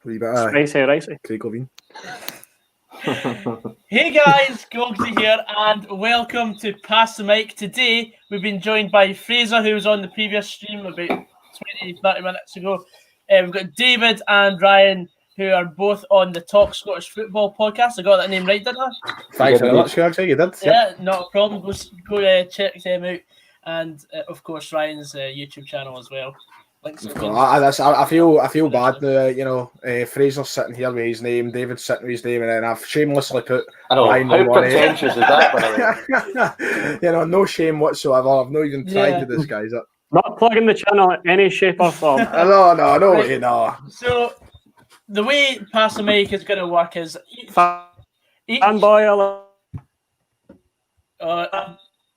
wee bit of Ricey. Craig Levine. Hey guys, Gogsy here, and welcome to Pass the Mic. Today we've been joined by Fraser, who was on the previous stream about 20-30 minutes ago. We've got David and Ryan, who are both on the Talk Scottish Football podcast. I got that name right, didn't I? Thanks very much, actually. You did. Yeah, not a problem. Go check them out, and of course Ryan's YouTube channel as well. I feel bad now. Fraser's sitting here with his name, David's sitting with his name, and then I've shamelessly put. I know. Ryan How pretentious is that? By the way? No shame whatsoever. I've not even tried to disguise it. Not plugging the channel in any shape or form. No. So the way Pass the Mic is going to work is fanboy alert.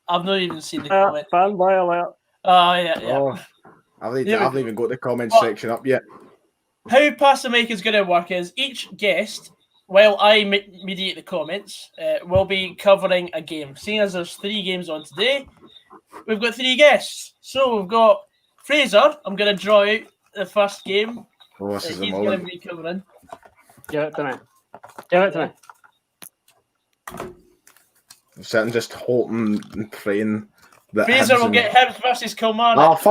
I've not even seen the comment. Fanboy alert. Oh yeah. Oh, I haven't even got the comment section up yet. How Pass the Mic is going to work is each guest, while I mediate the comments, will be covering a game. Seeing as there's 3 games on today, we've got 3 guests. So we've got Fraser. I'm going to draw out the first game. Oh, this is the he's moment. going to be covering. Give it to me. I'm sitting just hoping and praying that Fraser will get Hibs versus Kilmarnock.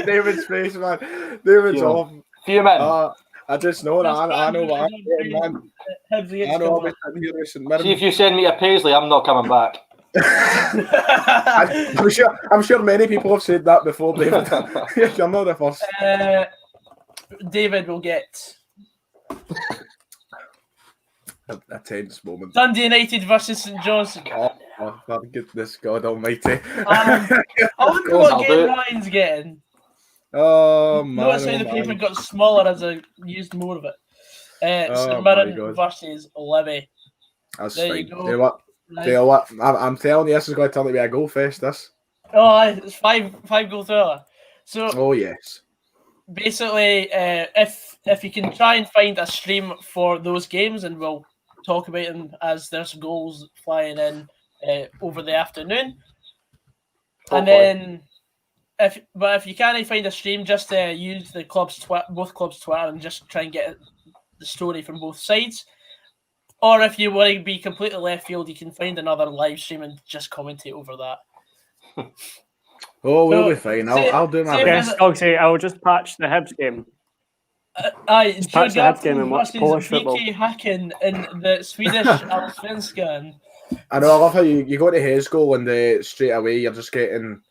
David's face, man. David's off. Few men. I just know that. I know what I'm doing, man. Hibs against I know I'll be Kilmarnock. sitting here with St Mirren. See if you send me a Paisley, I'm not coming back. I'm sure many people have said that before, David. You're not the first. David will get A tense moment. Dundee United versus St Johnstone. Oh, for goodness God Almighty! I wonder what game Ryan's getting. Oh man! Notice how the paper got smaller as I used more of it. St Mirren versus Livy. That's there fine. you go. Tell you what, I'm telling you, this is going to turn out to be a goal fest. This. Oh, it's 5-goal thriller. So. Oh yes. Basically, if you can try and find a stream for those games, and we'll talk about them as there's goals flying in over the afternoon. And then, if you can't find a stream, just use the both clubs' Twitter and just try and get the story from both sides. Or if you want to be completely left field, you can find another live stream and just commentate over that. Oh, we'll be fine. I'll do my best. Yes, I'll just patch the Hibs game. Patch the Hibs game and watch Polish football. VK Hacken in the Swedish Allsvenskan. I know. I love how you go to his goal and straight away you're just getting.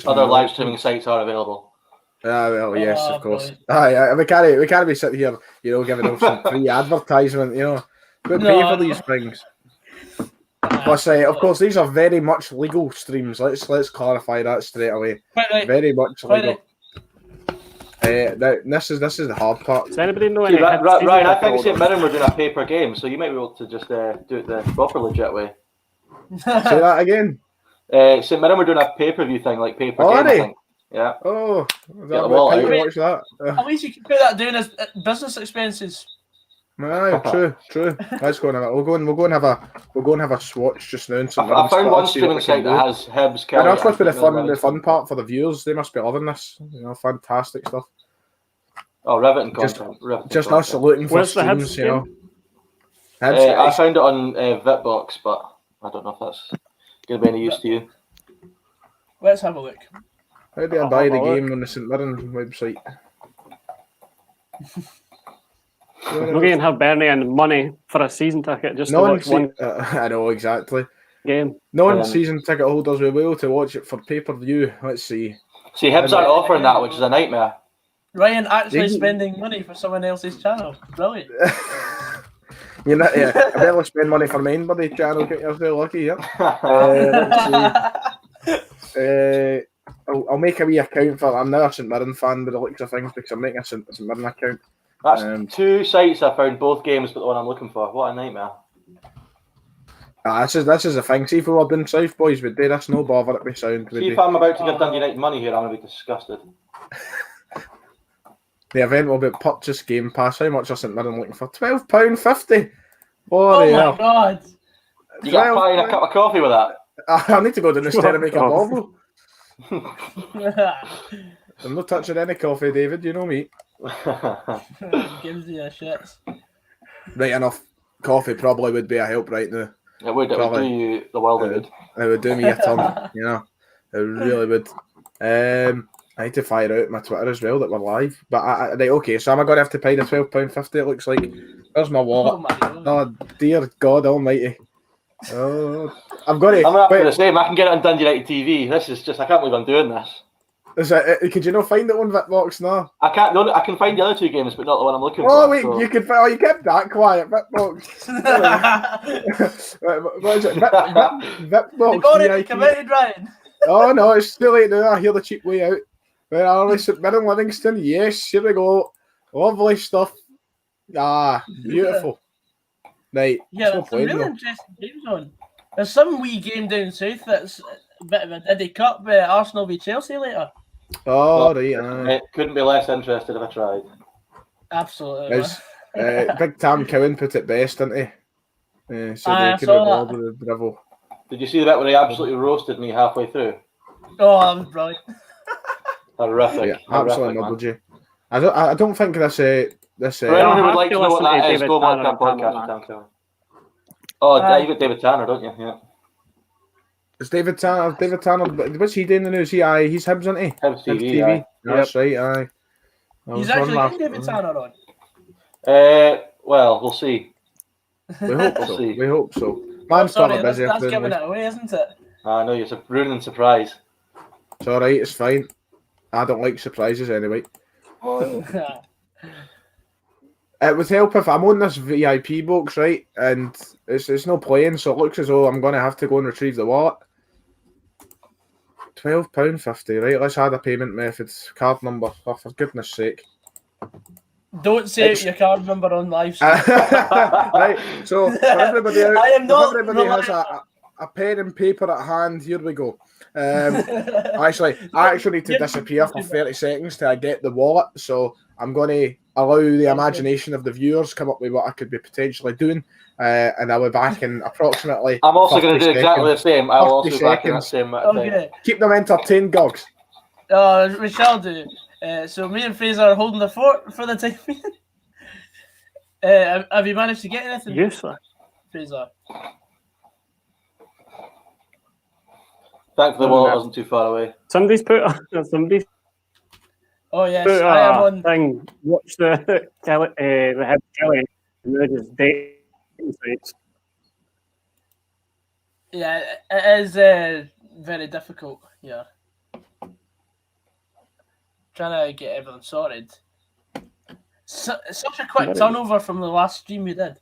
Other live streaming sites are available. Well, yes, of course. We can't be sitting here, giving them some free advertisement, We pay for these things. Plus, of course, these are very much legal streams. Let's clarify that straight away. Right. Very much legal. This is the hard part. Does anybody know any? Ryan, I think St Mirren were doing a paper game, so you might be able to just do it the proper legit way. Say that again. St Mirren were doing a pay-per-view thing, like paper game. I think. Yeah. Oh, watch that. At least you can put that down as business expenses. True. Let's go and have a swatch just now. I found one streaming site that has Hibs. And that's supposed to be the fun part for the viewers. They must be loving this. Fantastic stuff. Oh, riveting content. Just us looking for streams, I found it on Vitbox, but I don't know if that's going to be any use to you. Let's have a look. How do I buy the game on the St Mirren website? We're going to have Bernie and money for a season ticket just to watch one. I know exactly. Game. Non-season ticket holders will be able to watch it for pay-per-view. Let's see. See, Hibs aren't offering that, which is a nightmare. Ryan actually spending money for someone else's channel. Brilliant. I better spend money for mine, buddy. Channel, get yourself lucky. Yeah. Let's see. I'll make a wee account for. I'm now a St Mirren fan by the looks of things because I'm making a St Mirren account. That's 2 sites I found, both games, but the one I'm looking for. What a nightmare. This is the thing. See, if we were doing South Boys, we'd do this, no bother at me sound. See, if I'm about to give Dundee United money here, I'm going to be disgusted. The event will be purchase Game Pass. How much are St Mirren looking for? £12.50. Oh my God. You got a pie and a cup of coffee with that? I need to go down the stair and make a bobble. I'm not touching any coffee, David. You know me. Gives you a shits. Right enough. Coffee probably would be a help right now. It would do you the world of good. It would do me a ton, you know. It really would. I need to fire out my Twitter as well that we're live. But right, okay, so am I going to have to pay the £12.50? It looks like. There's my wallet. Oh my God. Oh dear God Almighty! Oh, I'm not the same. I can get it on Dundee United TV. This is just. I can't believe I'm doing this. Is it? Could you not find it on Bitbox now? I can't. No, I can find the other two games, but not the one I'm looking for. Oh wait, so. You could. Oh, you kept that quiet. Bitbox. What is it? Bitbox. You've already committed, Ryan. Oh no, it's too late now. I hear the cheap way out. Where are we? St Mirren, Livingston. Yes, here we go. Lovely stuff. Ah, beautiful. Right. Yeah, there's some really interesting games on. There's some wee game down south that's a bit of a Diddy Cup. Arsenal v Chelsea later. Oh, right. It couldn't be less interested if I tried. Absolutely. Big Tam Cowan put it best, didn't he? So I saw that. Did you see the bit where he absolutely roasted me halfway through? Oh, that was brilliant. Horrific. Yeah, absolutely muddled you. I don't think this. For anyone who would like to know what that is, go back to that podcast. Oh, you got David Tanner, don't you? Yeah. It's David Tanner. What's he doing in the news? He's Hibs, isn't he? Hibs TV. TV. That's right. Aye. He's actually getting David Tanner on. Well, we'll see. We hope so. We hope so. Man's starting busy. That's giving it away, isn't it? I know, you're ruining surprise. It's all right. It's fine. I don't like surprises anyway. It would help if I'm on this VIP box, right? And it's no playing, so it looks as though I'm going to have to go and retrieve the wallet. £12.50, right? Let's add a payment method. Card number. Oh, for goodness sake. Don't say your card number on live stream. Right, so for everybody out, I am not everybody has a pen and paper at hand, here we go. I actually need to disappear for 30 seconds till I get the wallet, so I'm going to allow the imagination of the viewers come up with what I could be potentially doing, and I'll be back in approximately. I'm also going to do exactly the same. I'll also be back in that same okay. Keep them entertained, Gogs. We shall do. So me and Fraser are holding the fort for the time being. Have you managed to get anything? Yes, sir. Fraser. Thankfully, the wallet wasn't too far away. Somebody's put. Oh yes, put I am on. Thing. Watch the Hibs Kelly, and they're just dating sites. Yeah, it is very difficult. Yeah. Trying to get everything sorted. Such a quick turnover from the last stream we did.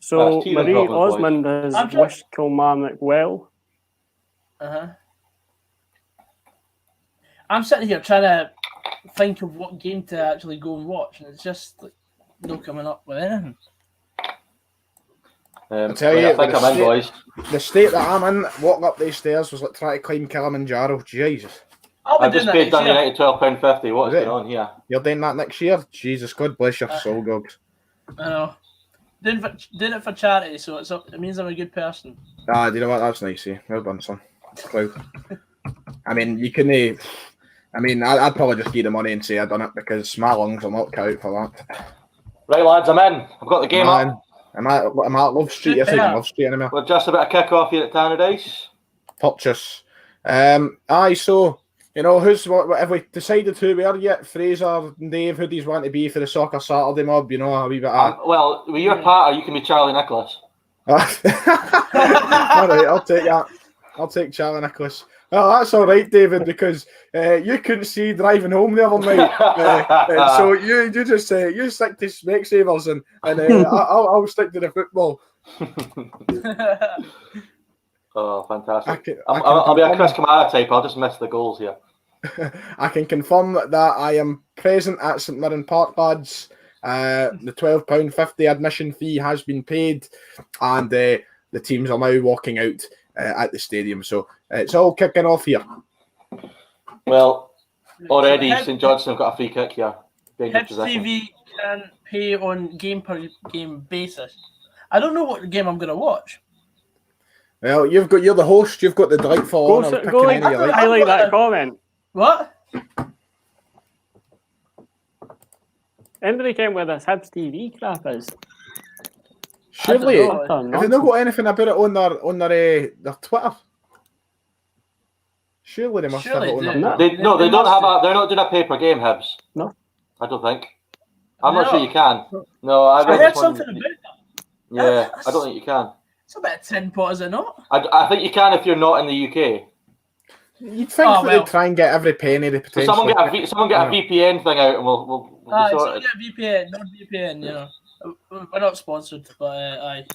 So Marie Osmond has wished Kilmarnock well. I'm sitting here trying to think of what game to actually go and watch, and it's just like no coming up with anything. I tell you, boys. The state that I'm in, walking up these stairs was like trying to climb Kilimanjaro. Jesus. I've just paid Dundee United £12.50. What is going on here? You're doing that next year? Jesus, God bless your soul, Gogs. I know. Doing it for charity, so it means I'm a good person. Ah, do you know what? That's nice, yeah. Well done, son. Cloud. I mean, you couldn't. I mean, I'd probably just give the money and say I done it because my lungs are not cut out for that. Right, lads, I'm in. I've got the game up. Am I at Love Street? Yes, I'm Love Street anymore. We're just about to kick off here at Tannadice. Purchase. So, you know, have we decided who we are yet? Fraser and Dave, who do you want to be for the Soccer Saturday mob? You know, a wee bit well, with your partner, you can be Charlie Nicholas. All right, I'll take that. I'll take Charlie Nicholas. Oh, that's all right, David, because you couldn't see driving home the other night. So you just you stick to Specsavers and I'll stick to the football. Oh, fantastic! I'll be a Chris Kamara type. I'll just miss the goals here. I can confirm that I am present at St Mirren Park, lads. The £12.50 admission fee has been paid, and the teams are now walking out at the stadium. So it's all kicking off here. Well, already St Johnstone have got a free kick here. Hibs TV can pay on game per game basis. I don't know what game I'm going to watch. Well, you're the host. You've got the delightful honour of picking any you like. I like that comment. What? Anybody came where this Hibs TV crap is? Surely, I don't have they not got anything about it on their Twitter? Surely they must have it on their They don't have a. They're not doing a paper game, Hibs. No, I don't think. I'm not sure you can. No, I heard something about that. Yeah, I don't think you can. It's a bit of tin pot, is it not? I think you can if you're not in the UK. You'd think that they'd try and get every penny they potentially. So someone get a VPN thing out, and we'll be sorted. Someone get a VPN, not VPN. You know, we're not sponsored, but aye.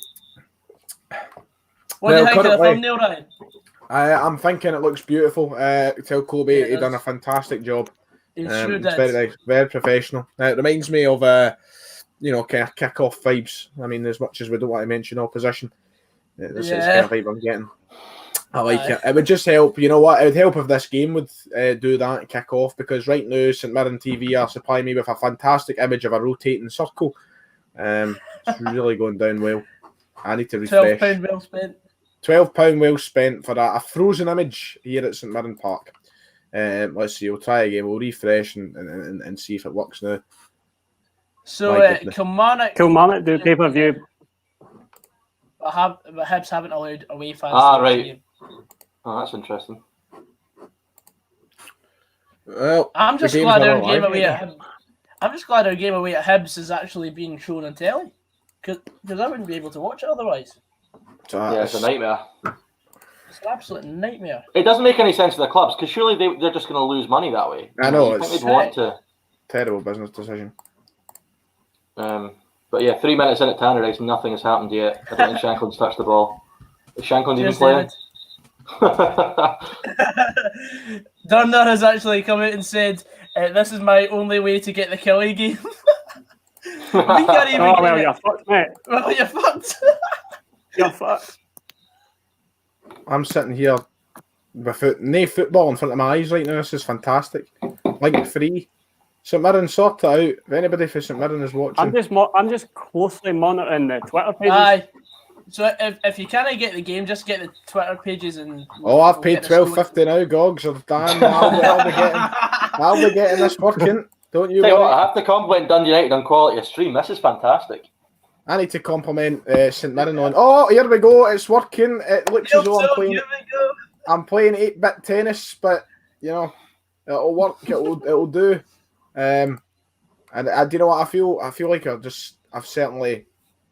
What do you think of the thumbnail, Ryan? I'm thinking it looks beautiful. Tell Kobe he done a fantastic job. He sure it's did. very nice, very professional. It reminds me of kick-off vibes. I mean, as much as we don't want to mention opposition, this is kind of vibe I'm getting. I like it. It would just help. You know what? It would help if this game would do that kick off, because right now St Mirren TV are supplying me with a fantastic image of a rotating circle. It's really going down well. I need to refresh. £12 well spent. £12 well spent for a frozen image here at St Mirren Park. Let's see. We'll try again. We'll refresh and see if it works now. So Kilmarnock do pay-per-view. But Hibs haven't allowed away fans. Right. Game. Oh, that's interesting. Well, I'm just glad our game away at Hibs. I'm just glad our game away at Hibs is actually being shown on telly, because I wouldn't be able to watch it otherwise. Yeah, it's a nightmare. It's an absolute nightmare. It doesn't make any sense to the clubs, because surely they're just going to lose money that way. I know, I think they'd want to. Terrible business decision. But yeah, 3 minutes in at Tannadice, nothing has happened yet. I don't think Shankland's touched the ball. Is Shankland even playing? Durner has actually come out and said, "This is my only way to get the Killie game." We can't even. Oh, well, you're fucked, mate. Well, you're fucked. You're fucked. I'm sitting here with no football in front of my eyes right now. This is fantastic. Link free. St Mirren, sort it out. If anybody for St Mirren is watching, I'm just closely monitoring the Twitter pages. Aye. So if you can't get the game, just get the Twitter pages and. I've paid $12.50 now, Gogs. Or Dan, I'll be getting this working. Don't you? What, I have to compliment Dundee United on quality of stream. This is fantastic. I need to compliment St Mirren on. Oh, here we go. It's working. It looks as though I'm playing 8-bit tennis, but you know it'll work. It'll do. And do you know what I feel? I feel like I've certainly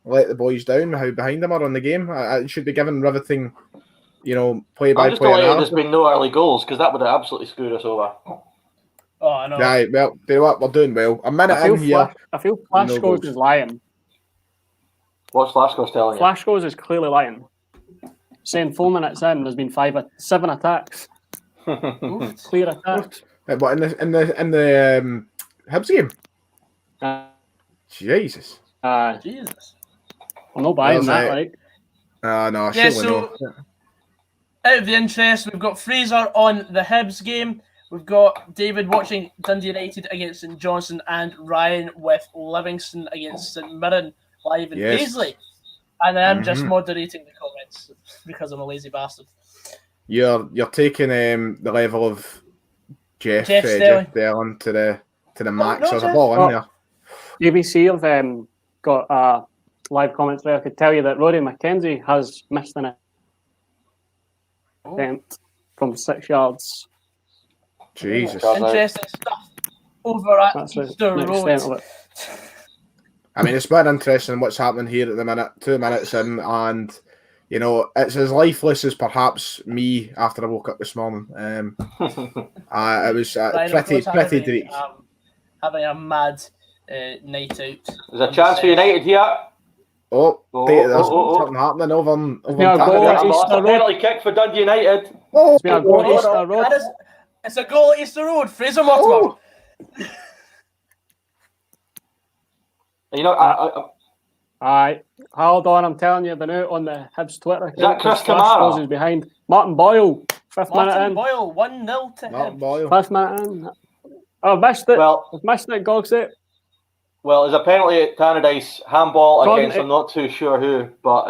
let the boys down with how behind them are on the game. I should be given riveting, play by play. I'm just delighted there's been no early goals, because that would have absolutely screwed us over. Oh, I know. Right, well, do you know what? We're doing well. A minute in here. I feel Flash Scores is lying. What's Flash Scores telling you? Flash Scores is clearly lying. Saying 4 minutes in, there's been 7 attacks. Clear attacks. But in the Hibs game? Jesus. Jesus. I'm not buying that, like. No, yeah, surely not. Out of the interest, we've got Fraser on the Hibs game. We've got David watching Dundee United against St Johnstone, and Ryan with Livingston against St Mirren live in Paisley. And I'm just moderating the comments because I'm a lazy bastard. You're taking the level of Jeff Sterling to the max. There's a ball in there. BBC have got live comments where I could tell you that Rory McKenzie has missed an attempt from 6 yards. Jesus. Interesting stuff over at Easter Road. I mean, it's been interesting what's happening here at the minute. 2 minutes in, and it's as lifeless as perhaps me after I woke up this morning. It was pretty dreary. Having a mad night out. There's a chance for United here. There's something happening over a penalty kick for Dundee United. It's a goal at Easter Road. Fraser Mortimer. Aye, hold on. I'm telling you, I've been out on the Hibs Twitter. Is that Chris Kamara? Is behind Martin Boyle. Fifth minute in. Martin Boyle, 1-0 to Hibs. 5th minute in. I've missed it. Well, I've missed it, Gogs it. Well, there's a penalty at Tannadice, handball Gordon, against I'm not too sure who, but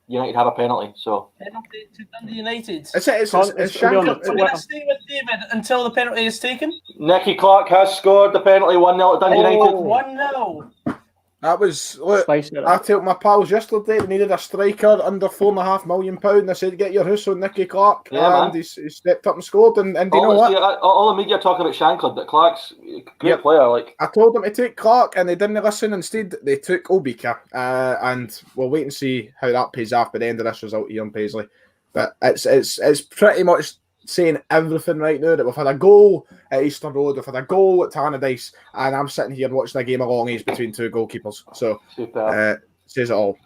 United have a penalty. So Penalty to Dundee United. It's It'll be on Shankar. the We're going to stay with David until the penalty is taken. Nicky Clark has scored the penalty 1-0 at Dundee United. 1-0. That was. Look, Spice it I up. told my pals yesterday they needed a striker under £4.5 million. I said, get your house on Nicky Clark. Yeah, and he stepped up and scored. And you know what? All the media are talking about Shankland, but Clark's a great player. Like I told them to take Clark, and they didn't listen. Instead, they took Obika. And we'll wait and see how that pays off by the end of this result here in Paisley. But it's pretty much saying everything right now that we've had a goal at Easter Road, we've had a goal at Tannadice, and I'm sitting here watching a game of long age between two goalkeepers. So, says it all.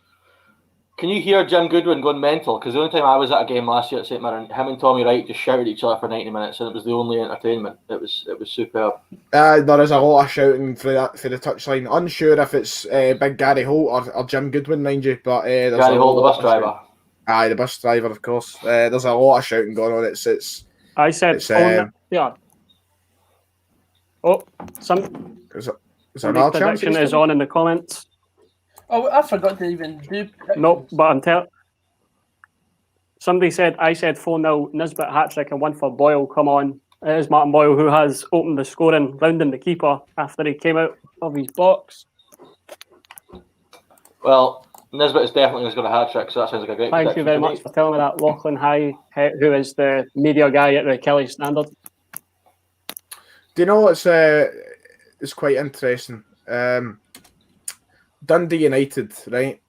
Can you hear Jim Goodwin going mental? Because the only time I was at a game last year at St Mirren, him and Tommy Wright just shouted at each other for 90 minutes, and it was the only entertainment. It was superb. There is a lot of shouting for the touchline. Unsure if it's Big Gary Holt or Jim Goodwin, mind you, but there's Gary Holt, the bus driver. Aye, the bus driver, of course. There's a lot of shouting going on. I said, yeah. Oh, some prediction is on in the comments. Oh, I forgot to even do. No, but I'm telling. Somebody said I said 4-0 Nisbet hat-trick and one for Boyle. Come on, it is Martin Boyle who has opened the scoring, rounding the keeper after he came out of his box. Well, Nisbet is definitely going to hat-trick, so that sounds like a great. Thank you very much for telling me that, Lachlan High, who is the media guy at the Kelly Standard. Do you know it's quite interesting? Dundee United, right?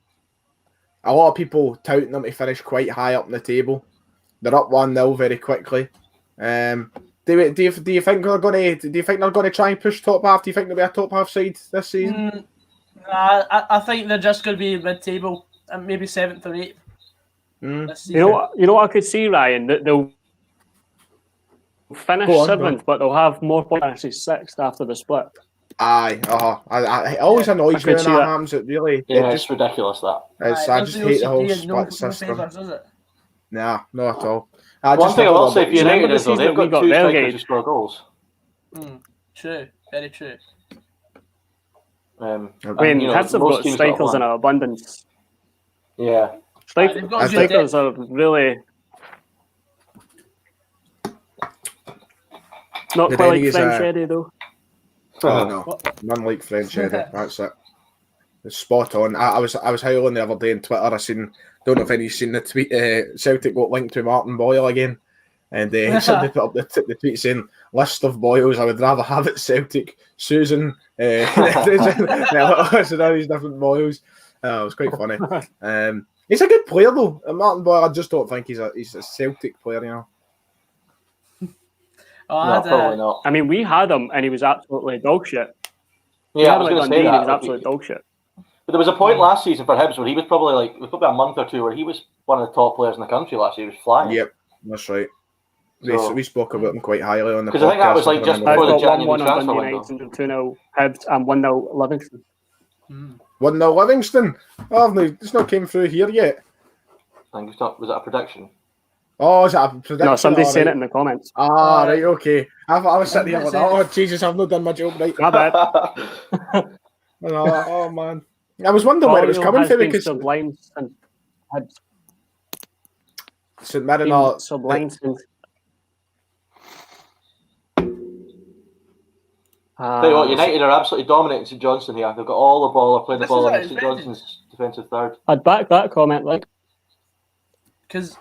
A lot of people touting them to finish quite high up in the table. They're up 1-0 very quickly. Do you think they're going to try and push top half? Do you think they'll be a top half side this season? I think they're just going to be mid-table and maybe 7th or 8th. This season. You know what I could see, Ryan, that they'll finish 7th, but they'll have more points actually 6th after the split. Aye, it always annoys me when that happens. It really, it's ridiculous that. I just hate the whole split system. Nah, not at all. One thing I will say for United is though, they've got two strikers who score goals. True, very true. Hibs have got strikers in abundance. Yeah. Strikers are really not quite like French Eddie though. Oh no, none like French Eddie. That's it. It's spot on. I was howling the other day on Twitter. Don't know if anybody's seen the tweet. Celtic got linked to Martin Boyle again, and somebody put up the tweet saying list of Boyles I would rather have at Celtic. Susan, there's all these different Boyles. It was quite funny. He's a good player though. Martin Boyle, I just don't think he's a Celtic player, you know. No, probably not. I mean, we had him, and he was absolutely dog shit. Yeah, I was going to say that. He was absolute dog shit. But there was a point last season for Hibs where he was probably a month or two where he was one of the top players in the country last year. He was flying. Yep, that's right. We spoke about him quite highly on the podcast. Because I think that was like just before the January transfer window. 2-0 Hibs and 1-0 Livingston. 1-0 Livingston? Oh, it's not came through here yet. I think was that a prediction? Oh, is that a prediction? No, somebody's saying it in the comments. Right, okay. I was sitting here like, oh, Jesus, I've not done my job right. My bad. Oh, man. I was wondering where it was coming from because... Sublime and St Mirren Sublime. Tell you what, United are absolutely dominating St Johnstone here. They've got all the ball, they're playing the ball in St Johnston's defensive third. I'd back that comment, like. Because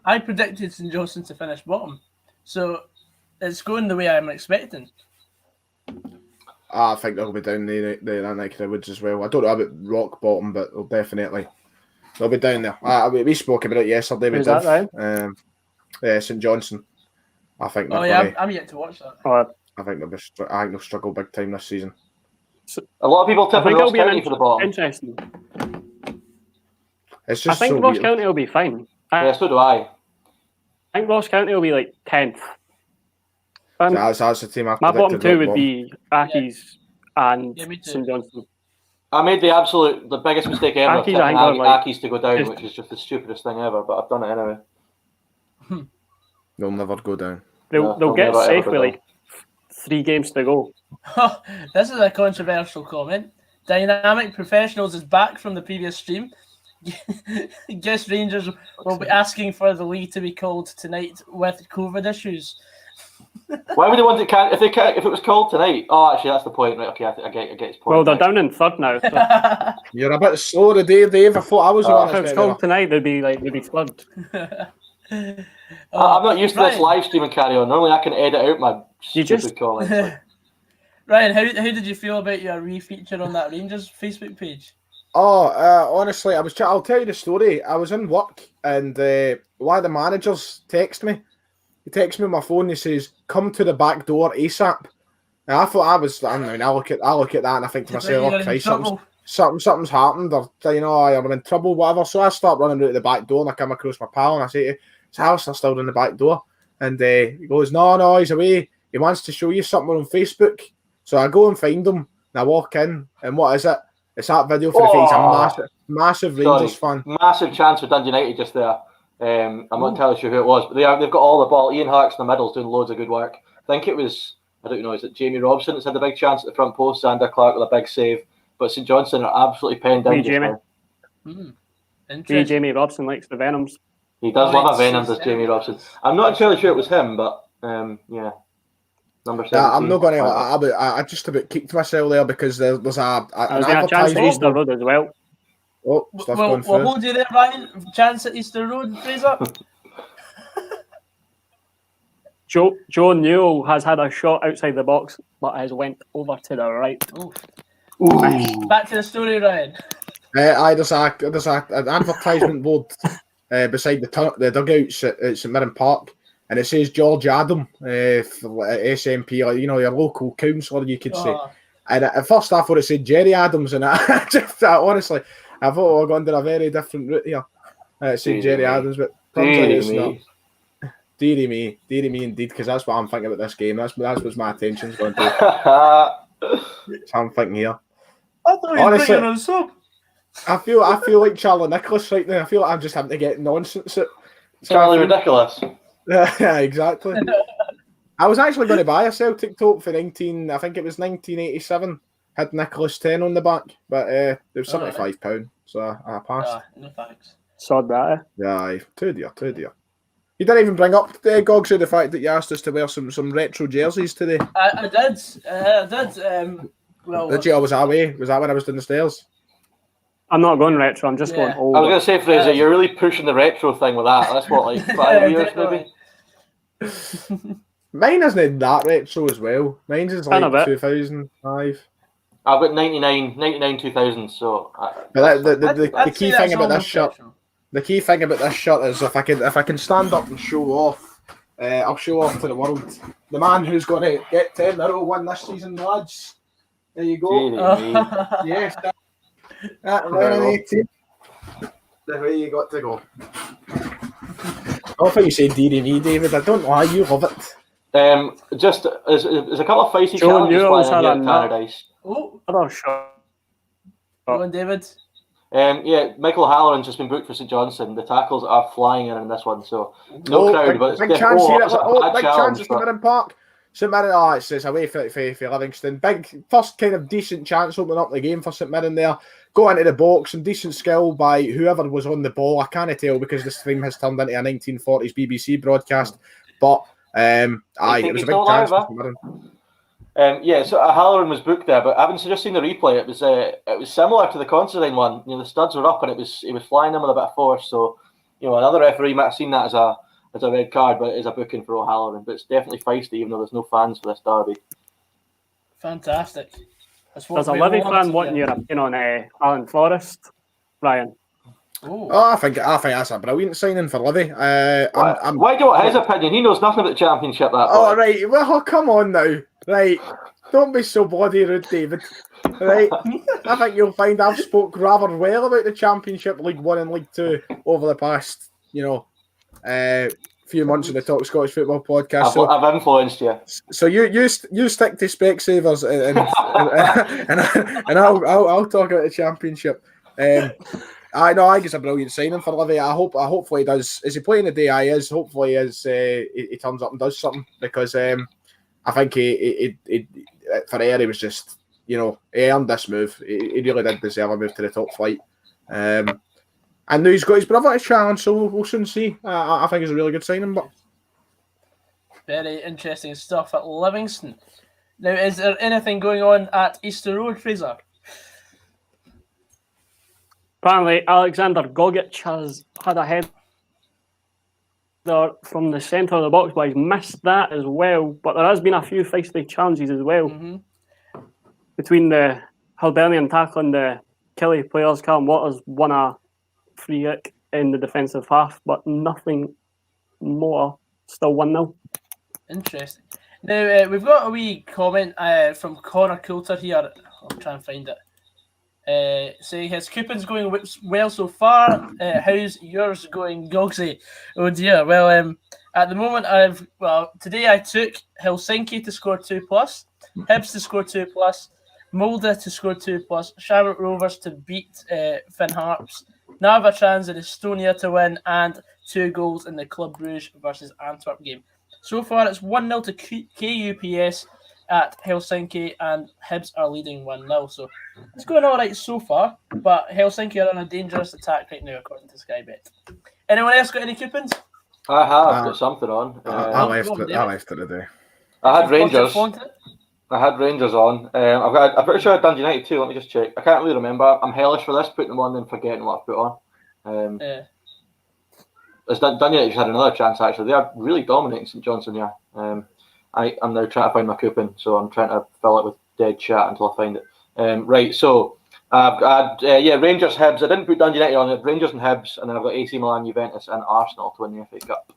I predicted St Johnstone to finish bottom, so it's going the way I'm expecting. I think they'll be down the neck of the woods as well. I don't know about rock bottom, but they'll be down there. We spoke about it yesterday. Is that right? St Johnstone. I think. I'm yet to watch that. I think they'll struggle big time this season. A lot of people tipping Ross County for the bottom. Interesting. It's just I think Ross County will be fine. Yeah, so do I. I think Ross County will be like 10th. That's the team I've my bottom two would be Accies and St Johnstone. I made the biggest mistake ever of tipping Accies to go down, which is just the stupidest thing ever, but I've done it anyway. They'll never go down. They'll get safe with like 3 games to go. This is a controversial comment. Dynamic Professionals is back from the previous stream. Guess Rangers will be asking for the league to be called tonight with COVID issues. Why would they want it? If it was called tonight? Oh, actually, that's the point, right? Okay, I get his point. Well, they're down in third now. So You're a bit slow today, Dave. I thought I was the one if that's it was better. called tonight, they'd be third. I'm not used to this Ryan. live stream and carry on. Normally, I can edit out my stupid just- comments. Like, Ryan, how did you feel about your re-feature on that Rangers Facebook page? Oh, honestly, I'll tell you the story. I was in work and one of the managers texted me. He texts me on my phone. He says, "Come to the back door ASAP." And I thought I look at that and I think to myself, You're "Oh in Christ, trouble. something's happened, or I'm in trouble, whatever." So I start running out the back door and I come across my pal and I say to him, "Is Alistair still in the back door?" And he goes, "No, he's away. He wants to show you something on Facebook." So I go and find him and I walk in and what is it? It's that video for the face. A massive Rangers fan. Massive chance for Dundee United just there. I'm not entirely sure who it was, but they've got all the ball. Ian Hark's in the middle doing loads of good work. I think it was, I don't know, is it Jamie Robson that's had the big chance at the front post, Sander Clark with a big save, but St Johnstone are absolutely penned down just Jamie. now. Interesting. Jamie Robson likes the Venoms. He does love a Venom, does Right. Jamie Robson. I'm not entirely sure it was him, but yeah. Number 17. Yeah, I'm not going to. I just about kicked myself there because there was an There's been a chance at advertisement. Easter Road as well. Oh, stuff We'll going through. hold you there, Ryan. Chance at Easter Road, Fraser. Joe Newell has had a shot outside the box, but has went over to the right. Ooh. Back to the story, Ryan. There's an advertisement board beside the dugouts at St Mirren Park, and it says George Adam for SNP, or your local councillor, you could say. And at first I thought it said Jerry Adams, and honestly, I thought we're going down a very different route here. It said Jerry Adams, but turns out it's not. Deary me indeed, because that's what I'm thinking about this game. That's what my attention's going to. That's what I'm thinking here. I thought Honestly, on sub. I feel like Charlie Nicholas right now. I feel like I'm just having to get nonsense at Charlie Ridiculous. Yeah, exactly. I was actually going to buy a Celtic tote for 1987. Had Nicholas 10 on the back, but it was £75, so I passed. No thanks. Sod that. Yeah, aye. Too dear. You didn't even bring up Gogs, the fact that you asked us to wear some retro jerseys today. I did. Well, Did you? Or was that way? Was that when I was down the stairs? I'm not going retro. I'm just going old. I was going to say, Fraser, you're really pushing the retro thing with that. That's what, like 5 years maybe? Mine isn't that retro as well. Mine's is like 2005. I've got 99, 2000. So, But the key thing about this shirt, is if I can stand up and show off, I'll show off to the world. The man who's going to get 10 in a row win this season, lads. There you go. Yes. That line 18. The way you got to go. I thought you said dearie me, David. I don't know why you love it. Just there's a couple of feisty Joe challenges Newell's playing had here a at Paradise. Another shot. Go on, David. Michael Halloran's just been booked for St Johnstone. The tackles are flying in this one, so no crowd, big, but it's big big chance here. chance Big chance at St Mirren Park. St Mirren, it's away for Livingston. Big first kind of decent chance opening up the game for St Mirren there. Go into the box, some decent skill by whoever was on the ball. I can't tell because the stream has turned into a 1940s BBC broadcast. But it was a big chance for St Mirren. So Halloran was booked there, but having just seen the replay, it was similar to the Considine one. The studs were up and he was flying them with a bit of force. So, another referee might have seen that as a red card, but it is a booking for O'Halloran. But it's definitely feisty, even though there's no fans for this derby. Fantastic. There's a Livy fan wanting your opinion on Alan Forrest, Ryan. I think that's a brilliant signing for Livy. Why do you want his opinion? He knows nothing about the Championship. Right. Well, come on now. Right. Don't be so bloody rude, David. Right. I think you'll find I've spoke rather well about the Championship, League 1 and League 2 over the past, few months of the Talk Scottish Football podcast. I've influenced you. So you stick to Specsavers and I'll talk about the Championship. I know I think it's a brilliant signing for Livy. Hopefully he does. Is he playing the day? He is. Hopefully he turns up and does something because I think he Ferreira, he was just, he earned this move. He really did deserve a move to the top flight. And now he's got his brother to challenge, so we'll soon see. I think it's a really good signing. But very interesting stuff at Livingston. Now, is there anything going on at Easter Road, Fraser? Apparently, Alexander Gogic has had a header from the centre of the box, but he's missed that as well. But there has been a few feisty challenges as well between the Hibernian tackling the Kelly players. Callum Waters won a free kick in the defensive half, but nothing more. Still 1-0. Interesting. Now, we've got a wee comment from Connor Coulter here. I'll try and find it. Saying his coupons going well so far. How's yours going, Gogsy? Oh dear. Well, at the moment, today I took Helsinki to score 2+, Hibs to score 2+, Molde to score 2+, Shamrock Rovers to beat Finn Harps, Narva Trans in Estonia to win, and 2 goals in the Club Brugge versus Antwerp game. So far, it's 1-0 to KUPS at Helsinki, and Hibs are leading 1-0. So it's going all right so far, but Helsinki are on a dangerous attack right now, according to Sky Bet. Anyone else got any coupons? I have got something on. I left it today. I had Rangers. I had Rangers on. I'm pretty sure I had Dundee United too. Let me just check. I can't really remember. I'm hellish for this, putting them on and forgetting what I've put on. Dundee United had another chance actually. They are really dominating St Johnstone here. I'm now trying to find my coupon, so I'm trying to fill it with dead chat until I find it. Right, so I've got Rangers, Hibs. I didn't put Dundee United on it. Rangers and Hibs, and then I've got AC Milan, Juventus, and Arsenal to win the FA Cup.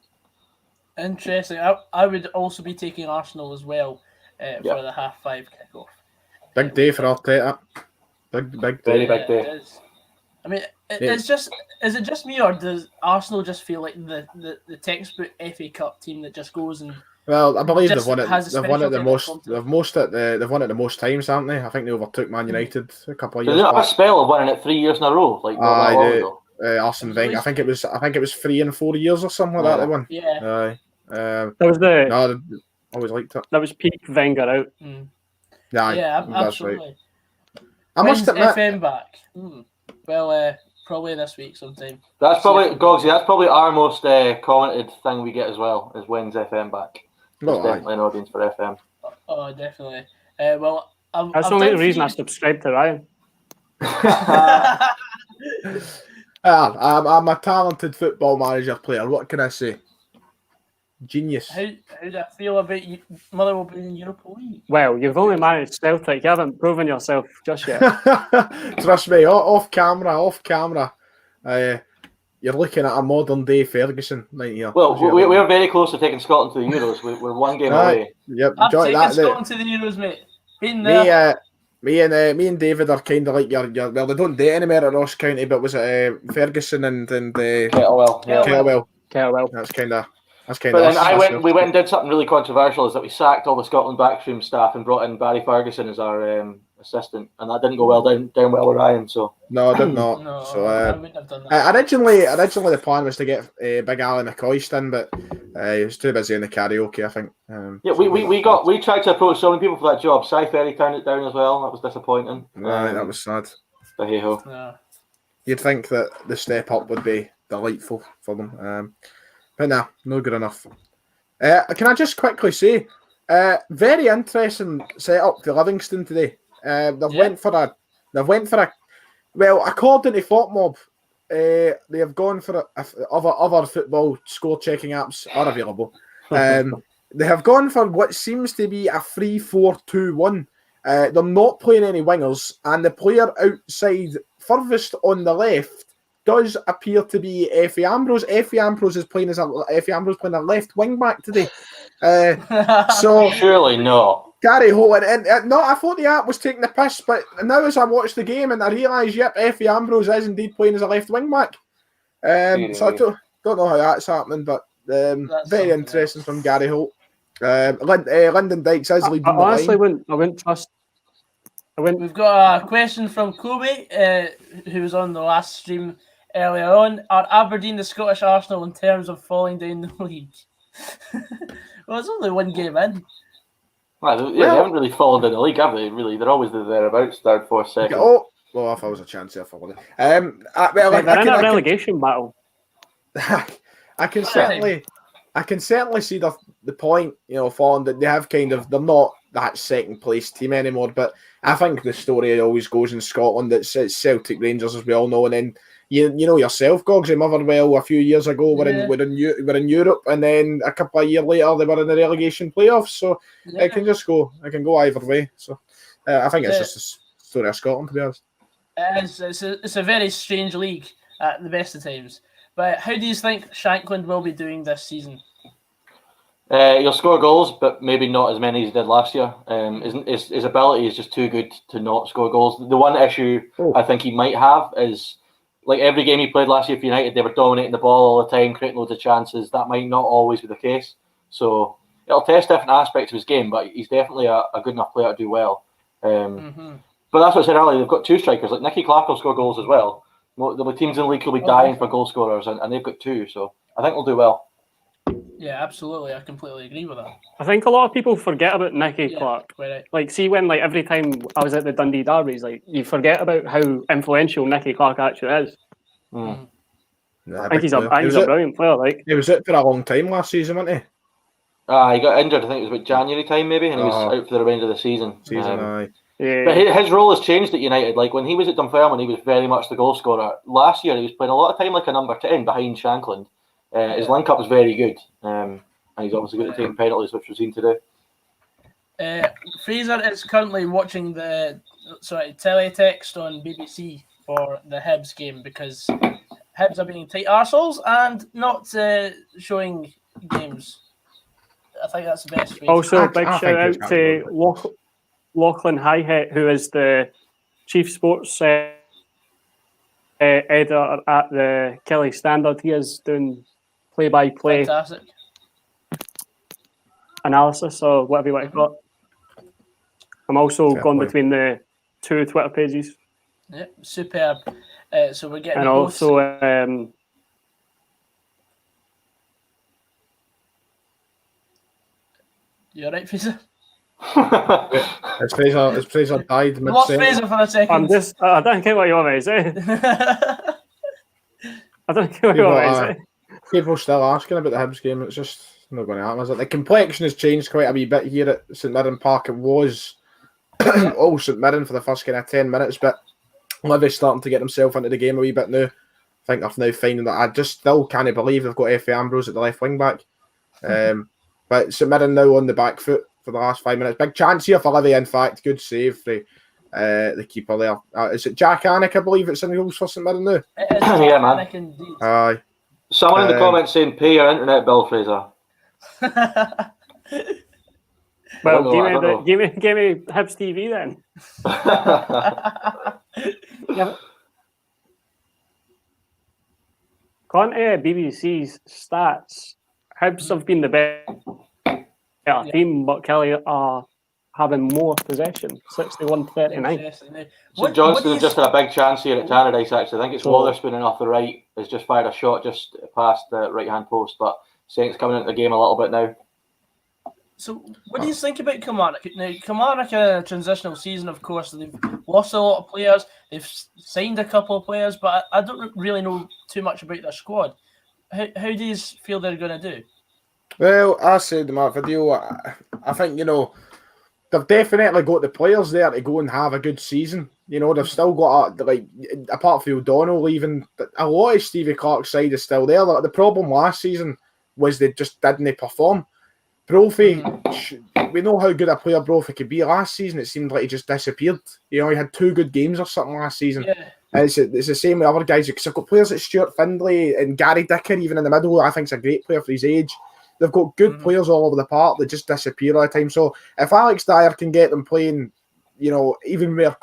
Interesting. I would also be taking Arsenal as well for the 5:30 kickoff. Big day for Arteta. Big day. Very big day. It is. I mean, is it just me, or does Arsenal just feel like the textbook FA Cup team that just goes and? Well, I believe they've won it. They've won it the most. They've won it the most times, haven't they? I think they overtook Man United a couple of years. Did they not have a spell of winning it 3 years in a row? Like Arsene Wenger. I think it was 3 and 4 years or something like that. They won. Yeah. That was I always liked it. That was peak Wenger out. Yeah, absolutely. Right. I must admit, FM back. Well, probably this week sometime. That's probably Gogsy. That's probably our most commented thing we get as well. Is when's FM back? There's definitely an audience for FM. Oh, definitely. Well, that's the only reason I subscribe to Ryan. I'm a talented football manager player. What can I say? Genius. How do I feel about Motherwell being in Europa League? Well, you've only managed Celtic. You haven't proven yourself just yet. Trust me, off camera. You're looking at a modern day Ferguson right here. Well, we're very close to taking Scotland to the Euros. We're one game away. Yep, I'm taking Scotland to the Euros, mate. Been there. Me and David are kind of like your well, they don't date anymore at Ross County, but was it Ferguson and Kettlewell? Kettlewell. That's kind of. But then we went and did something really controversial. Is that we sacked all the Scotland backroom staff and brought in Barry Ferguson as our assistant, and that didn't go well down well with Ryan. So no, I did not. No, so I wouldn't have done that. Originally the plan was to get Big Ali McCoist in, but he was too busy in the karaoke, I think. We tried to approach so many people for that job. Cy Ferry turned it down as well. That was disappointing. Right, that was sad. But hey ho. Yeah. You'd think that the step up would be delightful for them. But nah, no good enough. Can I just quickly say, very interesting setup for Livingston today. They've went for a. Well, according to FotMob, they have gone for other football score checking apps are available. They have gone for what seems to be a 3-4-2-1. They're not playing any wingers, and the player outside furthest on the left does appear to be Effie Ambrose. Effie Ambrose playing a left wing back today. So surely not. Gary Holt, and no, I thought the app was taking the piss, but now as I watched the game and I realise, yep, Effie Ambrose is indeed playing as a left wing back. So I don't know how that's happening, but very interesting from Gary Holt. Lyndon Dykes is leading the line. Honestly, I wouldn't trust. We've got a question from Kobe, who was on the last stream earlier on. Are Aberdeen the Scottish Arsenal in terms of falling down the league? Well, it's only one game in. Well, they haven't really fallen in the league, have they? Really, they're always thereabouts, third, fourth, second. Well, if I was a chance there for one. They're in a relegation battle. I can certainly see the point, falling that they have they're not that second place team anymore. But I think the story always goes in Scotland that it's Celtic Rangers, as we all know, and then you know yourself, Gogs, Motherwell a few years ago were in Europe, and then a couple of years later they were in the relegation playoffs. So it can just go. It can go either way. So I think it's just a story of Scotland, to be honest. It's a very strange league at the best of times. But how do you think Shankland will be doing this season? He'll score goals, but maybe not as many as he did last year. His ability is just too good to not score goals. The one issue I think he might have is, like every game he played last year for United, they were dominating the ball all the time, creating loads of chances. That might not always be the case. So it'll test different aspects of his game, but he's definitely a good enough player to do well. But that's what I said earlier. They've got two strikers. Like Nicky Clark will score goals as well. The teams in the league will be dying for goal scorers, and they've got two. So I think they'll do well. Yeah, absolutely. I completely agree with that. I think a lot of people forget about Nicky Clark. Right. Like, see, when every time I was at the Dundee derbies, you forget about how influential Nicky Clark actually is. I think he's a brilliant player. He was out for a long time last season, wasn't he? He got injured. I think it was about January time, maybe, and he was out for the remainder of the season. Yeah. But his role has changed at United. Like when he was at Dunfermline, he was very much the goal scorer. Last year, he was playing a lot of time like a number 10 behind Shankland. His link-up was very good, and he's obviously good at taking penalties, which we've seen today. Fraser is currently watching the teletext on BBC for the Hibs game because Hibs are being tight arseholes and not showing games. I think that's the best. Also, a big shout out to Lachlan Highhet, who is the chief sports editor at the Kelly Standard. He is doing play-by-play analysis or whatever you want to call it. I'm also going between the two Twitter pages. Yeah, superb. So we're getting and also you all right, Fraser? Has Fraser died mid-sentence? Lost Fraser for a second. I don't care what you want me to say. I don't care what you want me to say. People still asking about the Hibs game. It's just not going to happen, is it? The complexion has changed quite a wee bit here at St Mirren Park. It was all St Mirren for the first kind of 10 minutes, but Livy's starting to get himself into the game a wee bit now. I think I've now finding that I just still can't believe they've got Effie Ambrose at the left wing back. But St Mirren now on the back foot for the last 5 minutes. Big chance here for Livy, in fact. Good save for the keeper there. Is it Jack Annick, I believe it's in the goals for St Mirren now? Yeah, man. Annick indeed. Aye. Someone in the comments saying, pay your internet bill, Fraser. Well, give me Hibs TV then. According to BBC's stats, Hibs have been the better team, but Kelly are having more possession, 61-39. So Johnstone has just had a big chance here at Tannadice, actually. I think it's Wotherspoon off the right has just fired a shot just past the right-hand post, but Saints coming into the game a little bit now. So what do you think about Kilmarnock? Now, Kilmarnock in a transitional season, of course. They've lost a lot of players. They've signed a couple of players, but I don't really know too much about their squad. How do you feel they're going to do? Well, I said in my video, I think, they've definitely got the players there to go and have a good season. They've still got, apart from O'Donnell leaving, a lot of Stevie Clark's side is still there. The problem last season was they just didn't perform. Brophy, we know how good a player Brophy could be. Last season, it seemed like he just disappeared. He had 2 good games or something last season. Yeah. It's the same with other guys. Because I've got players like Stuart Findlay and Gary Dicker, even in the middle. I think he's a great player for his age. They've got good players all over the park that just disappear all the time. So if Alex Dyer can get them playing, even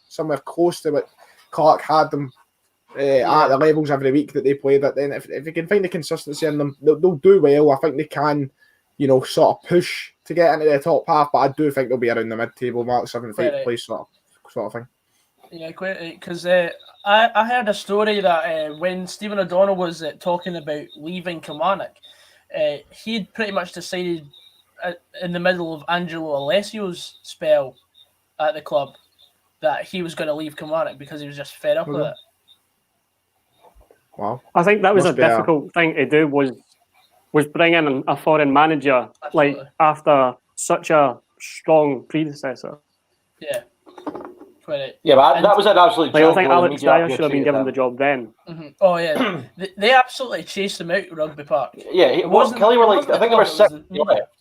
somewhere close to what Clark had them at the levels every week that they played at, then if they can find the consistency in them, they'll do well. I think they can, sort of push to get into the top half, but I do think they'll be around the mid-table mark, 7th, 8th place sort of thing. Yeah, quite, because I heard a story that when Stephen O'Donnell was talking about leaving Kilmarnock, he'd pretty much decided in the middle of Angelo Alessio's spell at the club that he was going to leave Kilmarnock because he was just fed up with it. Wow. I think that was Must a be difficult thing to do, was bring in a foreign manager Absolutely. after such a strong predecessor. Yeah. Quite right. Yeah, but that was an absolute I joke. think when the Alex media Dyer appeared should have been treated given him. the job then. Mm-hmm. Oh yeah, they absolutely chased him out of Rugby Park. Yeah, Kelly were like, I think they were sixth when he media. left.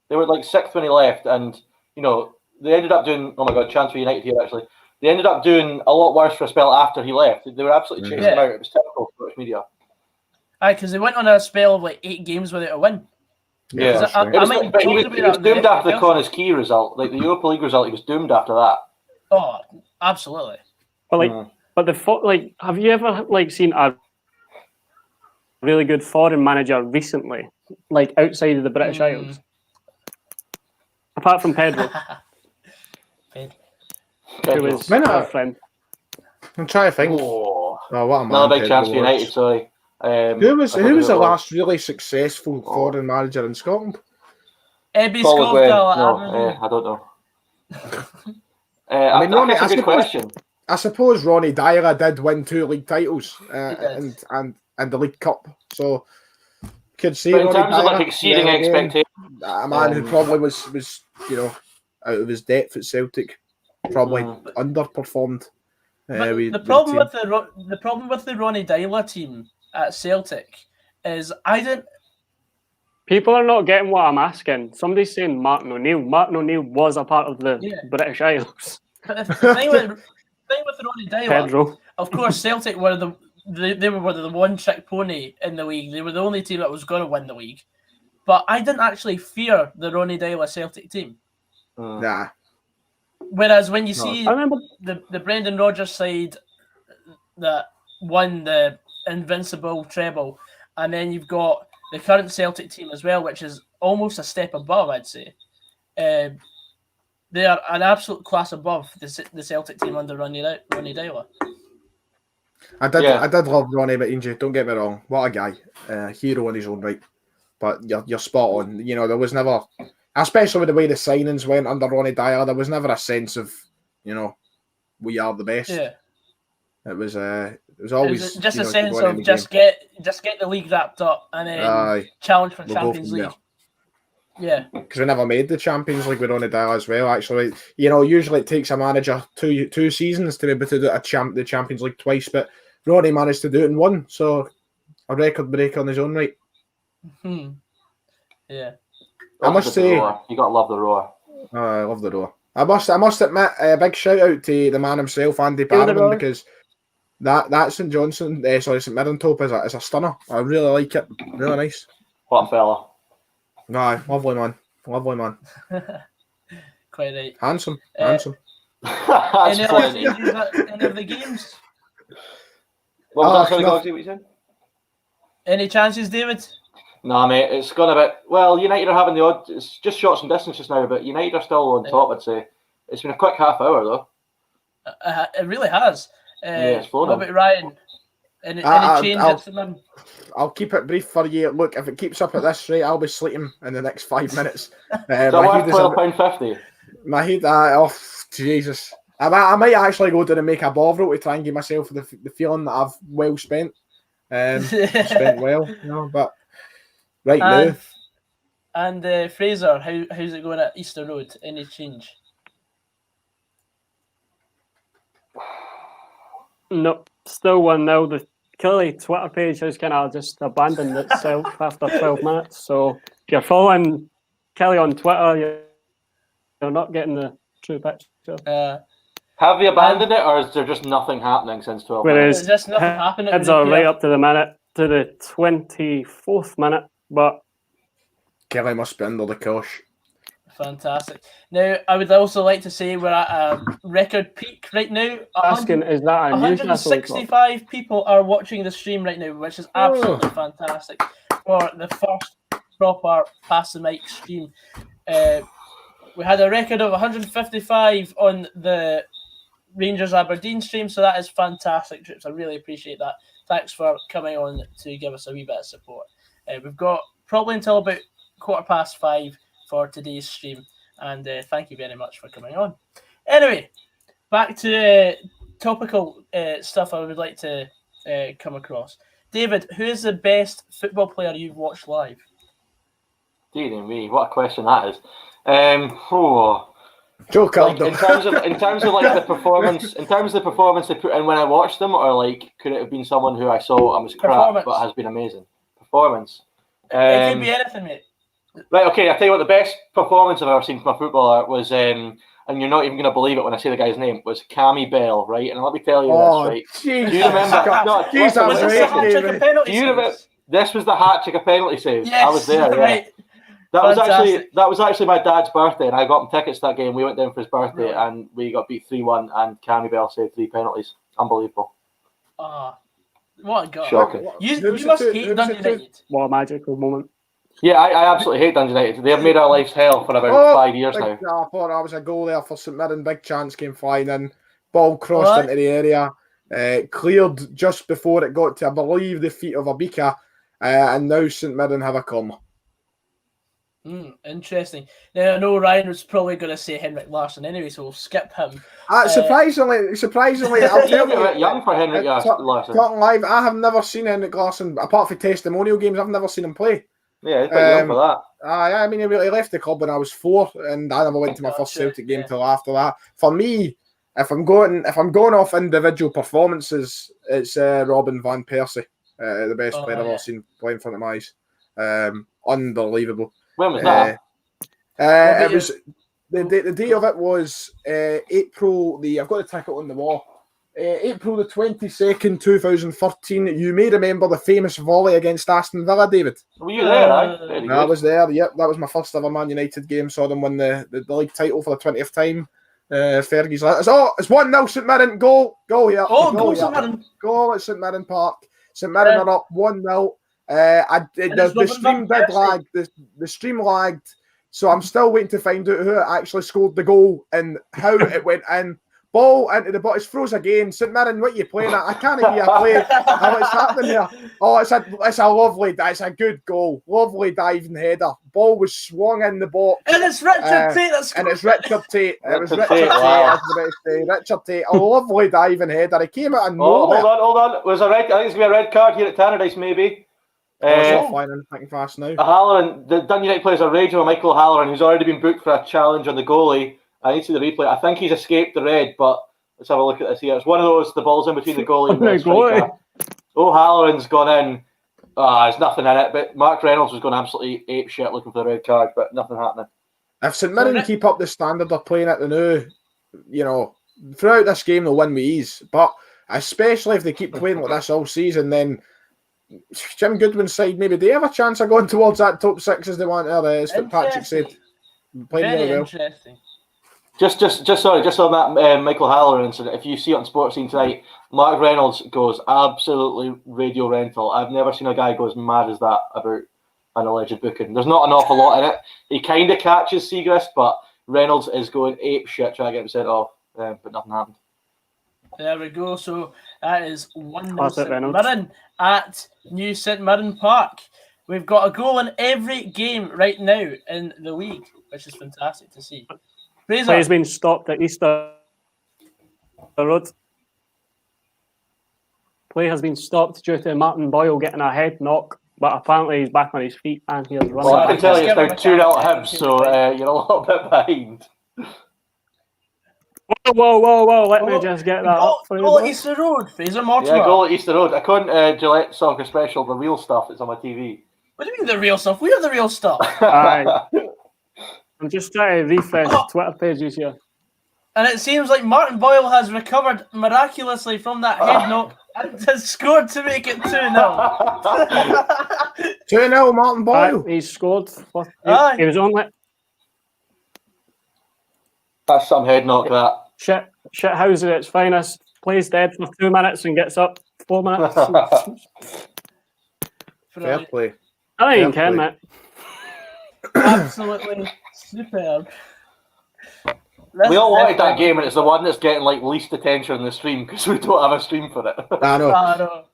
They were like sixth when he left, and they ended up doing. Oh my God, chance for United here actually. They ended up doing a lot worse for a spell after he left. They were absolutely chasing him out. It was typical Scottish media. Aye, because they went on a spell of like 8 games without a win. Yeah, right. he was doomed after the Connah's Key result, like the Europa League result. He was doomed after that. Oh, absolutely. But have you ever seen a really good foreign manager recently, outside of the British Isles, apart from Pedro, who was our friend? I'm trying to think. Oh, what a man! another big Pedro chance for United. was. Sorry. Who was the last really successful foreign manager in Scotland? Ebby Paul McGuinn. Scoville. No, I don't know. I mean, Ronnie, that's a good question. I suppose Ronnie Dyer did win 2 league titles and the League Cup, so could see. But in Ronnie terms of Dyer, exceeding expectations, a man who probably was out of his depth at Celtic, probably underperformed. The problem with the Ronnie Dyer team at Celtic is People are not getting what I'm asking. Somebody's saying Martin O'Neill. Martin O'Neill was a part of the British Isles. But the thing with Ronnie Dyer, Pedro. of course, Celtic were the one-trick pony in the league. They were the only team that was going to win the league. But I didn't actually fear the Ronnie Dyer Celtic team. Nah. Whereas when you see I remember the Brendan Rodgers side that won the invincible treble, and then you've got the current Celtic team as well, which is almost a step above, I'd say. They are an absolute class above the Celtic team under Ronnie Dyer. I did love Ronnie McIntyre, don't get me wrong. What a guy. Hero in his own right. But you're spot on. There was never, especially with the way the signings went under Ronnie Dyer, there was never a sense of, we are the best. Yeah. It was always just a sense of just get the league wrapped up and then challenge for Champions League. Yeah, because we never made the Champions League with Ronnie Dyer as well. Actually, usually it takes a manager two seasons to be able to do the Champions League twice, but Ronnie managed to do it in one, so a record breaker on his own right. Yeah, I must say, you gotta love the roar. I love the roar. I must admit, a big shout out to the man himself, Andy Barrowman, because that St Johnstone, St Mirren top is a stunner. I really like it. Really nice. What a fella. No, lovely man. Quite right. Handsome. That's any of the games? What was that? Sorry, what you said? Any chances, David? Nah, mate, it's gone a bit. Well, United are having the odd. It's just shots and distances now, but United are still on top. I'd say it's been a quick half hour though. It really has. It's flown. What about Ryan? Any changes to them? I'll keep it brief for you. Look, if it keeps up at this rate, I'll be sleeping in the next 5 minutes. Is that worth £12.50? My head, Jesus. I might actually go down and make a Bovril to try and give myself the feeling that I've well spent. Spent well, but right now. And Fraser, how's it going at Easter Road? Any change? No, still 1-0. The Kelly Twitter page has kind of just abandoned itself after 12 minutes. So if you're following Kelly on Twitter, you're not getting the true picture. Have they abandoned it, or is there just nothing happening since 12 minutes? There's just nothing happening. Hibs are right up to the 24th minute, but Kelly must be under the cosh. Fantastic. Now, I would also like to say we're at a record peak right now. Asking, is that a 165 people are watching the stream right now, which is absolutely fantastic for the first proper Pass the Mic stream. We had a record of 155 on the Rangers Aberdeen stream, so that is fantastic, troops. I really appreciate that. Thanks for coming on to give us a wee bit of support. We've got probably until about 5:15 for today's stream. And thank you very much for coming on. Anyway, back to topical stuff I would like to come across. David, who is the best football player you've watched live? Dear me, what a question that is. Joe Like, Cardo. in terms of like the performance, they put in when I watched them, or like could it have been someone who I saw and was crap but has been amazing? Performance. It could be anything, mate. Right, okay, I'll tell you what, the best performance I've ever seen from a footballer was, and you're not even going to believe it when I say the guy's name, was Cammy Bell, right? And let me tell you this, right? Do you remember? Was this the hat-trick of penalty do you remember? This was the hat-trick of penalty saves. Yes, I was there, right. yeah. That was actually my dad's birthday, and I got him tickets that game. We went down for his birthday, and we got beat 3-1, and Cammy Bell saved 3 penalties. Unbelievable. What a guy. Shocking. You must hate Dundee United. What a magical moment. Yeah, I absolutely hate Dundee United. They have made our lives hell for about 5 years now. I thought that was a goal there for St Mirren. Big chance came flying in. Ball crossed into the area. Cleared just before it got to, I believe, the feet of Abika. And now St Mirren have a corner. Interesting. Now, I know Ryan was probably going to say Henrik Larsson anyway, so we'll skip him. Surprisingly, I'll tell you, a bit young for Henrik Larsson. Talking live, I have never seen Henrik Larsson, apart from testimonial games, I've never seen him play. Yeah, he's quite young for that. I mean, he left the club when I was 4, and I never went to my first Celtic game till after that. For me, if I'm going off individual performances, it's Robin van Persie, the best player I've ever seen play in front of my eyes. Unbelievable. When was that? It was the day of it was April. I've got the ticket on the wall. April the 22nd, 2013. You may remember the famous volley against Aston Villa, David. Were you there? I was there. Yep, that was my first ever Man United game. Saw them win the league title for the 20th time. Fergie's like, it's 1-0 St Mirren. Goal here. Goal St Mirren. Goal at St Mirren Park. St Mirren are up 1-0. The stream did lag. The stream lagged, so I'm still waiting to find out who actually scored the goal and how it went in. Ball into the box, froze again. St Mirren, what are you playing at? I can't hear you play. What's happening here? Oh, it's a good goal. Lovely diving header. Ball was swung in the box. And it's Richard Tate that's And it's Richard Tate. It was Richard Tate. I was about to say. Richard Tate. A lovely diving header. He came out of nowhere. Hold on. Was a red? I think it's going to be a red card here at Tannadice, maybe. Flying in thinking fast now. Halloran, the Dundee United players are raging with Michael Halloran, who's already been booked for a challenge on the goalie. I need to see the replay. I think he's escaped the red, but let's have a look at this here. It's one of those, the ball's in between the goalie and the striker. Halloran's gone in. There's nothing in it, but Mark Reynolds was going absolutely ape shit looking for the red card, but nothing happening. If St Mirren keep up the standard they're playing at the new, throughout this game they'll win with ease. But especially if they keep playing like this all season, then Jim Goodwin's side, maybe they have a chance of going towards that top 6 as they want there, as Patrick said. Playing really well. Interesting. Just on that Michael Halloran incident, if you see it on Sports Scene tonight, Mark Reynolds goes absolutely radio rental. I've never seen a guy go as mad as that about an alleged booking. There's not an awful lot in it. He kind of catches Seagrist, but Reynolds is going ape shit trying to get him sent off, but nothing happened. There we go. So that is 1-0 St Mirren at New St Mirren Park. We've got a goal in every game right now in the league, which is fantastic to see. Fraser. Play has been stopped at Easter Road. Play has been stopped due to Martin Boyle getting a head knock, but apparently he's back on his feet and he is running. Well, I can tell you it's now 2-0 Hibs, so you're a little bit behind. Whoa, let me just get that up for you. Goal at Easter Road, Fraser Mortimer. Yeah, goal at Easter Road. I couldn't Gillette Soccer Special, the real stuff that's on my TV. What do you mean the real stuff? We have the real stuff. I'm just trying to refresh Twitter pages here. And it seems like Martin Boyle has recovered miraculously from that head knock and has scored to make it 2-0. 2-0 Martin Boyle. He scored. He was on it. That's some head knock, that. Shithouser at its finest. Plays dead for 2 minutes and gets up 4 minutes. Fair play. I think you can, mate. Absolutely superb. We all wanted that game, and it's the one that's getting like least attention on the stream because we don't have a stream for it. I know.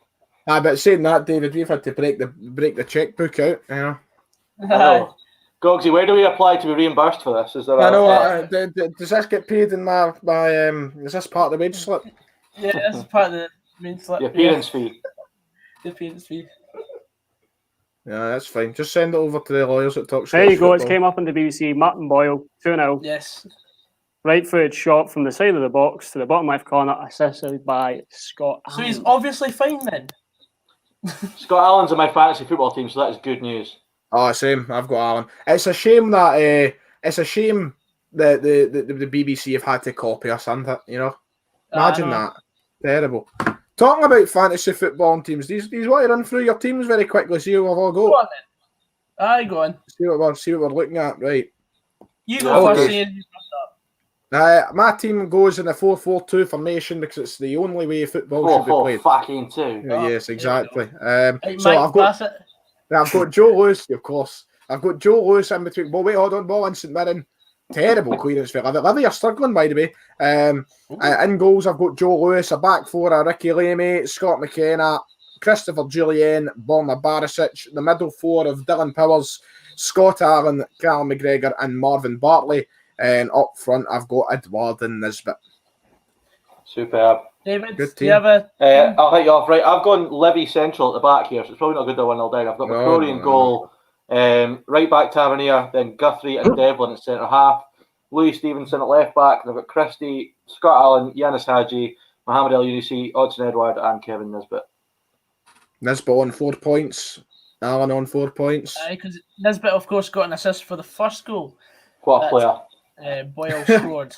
But saying that, David, we've had to break the checkbook out. I know. Gogsy, where do we apply to be reimbursed for this? Is there I know. Does this get paid in my is this part of the wage slip? Yeah, this is part of the main slip. the appearance fee? The appearance fee. Yeah, that's fine. Just send it over to the lawyers at Talk There you Scottish go. It's Football. came up on the BBC. Martin Boyle, 2-0. Yes. Right footed shot from the side of the box to the bottom left corner, assisted by Scott. So he's Allen. obviously fine then. Scott Allen's in my fantasy football team, so that is good news. Oh, same. I've got Alan. It's a shame that the BBC have had to copy us, isn't it? You know, imagine that. Terrible. Talking about fantasy football teams, these want to run through your teams very quickly. See what we've all Go got. on then. Aye, go on. See what we're looking at. Right. You go Okay. first, Ian. You first up. My team goes in a 4-4-2 formation because it's the only way football should be played. Fucking two. Yes, exactly. Right, So Mike, pass it. I've got Joe Lewis, of course. I've got Joe Lewis in between. Well, wait, hold on. Ball in St Mirren. Terrible clearance for Livy. Livy are struggling, by the way. In goals, I've got Joe Lewis. A back four, Ricky Lamey, Scott McKenna, Christopher Julian, Borna Barisic. The middle four of Dylan Powers, Scott Allen, Callum McGregor, and Marvin Bartley. And up front, I've got Edward and Nisbet. Superb. David, Good do you team. have a... I'll hit you off. Right, I've gone Livy Central at the back here, so it's probably not good to 1-0 down. I've got McCrory in goal. Right back Tavernier, then Guthrie and Devlin at centre half. Louis Stevenson at left back. And I've got Christie, Scott Allen, Yanis Hadji, Mohamed El Yunusi, Odson Edward, and Kevin Nisbet. Nisbet on 4 points. Allen on 4 points. Because Nisbet, of course, got an assist for the first goal What a player. Boyle scored.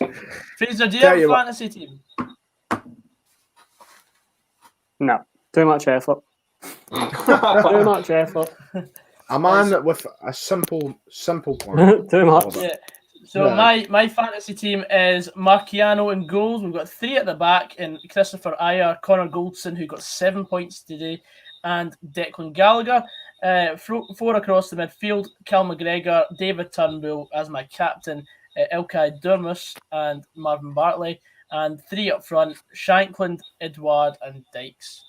Fraser, do you Tell have you a what. fantasy team? No, too much effort. Too much effort. A man with a simple plan. Too much. Yeah. So Yeah. my fantasy team is Marciano in goals. We've got 3 at the back, and Christopher Ayer, Connor Goldson, who got 7 points today, and Declan Gallagher. 4 across the midfield, Cal McGregor, David Turnbull as my captain, Ilkay Durmus and Marvin Bartley, and 3 up front, Shankland, Edward, and Dykes.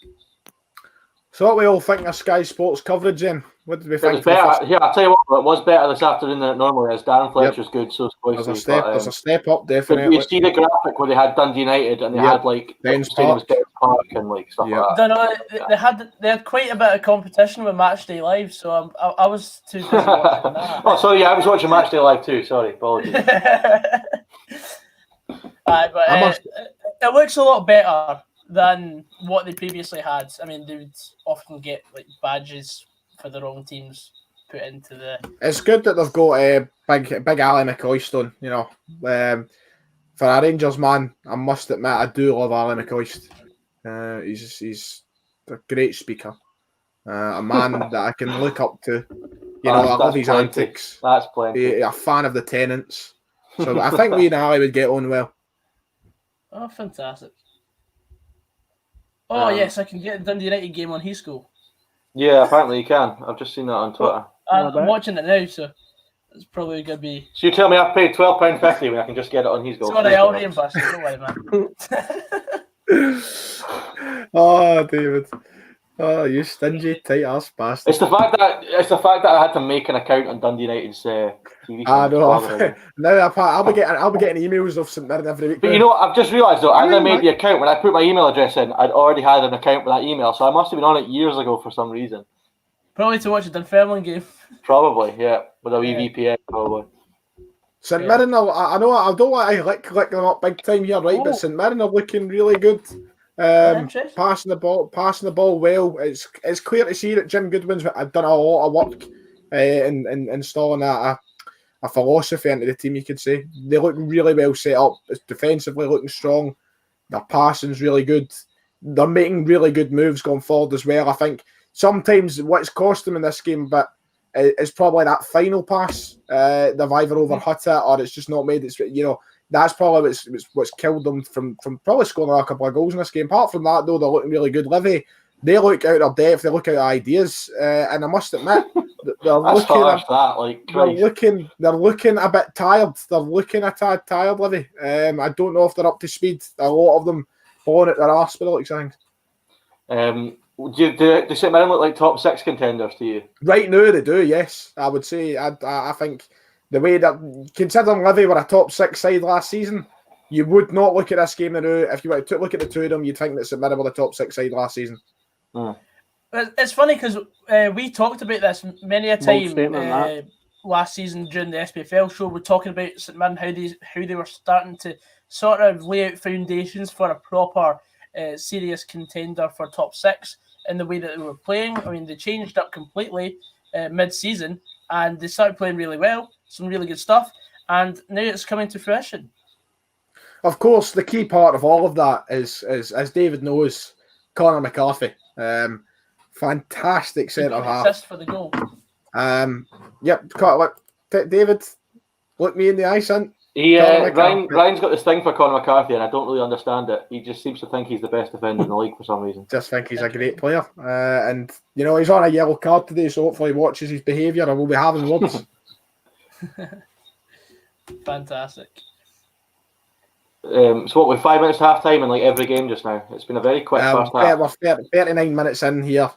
So what we all think of Sky Sports coverage then? What did we It think? was better. Here, I'll tell you what, it was better this afternoon than it normally is. Darren Fletcher's good, so There's a it's step. There's a step up, But definitely. you see the graphic where they had Dundee United and they had like Ben's Ben's Park and like stuff like that. Don't know. They had quite a bit of competition with Matchday Live, so I was too busy watching that. Oh, sorry, yeah, I was watching Matchday Live too. Sorry, apologies. It looks a lot better than what they previously had. I mean, they would often get like badges for the wrong teams put into the. It's good that they've got big Ali McCoist. You know, for a Rangers man, I must admit I do love Ali McCoist. He's a great speaker, a man that I can look up to. You know, I love his antics. That's plenty. A fan of the Tenants, so I think me and Ali would get on well. Oh, fantastic! Oh yes, I can get the Dundee United game on his goal. Yeah, apparently you can. I've just seen that on Twitter. I'm watching it now, so it's probably going to be. So you tell me I've paid £12.50 when I can just get it on his goal. Sorry, I'll reimburse you. Don't worry, man. Oh, David. Oh, you stingy, tight ass bastard. It's the fact that I had to make an account on Dundee United's TV. I know. Now I'll be getting emails of St Mirren every week. But you know what? I've just realised though, as I made the account, when I put my email address in, I'd already had an account with that email, so I must have been on it years ago for some reason. Probably to watch a Dunfermline game. Probably, yeah, with a wee VPN, probably. St Mirren, I know I don't want to lick them up big time here, right? But St Mirren are looking really good. Passing the ball well. It's clear to see that Jim Goodwin's done a lot of work in installing a philosophy into the team. You could say they look really well set up. It's defensively looking strong. Their passing's really good. They're making really good moves going forward as well. I think sometimes what's cost them in this game, but it's probably that final pass. They've either overhit it or it's just not made. It's that's probably what's killed them from probably scoring a couple of goals in this game. Apart from that, though, they're looking really good. Livy, they look out of depth. They look out of ideas, and I must admit they're looking a bit tired. They're looking a tad tired, Livy. I don't know if they're up to speed. A lot of them falling at their arse, by the looks of things. Do St Mirren look like top 6 contenders to you? Right now they do, yes. I would say. I think the way that, considering Livy were a top 6 side last season, you would not look at this game now. If you were to look at the two of them, you'd think that St Mirren were the top 6 side last season. It's funny because we talked about this many a time last season during the SPFL show. We're talking about St Mirren, how they were starting to sort of lay out foundations for a proper serious contender for top 6 in the way that they were playing. I mean, they changed up completely mid-season and they started playing really well, some really good stuff, and now it's coming to fruition. Of course, the key part of all of that is as David knows, Conor McCarthy. Fantastic centre half. Assist for the goal. Yep. David, look me in the eye, son. Ryan's got this thing for Conor McCarthy, and I don't really understand it. He just seems to think he's the best defender in the league for some reason. Just think he's a great player, and he's on a yellow card today, so hopefully he watches his behaviour, and we'll be having words. Fantastic. So what, we're 5 minutes to half time in like every game just now. It's been a very quick first half. We're 39 minutes in here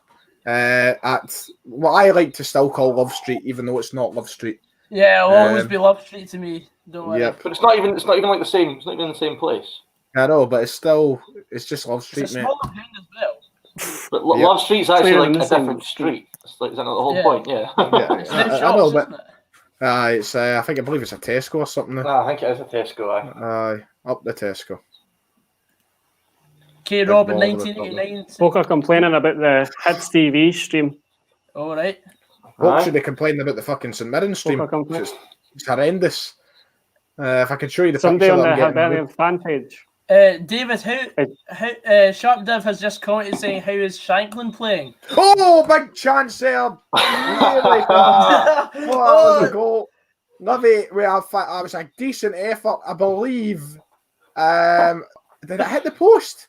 at what I like to still call Love Street, even though it's not Love Street. Yeah, it'll always be Love Street to me. Don't worry. Yep. But it's not even like the same. It's not even in the same place. I know, but it's just Love Street, it's a mate. smaller ground as well. But Love Street's actually like a different street. It's like, is that not the whole point? Yeah. I know, but it's I believe it's a Tesco or something. I think it is a Tesco. Aye, up the Tesco. K. Rob in 1989. Folk are complaining about the Hibs TV stream. All right. Folk should be complaining about the fucking St Mirren stream. It's horrendous. If I could show you the Somebody picture on the Hibernian fan page. David, how Sharp Div has just commented saying, how is Shanklin playing? Oh, big chance there. Really that was a goal. Livy, it was a decent effort, I believe. Did it hit the post?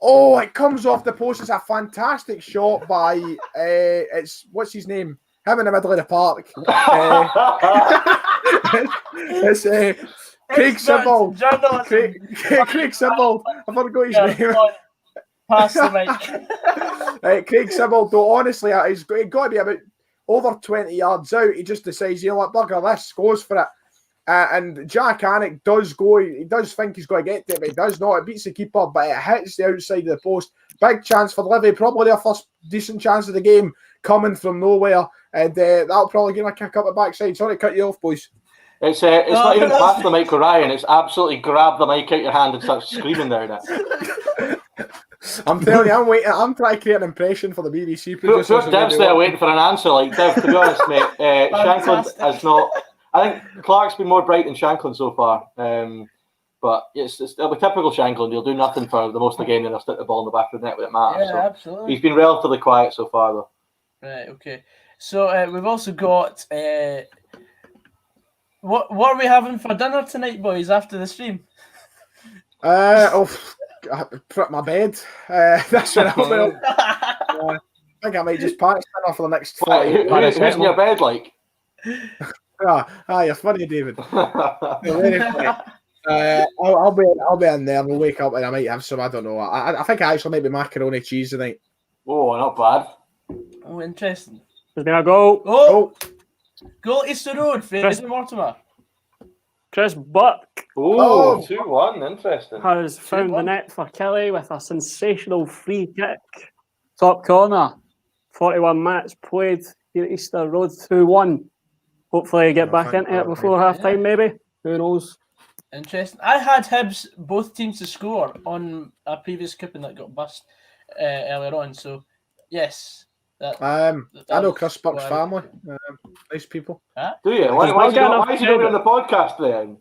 Oh, it comes off the post. It's a fantastic shot by what's his name? Him in the middle of the park. It's Craig Sibbald. Craig Sibbald. I forgot his name. Pass the mic. Craig Sibbald, though, honestly, he's got to be about over 20 yards out. He just decides, bugger this, goes for it. And Jack Annick does go, he does think he's going to get to it, but he does not. It beats the keeper, but it hits the outside of the post. Big chance for Livy, probably their first decent chance of the game, coming from nowhere. And that'll probably give him a kick up the backside. Sorry to cut you off, boys. It's not even past the mic with Ryan. It's absolutely grab the mic out your hand and start screaming down it. I'm telling you, I'm waiting. I'm trying to create an impression for the BBC producers. Dev's there waiting for an answer. Like, Dev, to be honest, mate, Shanklin has not. I think Clark's been more bright than Shanklin so far. But it'll be typical Shanklin. He'll do nothing for the most of the game, then he'll stick the ball in the back of the net when it matters. Yeah, so absolutely. He's been relatively quiet so far, though. Right, okay. So we've also got what are we having for dinner tonight, boys, after the stream? I put my bed. That's what I'm I think I might just patch dinner for the next 40 minutes. Who's in your bed, like? You're funny, David. You're very funny. I'll be in there. We'll wake up and I might have some. I don't know. I think I actually might be macaroni cheese tonight. Oh, not bad. Oh, interesting. There's been a goal. Oh, goal Easter Road, Fraser Mortimer. Chris Buck. Oh, 2-1. Interesting. Has found the net for Kelly with a sensational free kick. Top corner. 41 minutes played here at Easter Road. 2-1. Hopefully get back into it before half time, maybe. Who knows? Interesting. I had Hibs, both teams to score on a previous clipping that got bust earlier on. So, yes. I know Chris Buck's family. Nice people. Huh? Do you? Why is he doing on the podcast then?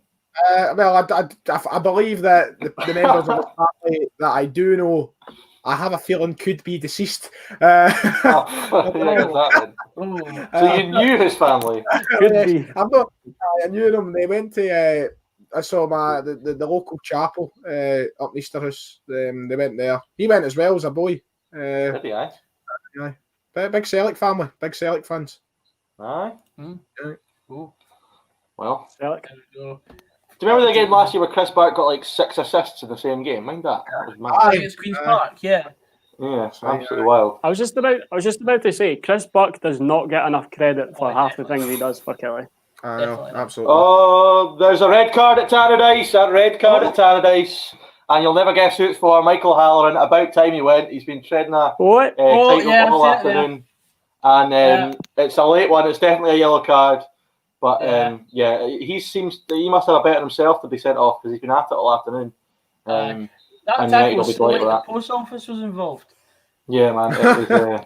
I believe that the members of the family that I do know, I have a feeling could be deceased. So you knew his family? Could be. I knew them. They went to. I saw the local chapel up in Easterhouse. They went there. He went as well as a boy. Did he? Aye. Big Celtic family. Big Celtic fans. Aye. Cool. Well. Celtic. Do you remember the game last year where Chris Buck got like 6 assists in the same game? Mind that? That was mad. It's Queen's Park, yeah. Yeah, absolutely wild. I was just about to say, Chris Buck does not get enough credit for half the things he does for Kelly. I know, Definitely. absolutely. Oh, there's a red card at Tannadice. A red card at Tannadice. And you'll never guess who it's for. Michael Halloran. About time he went. He's been treading a What? tightrope all afternoon. And it's a late one. It's definitely a yellow card. But he must have a bet on himself to be sent off because he's been at it all afternoon. That tackle was so like the post office was involved. Yeah, man. It was,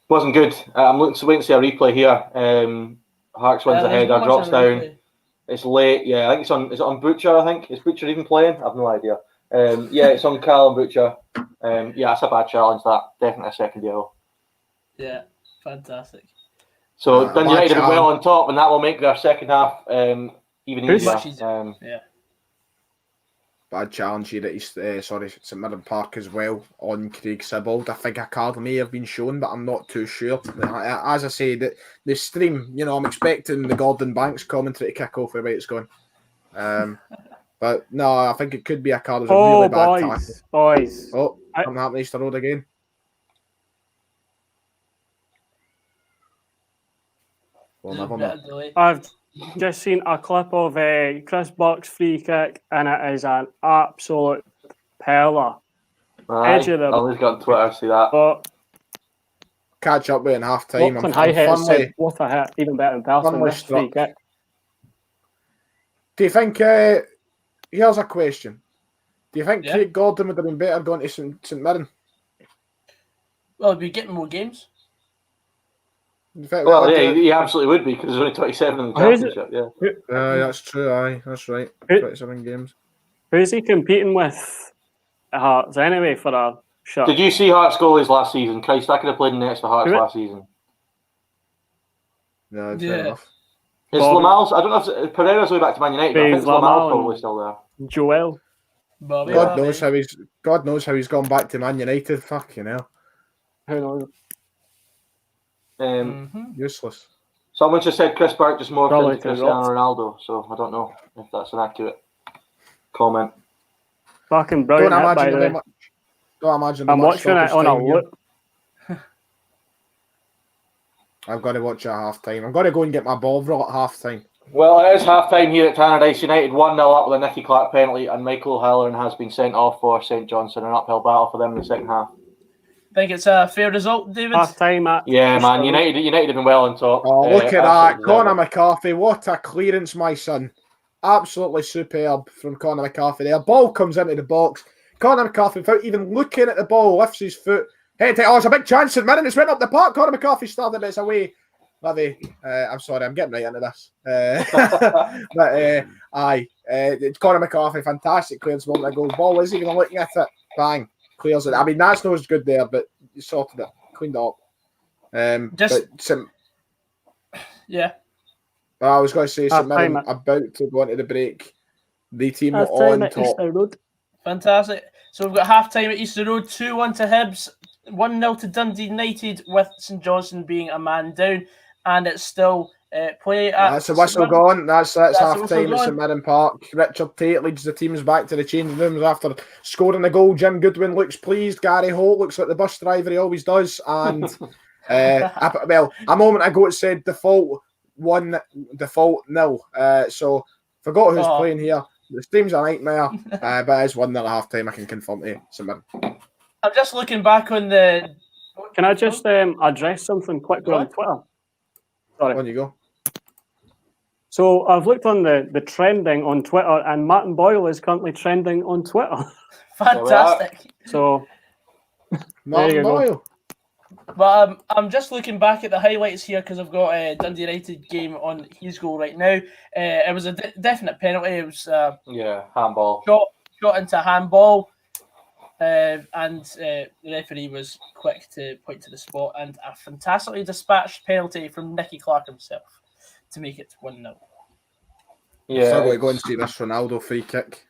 wasn't good. I'm waiting to see a replay here. Hearts wins ahead. Drops down. It's late. Yeah, I think it's on. Is it on Butcher? I think is Butcher even playing? I've no idea. It's on Callum Butcher. It's a bad challenge. That definitely a second yellow. Yeah, fantastic. So Dundee United are well on top, and that will make their second half even easier. Bad challenge here at St Mirren Park as well on Craig Sibbald. I think a card may have been shown, but I'm not too sure. As I say, the stream, I'm expecting the Gordon Banks commentary to kick off where it's going. But no, I think it could be a card. It was a really bad tackle. Boys. Oh, something happened Easter Road again. Well, never mind. I've just seen a clip of Chris Buck's free kick, and it is an absolute peller. I've always got on Twitter, see that. But catch up with in half time. What a hit, even better in person. This free kick. Do you think? Here's a question. Do you think Craig Gordon would have been better going to St Mirren? Well, he'd be getting more games. He absolutely would be because there's only 27 in the championship. That's true. Aye, that's right. 27 games. Who's he competing with? Hearts anyway for a shot. Did you see Hearts goalies last season? Christ, I could have played next to Hearts last season. No, fair enough. Is Lamal's? I don't know if Pereira's way back to Man United. But I think Lamal's probably still there. Joel. God knows how he's gone back to Man United. Fucking hell. Who knows? Useless. Someone just said Chris Burke just more into Cristiano Ronaldo, so I don't know if that's an accurate comment. Fucking brilliant. Don't imagine. I'm watching it on a loop. I've got to watch it at half time. I've got to go and get my ball roll at half time. Well, it is half time here at Tannadice United, 1-0 up with a Nicky Clark penalty, and Michael Halloran has been sent off for St Johnstone, an uphill battle for them in the second half. Think it's a fair result, David? Half time at man. United have been well on top. Oh, look at that. Conor McCarthy, what a clearance, my son. Absolutely superb from Conor McCarthy there. Ball comes into the box. Conor McCarthy, without even looking at the ball, lifts his foot. It's a big chance at Mirren. It's went up the park. Conor McCarthy started it's away. I'm sorry, I'm getting right into this. It's Conor McCarthy, fantastic clearance moment ago. Ball isn't even looking at it. Bang. Clears it. I mean, that's not as good there, but you sorted it, cleaned it up. I was going to say, St Mirren about to go into the break. The team on top. Fantastic. So we've got half time at Easter Road, 2-1 to Hibs, 1-0 to Dundee United, with St Johnstone being a man down, and it's still play at. That's the whistle gone. That's half time at St Mirren Park. Richard Tate leads the teams back to the changing rooms after scoring a goal. Jim Goodwin looks pleased. Gary Holt looks like the bus driver he always does. And a moment ago it said default 1, default 0. So forgot who's playing here. The stream's a nightmare, but it's 1-0 at half time. I can confirm to you, St Mirren. I'm just looking back on the. Can I just address something quickly on Twitter? Sorry. On you go. So I've looked on the trending on Twitter, and Martin Boyle is currently trending on Twitter. Fantastic. So Martin Boyle. But I'm just looking back at the highlights here because I've got a Dundee United game on his goal right now. It was a definite penalty. It was handball. Shot into handball. And the referee was quick to point to the spot, and a fantastically dispatched penalty from Nicky Clark himself to make it 1-0. Yeah, still got to go and see this Ronaldo free kick.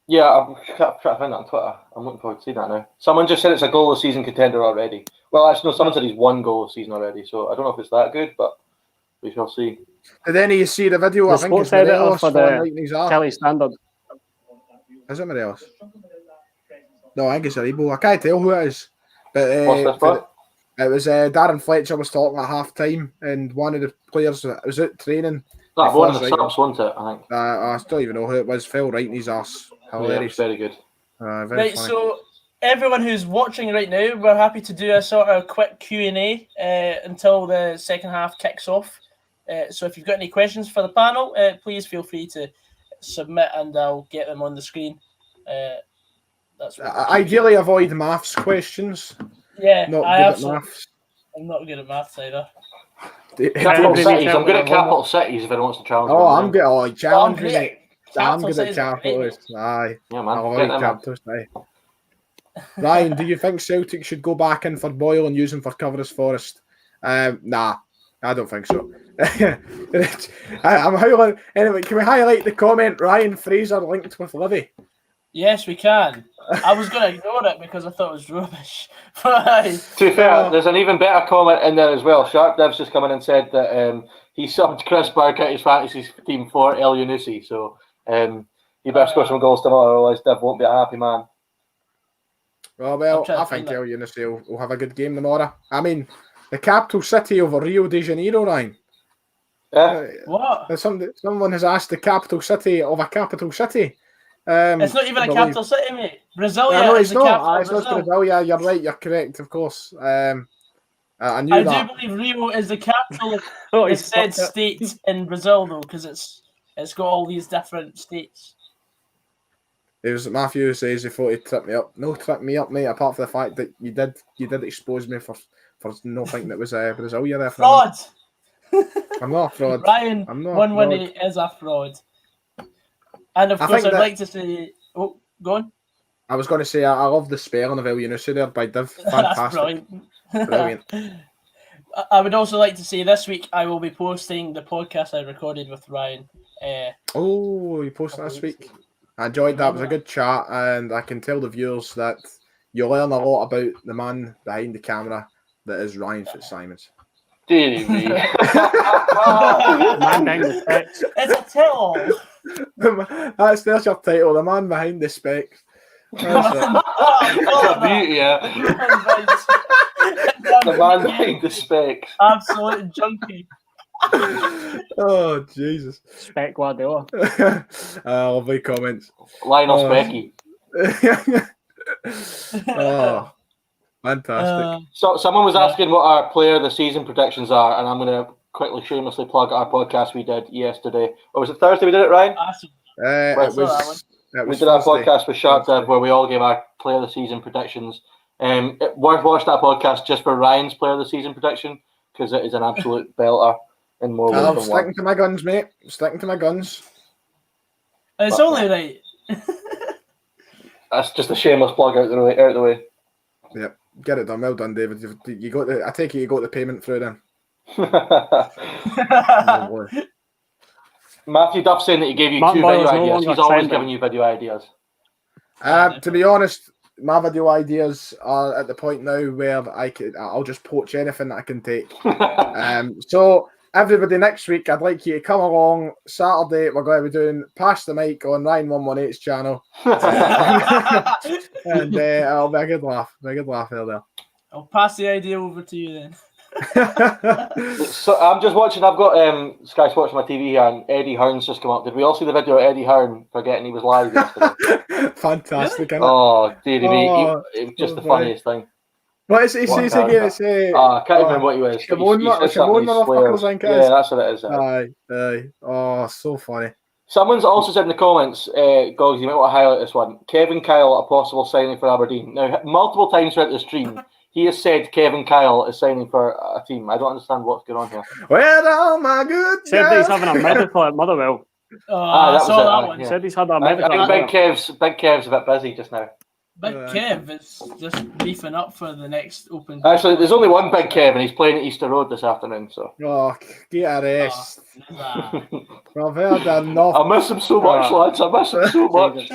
Yeah, I'm trying to find that on Twitter. I'm looking forward to seeing that now. Someone just said it's a goal of the season contender already. Well, actually, no, someone said he's 1 goal of the season already, so I don't know if it's that good, but we shall see. Did any of you see the video? I think it's Morelos for the Kelly Standard. Is it Morelos? No, I think it's Aribo. I can't tell who it is. But What's this for? it was Darren Fletcher was talking at half time, and one of the players was out training. That one of the subs, wasn't it? I think. I don't even know who it was. Fell right in his arse. Hilarious. Yeah, very good. Very Right, funny. so everyone who's watching right now, we're happy to do a sort of quick Q&A until the second half kicks off. So if you've got any questions for the panel, please feel free to submit and I'll get them on the screen. That's Ideally avoid maths questions. Yeah, Not good at maths. I'm not good at maths either. Capital cities. I'm good at capital cities if anyone wants to challenge me. I'm good. Oh, challenge me. great. I'm good at Cities are capitals. Aye. Yeah, man. I avoid capitals. Aye. Ryan, do you think Celtic should go back in for Boyle and use him for cover as Forest? Nah, I don't think so. I'm howling. Anyway, can we highlight the comment? Ryan Fraser linked with Livy. Yes, we can. I was going to ignore it because I thought it was rubbish. To be fair, there's an even better comment in there as well. Shark Dev's just come in and said that he subbed Chris Burke out his fantasy team for El Yunusi. So he better score some goals tomorrow, otherwise Dev won't be a happy man. Well, I think El Yunusi will have a good game tomorrow. I mean, the capital city over Rio de Janeiro, Ryan. What? Someone has asked the capital city of a capital city. It's not even a capital city, mate. Brasilia no, is the capital it's not Brasilia. You're right. You're correct, of course. I knew that. I do believe Rio is the capital of the said state in Brazil, though, because it's got all these different states. There's Matthew says he thought he'd trip me up. No, trip me up, mate. Apart from the fact that you did expose me for not thinking it was Brasilia there. Fraud. I'm not a fraud. Ryan 118 is a fraud. And of course, I'd like to say, go on. I was going to say I love the spelling of El Yunusi there by Div. Fantastic. Brilliant. I would also like to say this week I will be posting the podcast I recorded with Ryan. You posted this week? I enjoyed that. It was a good chat, and I can tell the viewers that you'll learn a lot about the man behind the camera that is Ryan Fitzsimons. Deary me. Man behind the specs. It's a tell-all. There's your title, the man behind the specs. That's a beauty, yeah. The man behind the specs. Absolute junkie. Oh, Jesus. Spec Guardiola. Lovely comments. Lionel Specky. Fantastic. So someone was asking what our player of the season predictions are, and I'm going to quickly shamelessly plug our podcast we did yesterday. Or was it Thursday we did it, Ryan? We did our podcast with Shark Dev where we all gave our player of the season predictions. Worth watch that podcast just for Ryan's player of the season prediction because it is an absolute belter in more ways than one. Sticking to my guns, mate. Sticking to my guns. It's only right. That's just a shameless plug out the way. Yep. Get it done. Well done, David. You got I take it you got the payment through then. No, Matthew Duff saying that he gave you two video ideas. He's always giving you video ideas. To be honest, my video ideas are at the point now where I'll just poach anything that I can take. So everybody next week, I'd like you to come along. Saturday, we're going to be doing Pass the Mic on Ryan 118's channel. And it'll be a good laugh. There. I'll pass the idea over to you then. So I'm just watching. I've got Sky Sports on my TV here, and Eddie Hearn's just come up. Did we all see the video of Eddie Hearn forgetting he was live yesterday? Fantastic! Really? Oh, dearie me! It was just the funniest thing. What is it? He says again. It's I can't remember what he was. Shimon motherfuckers, I think it is. Yeah, that's what it is. Aye. Oh, so funny. Someone's also said in the comments, Gogs, you might want to highlight this one. Kevin Kyle, a possible signing for Aberdeen. Now, multiple times throughout the stream, he has said Kevin Kyle is signing for a team. I don't understand what's going on here. Well, oh my good. Said that he's having a medical at Motherwell. I saw that one. He said he's had a medical. I think Big Kev's a bit busy just now. Big Kev is just beefing up for the next open. Actually, there's only one Big Kev, and he's playing at Easter Road this afternoon. So. Oh, get a rest. I've heard enough. I miss him so much, lads. I miss him so much.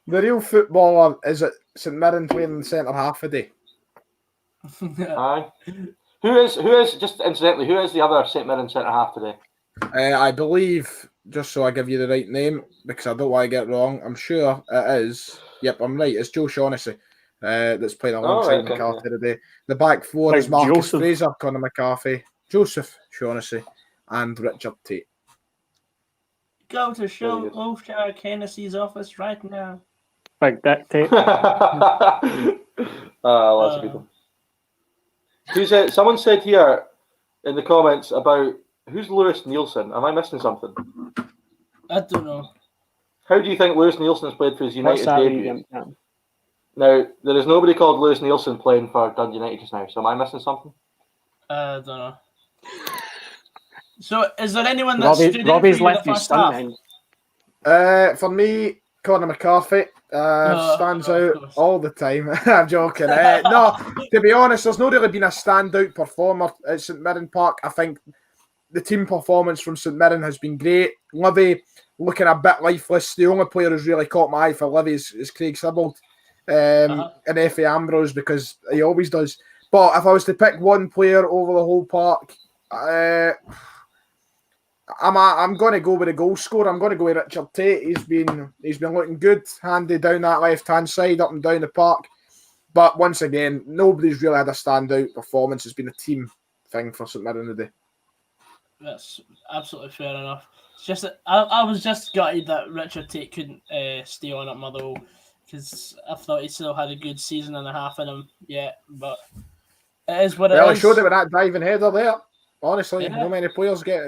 The real footballer is at St Mirren playing in the centre half a day. Aye. Who is just incidentally? Who is the other St Mirren centre half today? I believe, just so I give you the right name, because I don't want to get it wrong. I'm sure it is. Yep, I'm right. It's Joe Shaughnessy. that's playing alongside McCarthy today. The back four is Marcus Joseph. Fraser, Conor McCarthy, Joseph Shaughnessy, and Richard Tate. Go to show Wolfshire Kennedy's office right now. Big Dick Tate. Lots of people. Someone said here in the comments about who's Lewis Nielsen. Am I missing something? I don't know. How do you think Lewis Nielsen's played for his United debut? Region? Now, there is nobody called Lewis Nielsen playing for Dundee United just now, so am I missing something? I don't know. So, is there anyone that's Robbie's left his son behind? For me, Conor McCarthy stands out all the time. I'm joking. No, to be honest, there's not really been a standout performer at St Mirren Park. I think the team performance from St Mirren has been great. Livy looking a bit lifeless. The only player who's really caught my eye for Livy is Craig Sibbald and Effie Ambrose, because he always does. But if I was to pick one player over the whole park, I'm going to go with a goal scorer. I'm going to go with Richard Tate. He's been looking good, handy down that left-hand side, up and down the park. But once again, nobody's really had a standout performance. It's been a team thing for St Mirren today. That's absolutely fair enough. It's just that I was just gutted that Richard Tate couldn't stay on at Motherwell, because I thought he still had a good season and a half in him yet. But it is what it is. Well, he showed it with that diving header there. Honestly, no many players get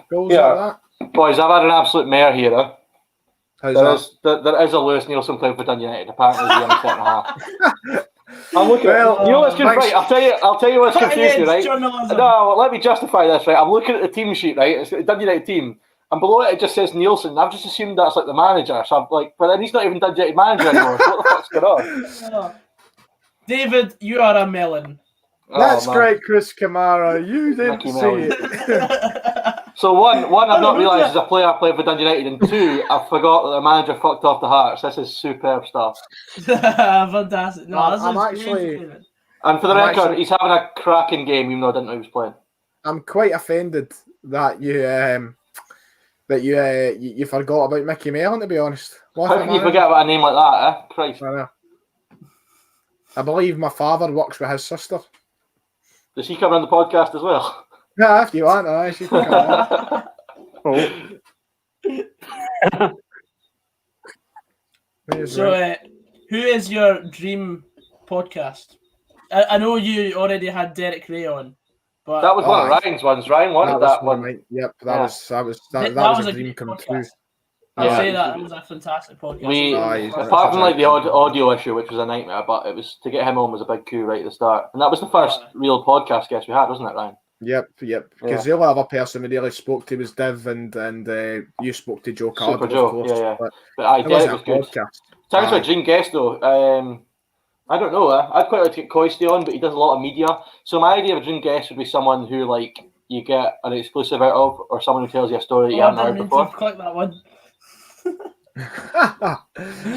goals like that. Boys, I've had an absolute mare here. There is a Lewis Nielsen playing for Dundee United. Apparently, he's in the second half. I'm looking. Well, you know what's confusing? Right, I'll tell you what's confusing, right? No, let me justify this, right? I'm looking at the team sheet, right? It's the Dundee United team, and below it just says Nielsen. I've just assumed that's like the manager. So I'm like, but then he's not even Dundee United manager anymore. So what the fuck's going on? David, you are a melon. That's great, Chris Kamara. You didn't see it. So one, I've not realised is a player playing for Dundee United, and two, I forgot that the manager fucked off the Hearts. This is superb stuff. Fantastic. No, I'm actually. And for the record, he's having a cracking game, even though I didn't know he was playing. I'm quite offended that you forgot about Mickey Mellon. To be honest, how can you forget about a name like that? Christ. I believe my father works with his sister. Does he come on the podcast as well? Yeah, if you want, she can come on. So, who is your dream podcast? I know you already had Derek Ray on, but that was one of Ryan's ones. Ryan wanted that one. Right. Yep, that was a dream come true. I'll say that was a fantastic podcast. Apart from like the audio issue, which was a nightmare, but it was to get him on was a big coup right at the start, and that was the first real podcast guest we had, wasn't it, Ryan? Yep. Because the only other person we really spoke to was Div, and you spoke to Joe Carter, Super Joe, of course. yeah. But I did it was good. Sounds like a dream guest though. I don't know. I'd quite like to get Coisty on, but he does a lot of media. So my idea of a dream guest would be someone who like you get an exclusive out of, or someone who tells you a story that you haven't heard before. Click that one.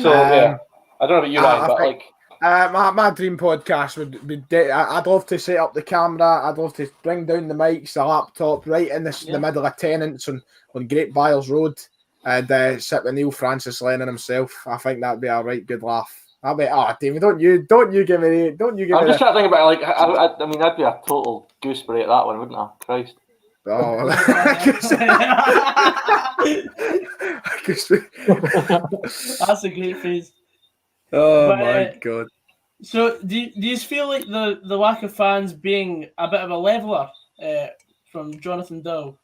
So I don't know about you, Ryan, but like my dream podcast would be. I'd love to set up the camera. I'd love to bring down the mics, the laptop, right in the middle of Tenants on Great Byres Road, and sit with Neil Francis Lennon himself. I think that'd be a right good laugh. I'll be, David, don't you give me. I'm just trying to think about it, like I mean, I'd be a total gooseberry at that one, wouldn't I? Christ. Oh, that's a great phrase. Oh my god! So, do you feel like the lack of fans being a bit of a leveler from Jonathan Dow?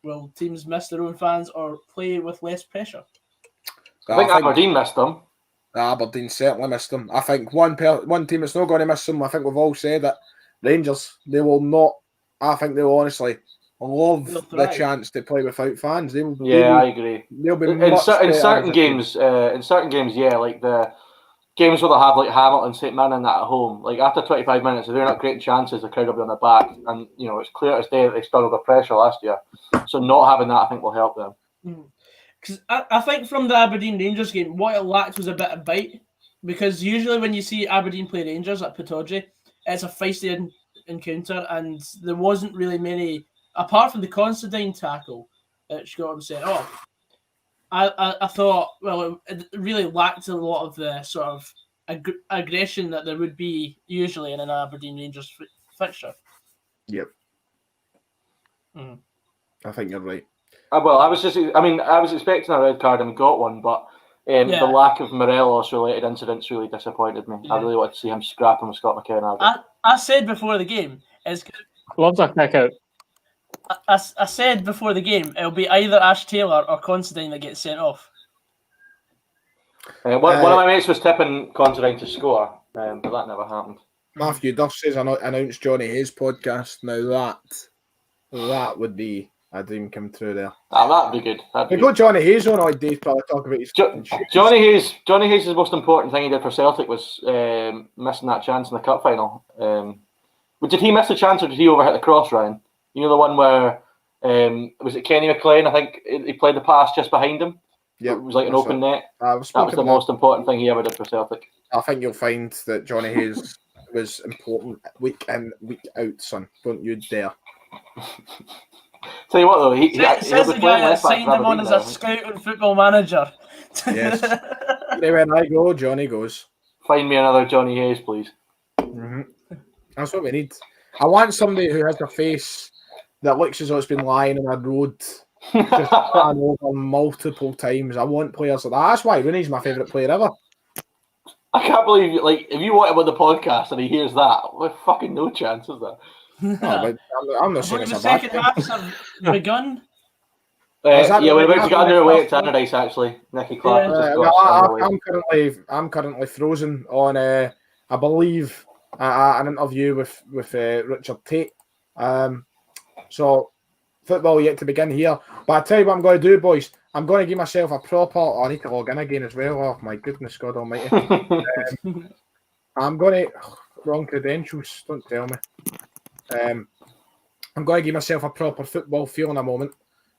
Will teams miss their own fans or play with less pressure? I think Aberdeen missed them. Aberdeen certainly missed them. I think one team that's not going to miss them. I think we've all said that Rangers, they will not. I think they will honestly love the chance to play without fans. I agree. They'll be in certain games. Yeah, like the games where they have like Hamilton, St Mirren at home. Like after 25 minutes, if they're not creating chances, the crowd will be on their back, and it's clear as day that they struggled with pressure last year. So not having that, I think, will help them. Because I think from the Aberdeen Rangers game, what it lacked was a bit of bite. Because usually when you see Aberdeen play Rangers at Pittodrie, it's a feisty encounter, and there wasn't really many, apart from the Considine tackle, which got him sent off. I thought, well, it really lacked a lot of the sort of aggression that there would be usually in an Aberdeen Rangers fixture. Yep. Mm. I think you're right. I was expecting a red card and got one, but the lack of Morelos-related incidents really disappointed me. Yeah. I really wanted to see him scrapping with Scott McKenna. I said before the game, loves a kick out. I said before the game, it'll be either Ash Taylor or Considine that gets sent off. One of my mates was tipping Considine to score, but that never happened. Matthew Duff says announced Johnny Hayes podcast. Now that would be a dream come true there. That'd be good. We got Johnny Hayes on all day to talk about his Johnny Hayes' most important thing he did for Celtic was missing that chance in the cup final. Did he miss the chance or did he overhit the cross, Ryan? You know the one where was it Kenny McLean? I think he played the pass just behind him. Yeah, it was like an open net. That was the most important thing he ever did for Celtic. I think you'll find that Johnny Hayes was important week in, week out, son. Don't you dare. Tell you what, though, says the guy that signed him on as a scout and football manager. Yes. When I go, Johnny goes. Find me another Johnny Hayes, please. Mm-hmm. That's what we need. I want somebody who has a face that looks as though it's been lying on a road just ran over multiple times. I want players like that. That's why Rooney's my favourite player ever. I can't believe, if you want him on the podcast and he hears that, there's fucking no chance, is there? I'm not saying it's a bad thing. The second half's have begun. We're about to get underway at Tannadice, actually. Nicky Clark. I'm currently frozen on, I believe, an interview with Richard Tate. So, football yet to begin here. But I tell you what I'm going to do, boys. I'm going to give myself a proper... Oh, I need to log in again as well. Oh, my goodness, God almighty. I'm going to... wrong credentials, don't tell me. I'm going to give myself a proper football feel in a moment.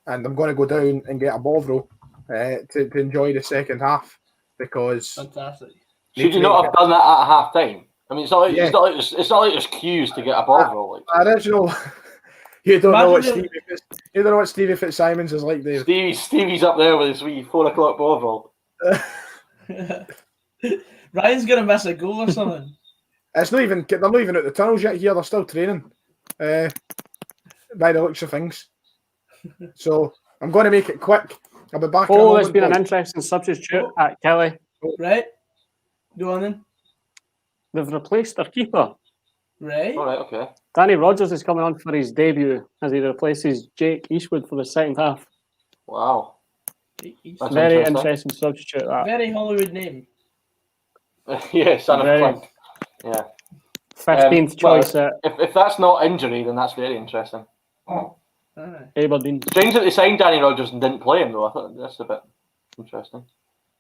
And I'm going to go down and get a Bovril to enjoy the second half. Because... Fantastic. Should you not have done that at half time? I mean, it's not like there's cues to get a Bovril. Original... You don't know what Stevie Fitzsimons is like, Dave. Stevie's up there with his wee 4 o'clock Bovril. Ryan's gonna miss a goal or something. They're not even at the tunnels yet here. They're still training. By the looks of things. So I'm going to make it quick. I'll be back. There's been an interesting substitute at Kelly. Right. Go on then. They've replaced their keeper. Right. All right. Okay. Danny Rogers is coming on for his debut as he replaces Jake Eastwood for the second half. Wow. That's very interesting substitute. That. Very Hollywood name. Yeah, son of Clint. Yeah. 15th choice. If that's not injury, then that's very interesting. Aberdeen. Strange that they signed Danny Rogers and didn't play him, though. I thought that's a bit interesting.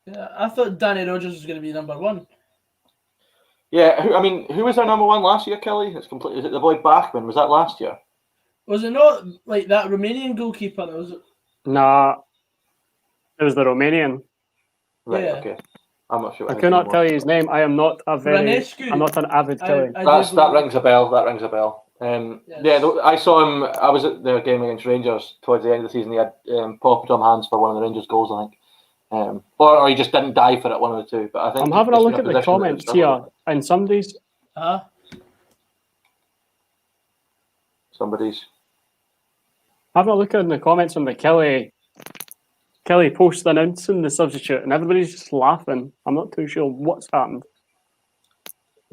Yeah, I thought Danny Rogers was going to be number one. Yeah, who was our number one last year, Kelly? Is it the boy Bachman? Was that last year? Was it not like that Romanian goalkeeper? That was. Nah, it was the Romanian. Right. Yeah. Okay. I'm not sure. I cannot tell you his name. I'm not an avid Kelly. That rings a bell. That rings a bell. Yes. Yeah, I saw him. I was at the game against Rangers towards the end of the season. He had Paul put on hands for one of the Rangers goals, I think. Or he just didn't die for it, one of the two. But I think I'm having a look at the comments here, and somebody's. Somebody's. Having a look at the comments on the Kelly post announcing the substitute, and everybody's just laughing. I'm not too sure what's happened.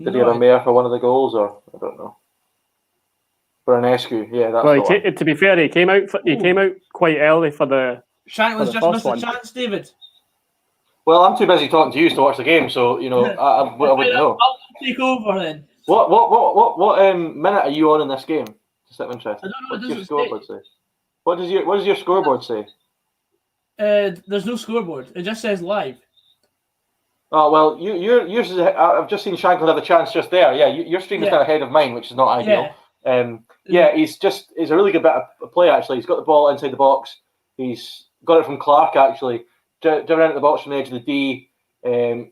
Did he have a mare for one of the goals, or I don't know? For an Escu, yeah. That's to be fair, he came out quite early for the. Shanklin's just missed a chance, David. Well, I'm too busy talking to you to watch the game, so I wouldn't know. I'll take over then. What minute are you on in this game? Just out of interest. I don't know. What does your scoreboard say? What does your scoreboard say? There's no scoreboard. It just says live. Oh well, yours is. I've just seen Shanklin have a chance just there. Yeah, your stream is now ahead of mine, which is not ideal. He's a really good bit of play actually. He's got the ball inside the box. He's got it from Clark actually. Driven out the box from the edge of the D.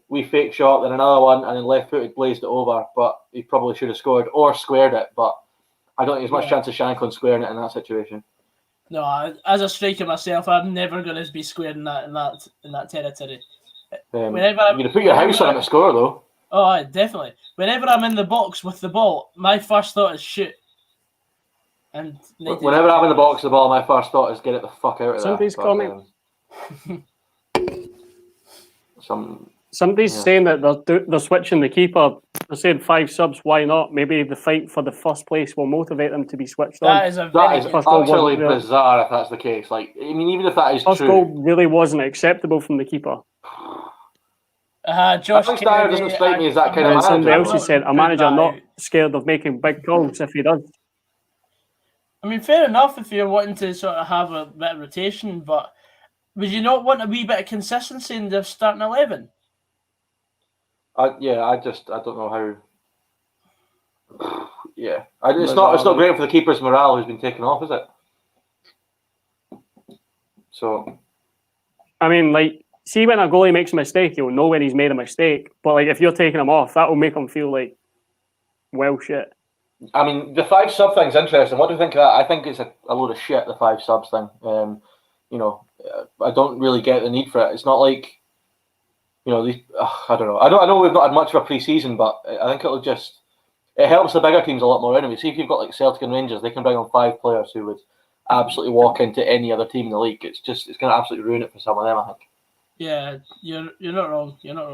We fake shot, then another one, and then left-footed blazed it over. But he probably should have scored or squared it. But I don't think there's much chance of Shanklin squaring it in that situation. No, as a striker myself, I'm never going to be squared in that territory. You're going to put your house on it to score, though. Oh, definitely. Whenever I'm in the box with the ball, my first thought is shoot. And whenever I'm in the box with the ball, my first thought is get it the fuck out of Somebody's there. coming. Somebody's Yeah. saying that they're switching the keeper. They're saying 5 subs. Why not? Maybe the fight for the first place will motivate them to be switched on. That is absolutely bizarre if that's the case. Like, I mean, even if that is first true, goal really wasn't acceptable from the keeper. Josh Steyer doesn't strike me as that kind of manager. Somebody else has said a manager not scared of making big calls if he does. I mean, fair enough if you're wanting to sort of have a bit of rotation, but would you not want a wee bit of consistency in the starting 11? I don't know how. Yeah, it's not great for the keeper's morale who's been taken off, is it? So, I mean, like, see when a goalie makes a mistake, he'll know when he's made a mistake. But like, if you're taking him off, that will make him feel like, well, shit. I mean, the 5 sub thing's interesting. What do you think of that? I think it's a load of shit. The 5 subs thing. I don't really get the need for it. It's not like, I don't know. I know we've not had much of a pre-season, but I think it helps the bigger teams a lot more anyway. See, if you've got like Celtic and Rangers, they can bring on 5 players who would absolutely walk into any other team in the league. It's going to absolutely ruin it for some of them, I think. Yeah, you're not wrong. You're not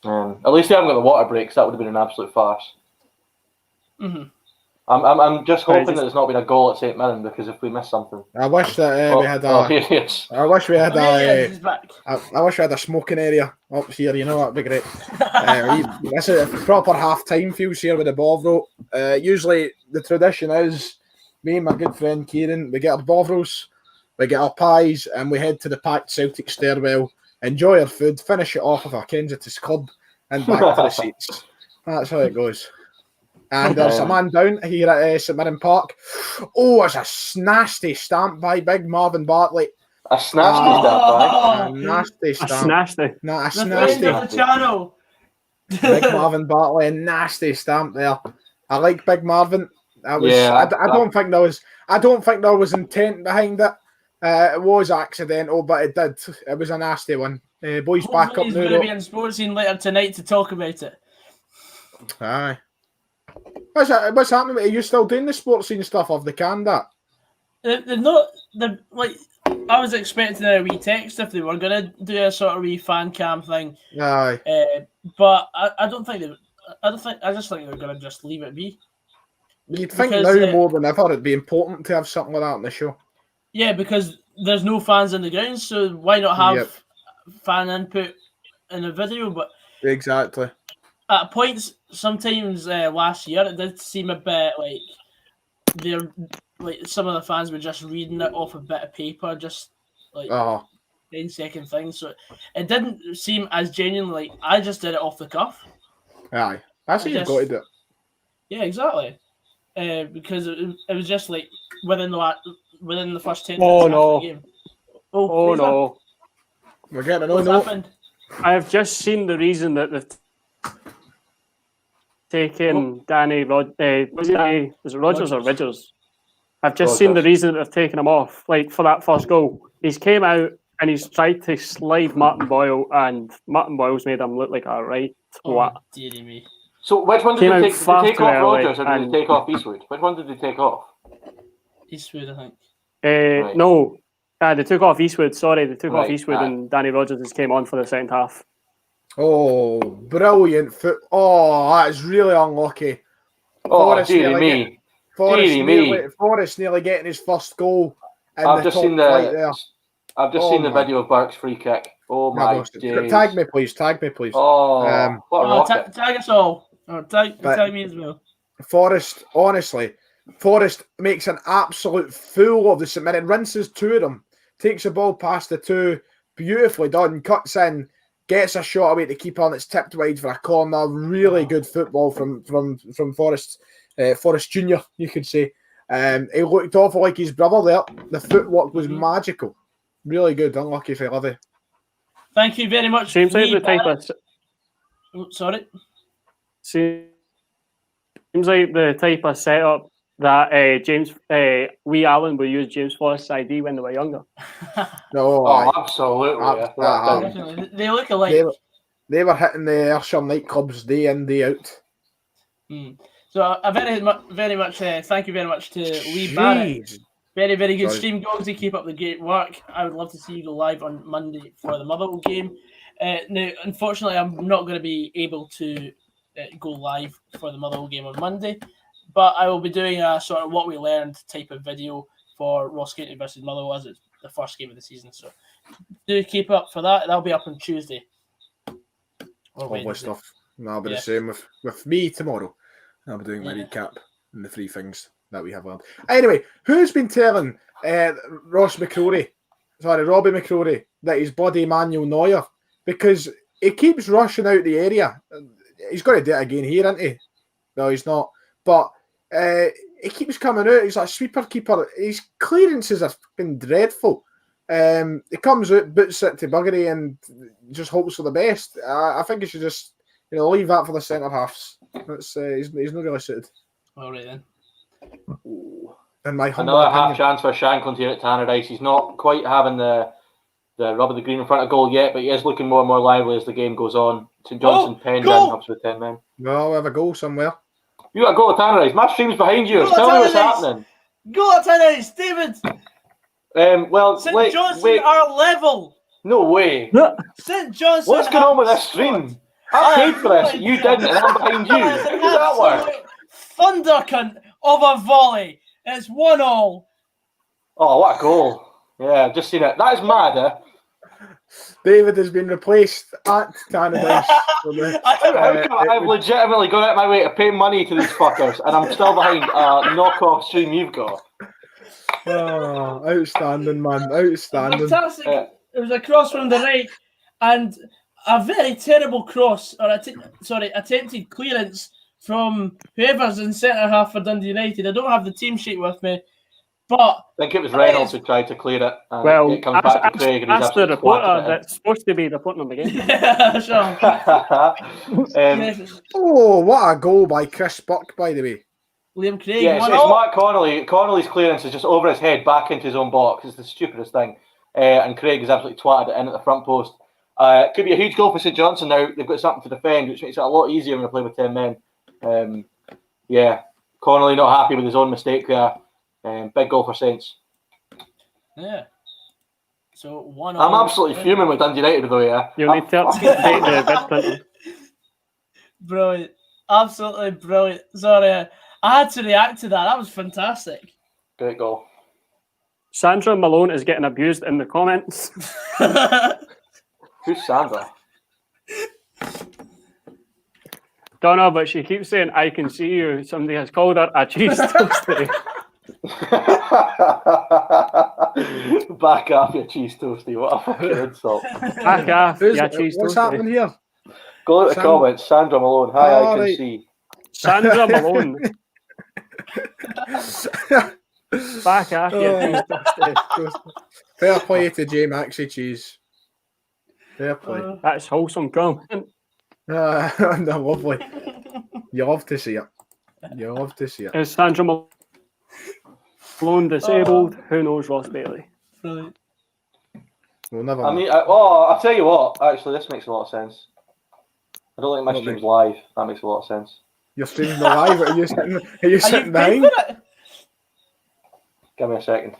wrong. At least they haven't got the water breaks. That would have been an absolute farce. Mm-hmm. I'm just hoping that there's not been a goal at St Mirren, because if we miss something, I wish that we had a. I wish we had I wish we had a smoking area up here. You know, that'd be great. This is a proper half-time feels here with the Bovril. Usually the tradition is me and my good friend Kieran, we get our Bovrils, we get our pies, and we head to the packed Celtic stairwell, enjoy our food, finish it off with our Kensington club, and back to the seats. That's how it goes. And there's a man down here at St Mirren Park. Oh, it's a nasty stamp by Big Marvin Bartley. A snasty stamp by? A nasty stamp. A snasty. Nah, a the friend of the channel. Big Marvin Bartley, a nasty stamp there. I like Big Marvin. I don't think there was intent behind it. It was accidental, but it did. It was a nasty one. Boys back up now. He's going to be in Sports Scene later tonight to talk about it. Aye. What's happening? Are you still doing the Sports Scene stuff? Have they canned that? They're not. They're like. I was expecting a wee text if they were going to do a sort of wee fan cam thing. Aye. But I don't think they. I just think they're going to just leave it be. You'd think now more than ever it'd be important to have something like that on the show. Yeah, because there's no fans in the grounds, so why not have fan input in the video? But exactly. At points, sometimes last year, it did seem a bit like some of the fans were just reading it off a bit of paper, just like 10-second things. So it didn't seem as genuine. Like I just did it off the cuff. Aye, that's what you've got to do. Yeah, exactly. Because it was just like within the first 10 minutes of the game. Oh no! We're getting What's happened? I have just seen the reason that they've taken Danny was it Rodgers or Ridgers? I've just seen the reason that they've taken him off, like for that first goal. He's came out and he's tried to slide Martin Boyle, and Martin Boyle's made him look like a right twat. Dearie me. So which one did they take off, Rodgers, or did they take off Eastwood? Which one did they take off? Eastwood, I think. Right. No, they took off Eastwood. Sorry, they took off Eastwood, and Danny Rodgers just came on for the second half. Oh, brilliant foot! Oh, that is really unlucky. Oh, dearie me. Forrest nearly getting his first goal. I've just seen the video of Burke's free kick. Oh my days. Tag me, please. Oh, what a rocket. Tag us all. Or tag me as well. Forrest makes an absolute fool of the St Mirren. Rinses 2 of them. Takes the ball past the 2. Beautifully done. Cuts in. Gets a shot away to keeper, and it's tipped wide for a corner. Really good football from Forrest. Forrest Jr., you could say. He looked awful like his brother there. The footwork was magical. Really good. Unlucky for Levy. Thank you very much. Seems like the type of sorry. Seems like the type of setup that James wee Alan will use James Forrest's ID when they were younger. No, Oh, absolutely. That Yeah. Definitely. They look alike. They were hitting the Ayrshire nightclubs day in, day out. So I very much thank you very much to Lee Barrett. Jeez. Very, very good Sorry. stream, Gogsy. Keep up the great work. I would love to see you go live on Monday for the Motherwell game. Now, unfortunately, I'm not going to be able to go live for the Motherwell game on Monday, but I will be doing a sort of what we learned type of video for Ross County versus Motherwell as it's the first game of the season. So do keep up for that. That'll be up on Tuesday. Lovely stuff. And I'll be the same with me tomorrow. I'll be doing my recap and the 3 things that we have learned. Anyway, who's been telling Robbie McCrory, that he's bloody Manuel Neuer? Because he keeps rushing out the area. He's got to do it again here, isn't he? No, he's not. But he keeps coming out. He's like a sweeper keeper. His clearances have been dreadful. He comes out, boots it to Buggery, and just hopes for the best. I think he should just leave that for the centre halves. He's not really suited. All right then. In my humble Another opinion. half chance for Shankland here at Tannadice. He's not quite having the rub of the green in front of goal yet, but he is looking more and more lively as the game goes on. St Johnstone pens in, Hibs with 10 men. Well, we have a goal somewhere. You got a goal at Tannadice. My stream's behind you. Tell me what's happening. Go at Tannadice, David. St Johnstone are level. No way. St Johnstone. What's going on with this stream? I paid for this. You didn't, and I'm behind you. How does that work? Thunder cunt of a volley. It's 1-1. Oh, what a goal. Yeah, I've just seen it. That is mad, eh? David has been replaced at Tannadice. How come I've legitimately gone out of my way to pay money to these fuckers and I'm still behind a knockoff stream you've got? Oh, outstanding, man. Outstanding. Fantastic. It was a cross from the right and a very terrible cross, or attempted clearance from whoever's in centre half for Dundee United. I don't have the team sheet with me, but I think it was Reynolds who tried to clear it. And it comes back to Craig, and he's that's the reporter that's supposed to be reporting on the game. Yeah, sure. Oh, what a goal by Chris Buck, by the way. Liam Craig. Yeah, it's Mark Connolly. Connolly's clearance is just over his head, back into his own box. It's the stupidest thing. And Craig has absolutely twatted it in at the front post. Could be a huge goal for St Johnstone now. They've got something to defend, which makes it a lot easier when they play with 10 men. Connolly not happy with his own mistake there. Big goal for Saints. Yeah. So 1-1. I'm absolutely fuming with Dundee United, though, yeah. You'll need to update the bid printing. Brilliant. Absolutely brilliant. Sorry, I had to react to that. That was fantastic. Great goal. Sandra Malone is getting abused in the comments. Who's Sandra? Don't know, but she keeps saying, "I can see you." Somebody has called her a cheese toasty. Back off, you cheese toasty. What a fucking insult. Back off, cheese What's toasty. happening here? Go to the comments. Sandra Malone. Hi, I can see. Sandra Malone. Back off, cheese toasty. Fair play to J Maxi Cheese. Fair play. That's wholesome comment. Lovely. You love to see it. You love to see it. Is Sandra Malone disabled? Who knows Ross Bailey? Brilliant. We'll never I mean, I'll tell you what. Actually, this makes a lot of sense. I don't think my stream's live. That makes a lot of sense. Your stream's not live. Are you sitting behind? Give me a second.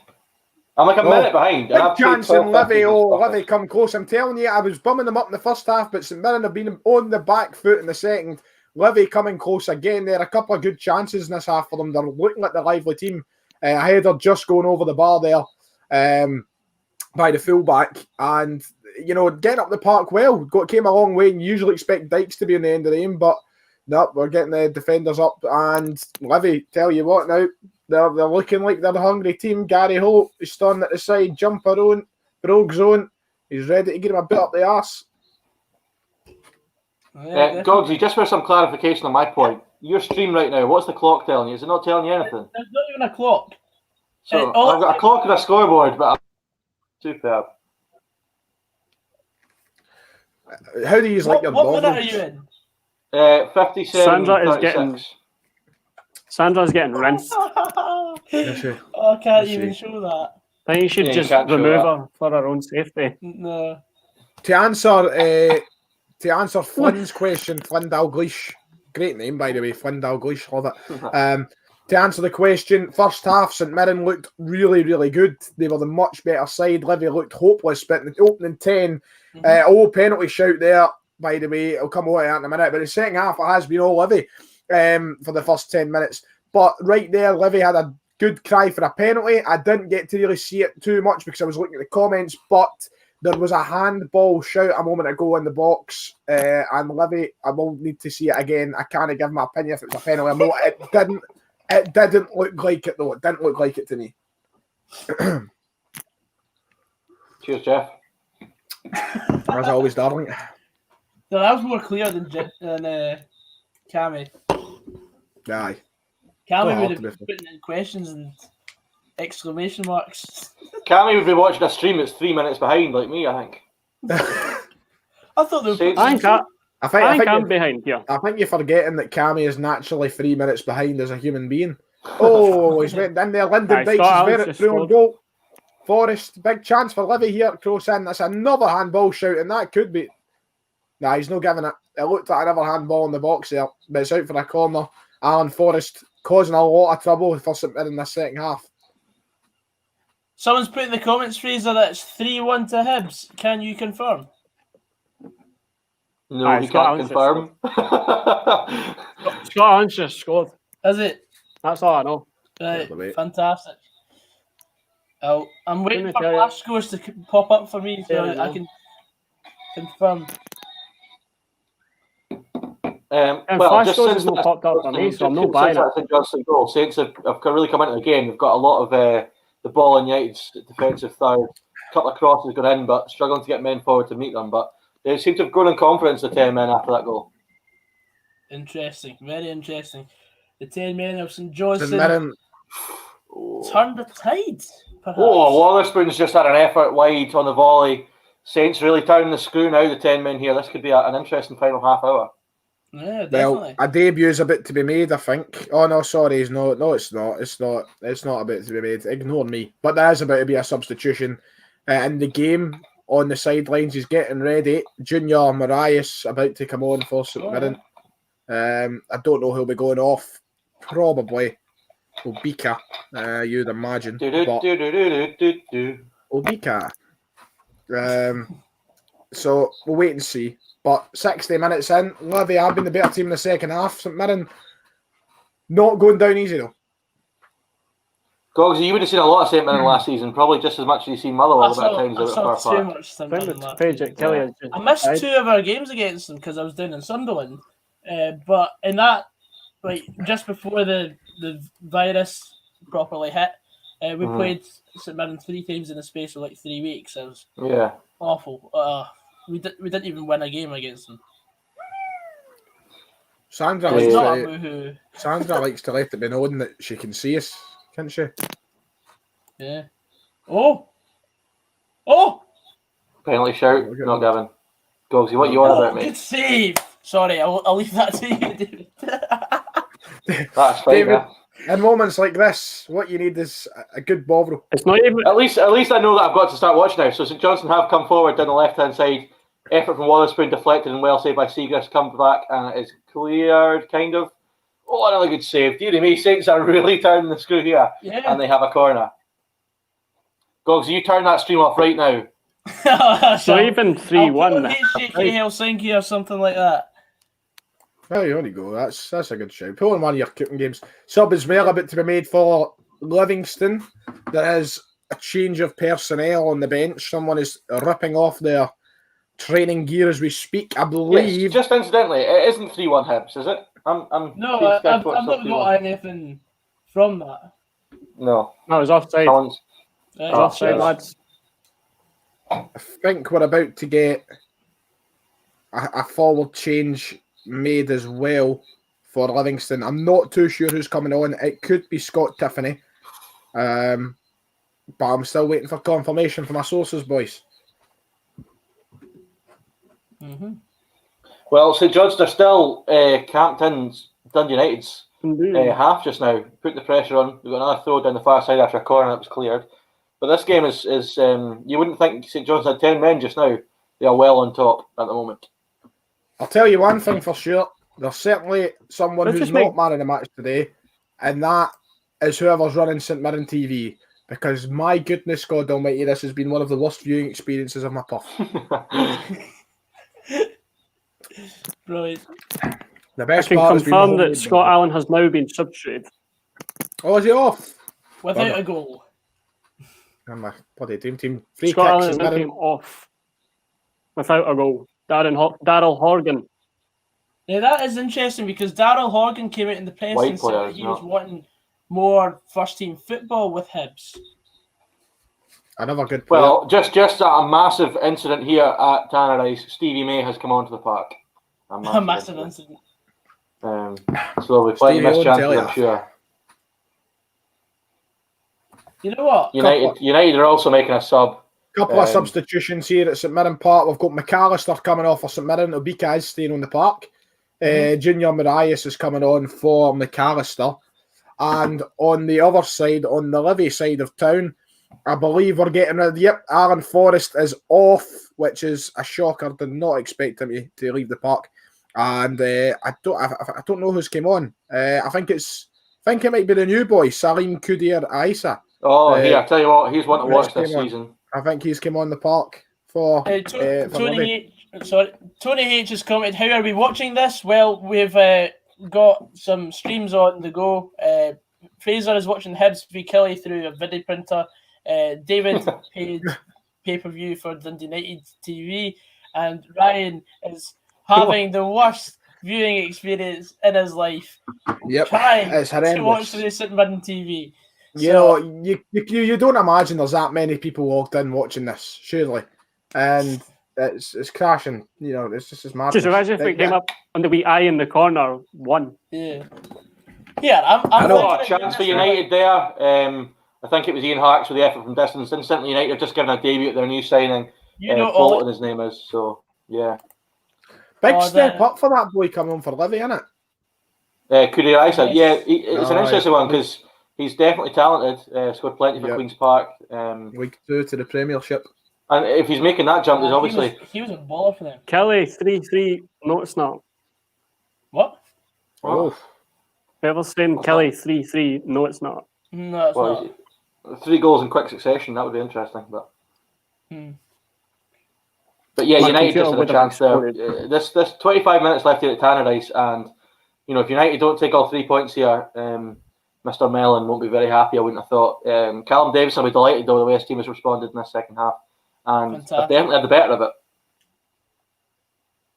I'm like a minute behind. Big chance in Livy. Livy come close. I'm telling you, I was bumming them up in the first half, but St Mirren have been on the back foot in the second. Livy coming close again. There are a couple of good chances in this half for them. They're looking like the lively team. A header just going over the bar there by the fullback. And, getting up the park well. Came a long way, and usually expect Dykes to be on the end of the game, but no, we're getting the defenders up. And Livy, tell you what now, they're looking like they're the hungry team. Gary Holt is standing at the side, jumper on, brogue zone. He's ready to get him a bit up the arse. Gogsy, just for some clarification on my point, your stream right now, what's the clock telling you? Is it not telling you anything? There's not even a clock. So I've got a clock and a scoreboard, but superb. How do you like your What dog? minute are you in? 57. Sandra is 36. getting Sandra's getting rinsed. Oh, I can't even show that. I think you should just remove her for her own safety. No. To answer Flynn's question, Flynn Dalgleish, great name by the way, Flynn Dalgleish, love it. To answer the question, first half, St Mirren looked really, really good. They were the much better side. Livy looked hopeless, but in the opening 10, penalty shout there, by the way. I'll come over to that in a minute. But the second half, it has been all Livy for the first 10 minutes. But right there, Livy had a good cry for a penalty. I didn't get to really see it too much because I was looking at the comments, but there was a handball shout a moment ago in the box, and Livy, I will need to see it again. I can't give my opinion if it was a penalty. It didn't look like it, though. It didn't look like it to me. Cheers, Jeff. As always, darling. No, that was more clear than Cammy. Aye. Cammy would have been putting in questions and exclamation marks. Cammy would be watching a stream that's 3 minutes behind, like me, I think. I thought they were... I think I'm behind here. I think you're forgetting that Cammy is naturally 3 minutes behind as a human being. Oh, he's went in there. Lyndon Dykes is very through on goal. Forrest, big chance for Livy here. Close in. That's another handball shout, and that could be. Nah, he's not giving it. It looked like another handball in the box there, but it's out for a corner. Alan Forrest causing a lot of trouble for St Mirren in the second half. Someone's put in the comments, Fraser, that it's 3-1 to Hibs. Can you confirm? No, he can't confirm. Scott Hans just scored. Is it? That's all I know. Right, fantastic. I'm waiting for flash scores to pop up for me so I can confirm. Flash scores has not popped up for me, so I'm not buying it. Johnstone goal. Saints have really come into the game. They've got a lot of the ball in United's defensive third. A couple of crosses got in, but struggling to get men forward to meet them. But they seem to have grown in confidence, the 10 men, after that goal. Interesting. Very interesting. The 10 men of St Johnstone turned the tide, perhaps. Oh, Watherspoon's just had an effort wide on the volley. Saints really turning the screw now, the 10 men here. This could be an interesting final half hour. Yeah, definitely. Well, a debute's a bit to be made, I think. Oh, no, sorry. No, it's not. It's not a bit to be made. Ignore me. But there is about to be a substitution in the game. On the sidelines, he's getting ready. Junior Marias about to come on for St Mirren. I don't know who'll be going off. Probably Obika, you'd imagine. Obika. So we'll wait and see. But 60 minutes in, Livy have been the better team in the second half. St Mirren not going down easy though. Gogsy, you would have seen a lot of St Mirren last season, probably just as much as you've seen Motherwell a bit of times. I missed 2 of our games against them because I was down in Sunderland. But in that, like just before the virus properly hit, we played St Mirren 3 times in the space of like 3 weeks. It was awful. We didn't even win a game against them. Sandra likes to let it be known that she can see us, can't she? Yeah. Oh! Penalty shout, not Gavin. Gogsy, what you on about, mate? Good save! Sorry, I'll leave that to you, David. That's fine, David, in moments like this, what you need is a good Bovril. It's not even... At least I know that I've got to start watching now. So St Johnstone have come forward down the left-hand side. Effort from Watherspoon deflected and well saved by Seagrass. Come back and it is cleared, kind of. Oh, another good save. Dear me, Saints are really turning the screw here. Yeah. And they have a corner. Gogs, you turn that stream off right now. So even 3-1. HJK Helsinki or something like that. There you go. That's a good shout. Pull on one of your cooking games. Sub as well about to be made for Livingston. There is a change of personnel on the bench. Someone is ripping off their training gear as we speak. I believe. Yes, just incidentally, it isn't 3-1 Hibs, is it? No, I've not got anything from that. No, it was offside. Offside, lads. I think we're about to get a forward change made as well for Livingston. I'm not too sure who's coming on. It could be Scott Tiffany. But I'm still waiting for confirmation from my sources, boys. Mm-hmm. Well, St Johnstone are still camped in Dundee United's half just now. Put the pressure on. We got another throw down the far side after a corner that was cleared. But this game is you wouldn't think St John's had 10 men just now. They are well on top at the moment. I'll tell you one thing for sure. There's certainly someone who's not man in the match today, and that is whoever's running St Mirren TV. Because my goodness God almighty, this has been one of the worst viewing experiences of my puff. Brilliant. The best I can part has been confirm that Scott Allen has now been substituted. Oh, is he off? Without a goal. And my bloody dream team. Free Scott Allen kicks is now being off without a goal. Daryl Horgan. Yeah, that is interesting because Daryl Horgan came out in the press and said that he was wanting more first team football with Hibs. Another good player. Well, just a massive incident here at Tannadice. Stevie May has come onto the park. A massive incident. So there'll be plenty of missed chances, I'm sure. You know what? United are also making a sub. Couple of substitutions here at St Mirren Park. We've got McAllister coming off for St Mirren. Obika is staying on the park. Junior Marias is coming on for McAllister. And on the other side, on the Livy side of town, I believe we're getting rid of, Aaron Forrest is off, which is a shocker. Did not expect him to leave the park. And I don't know who's came on. I think it might be the new boy, Salim Kudir Aisa. Oh, yeah, I tell you what, he's one to watch this season. I think he's came on the park for Tony H has commented, how are we watching this? Well, we've got some streams on the go. Fraser is watching Hibs v Kelly through a video printer. David paid pay-per-view for Dundee United TV, and Ryan is having the worst viewing experience in his life. Yep, it's horrendous. To watch the St Mirren TV. You don't imagine there's that many people logged in watching this, surely, and it's crashing. It's just as mad. Just imagine if it came up on the wee eye in the corner, one. Yeah, I know a chance for United there. I think it was Ian Harks with the effort from distance. Instantly, United have just given a debut at their new signing. Bolton, his name is. So, yeah. Big step up for that boy coming on for Livy, isn't it? Kudir Isa. Yeah, it's an interesting one because he's definitely talented. Scored plenty for Queen's Park. Week 2 to the Premiership. And if he's making that jump, there's obviously... He was a baller for them. Kelly, 3-3. No, it's not. What? Oh. Whoever's saying Kelly, 3-3. No, it's not. No, it's not. 3 goals in quick succession, that would be interesting. But yeah, United just had a chance there. This 25 minutes left here at Tannadice, and if United don't take all 3 points here, Mr. Mellon won't be very happy, I wouldn't have thought. Callum Davidson will be delighted though the way his team has responded in this second half. And they've definitely had the better of it.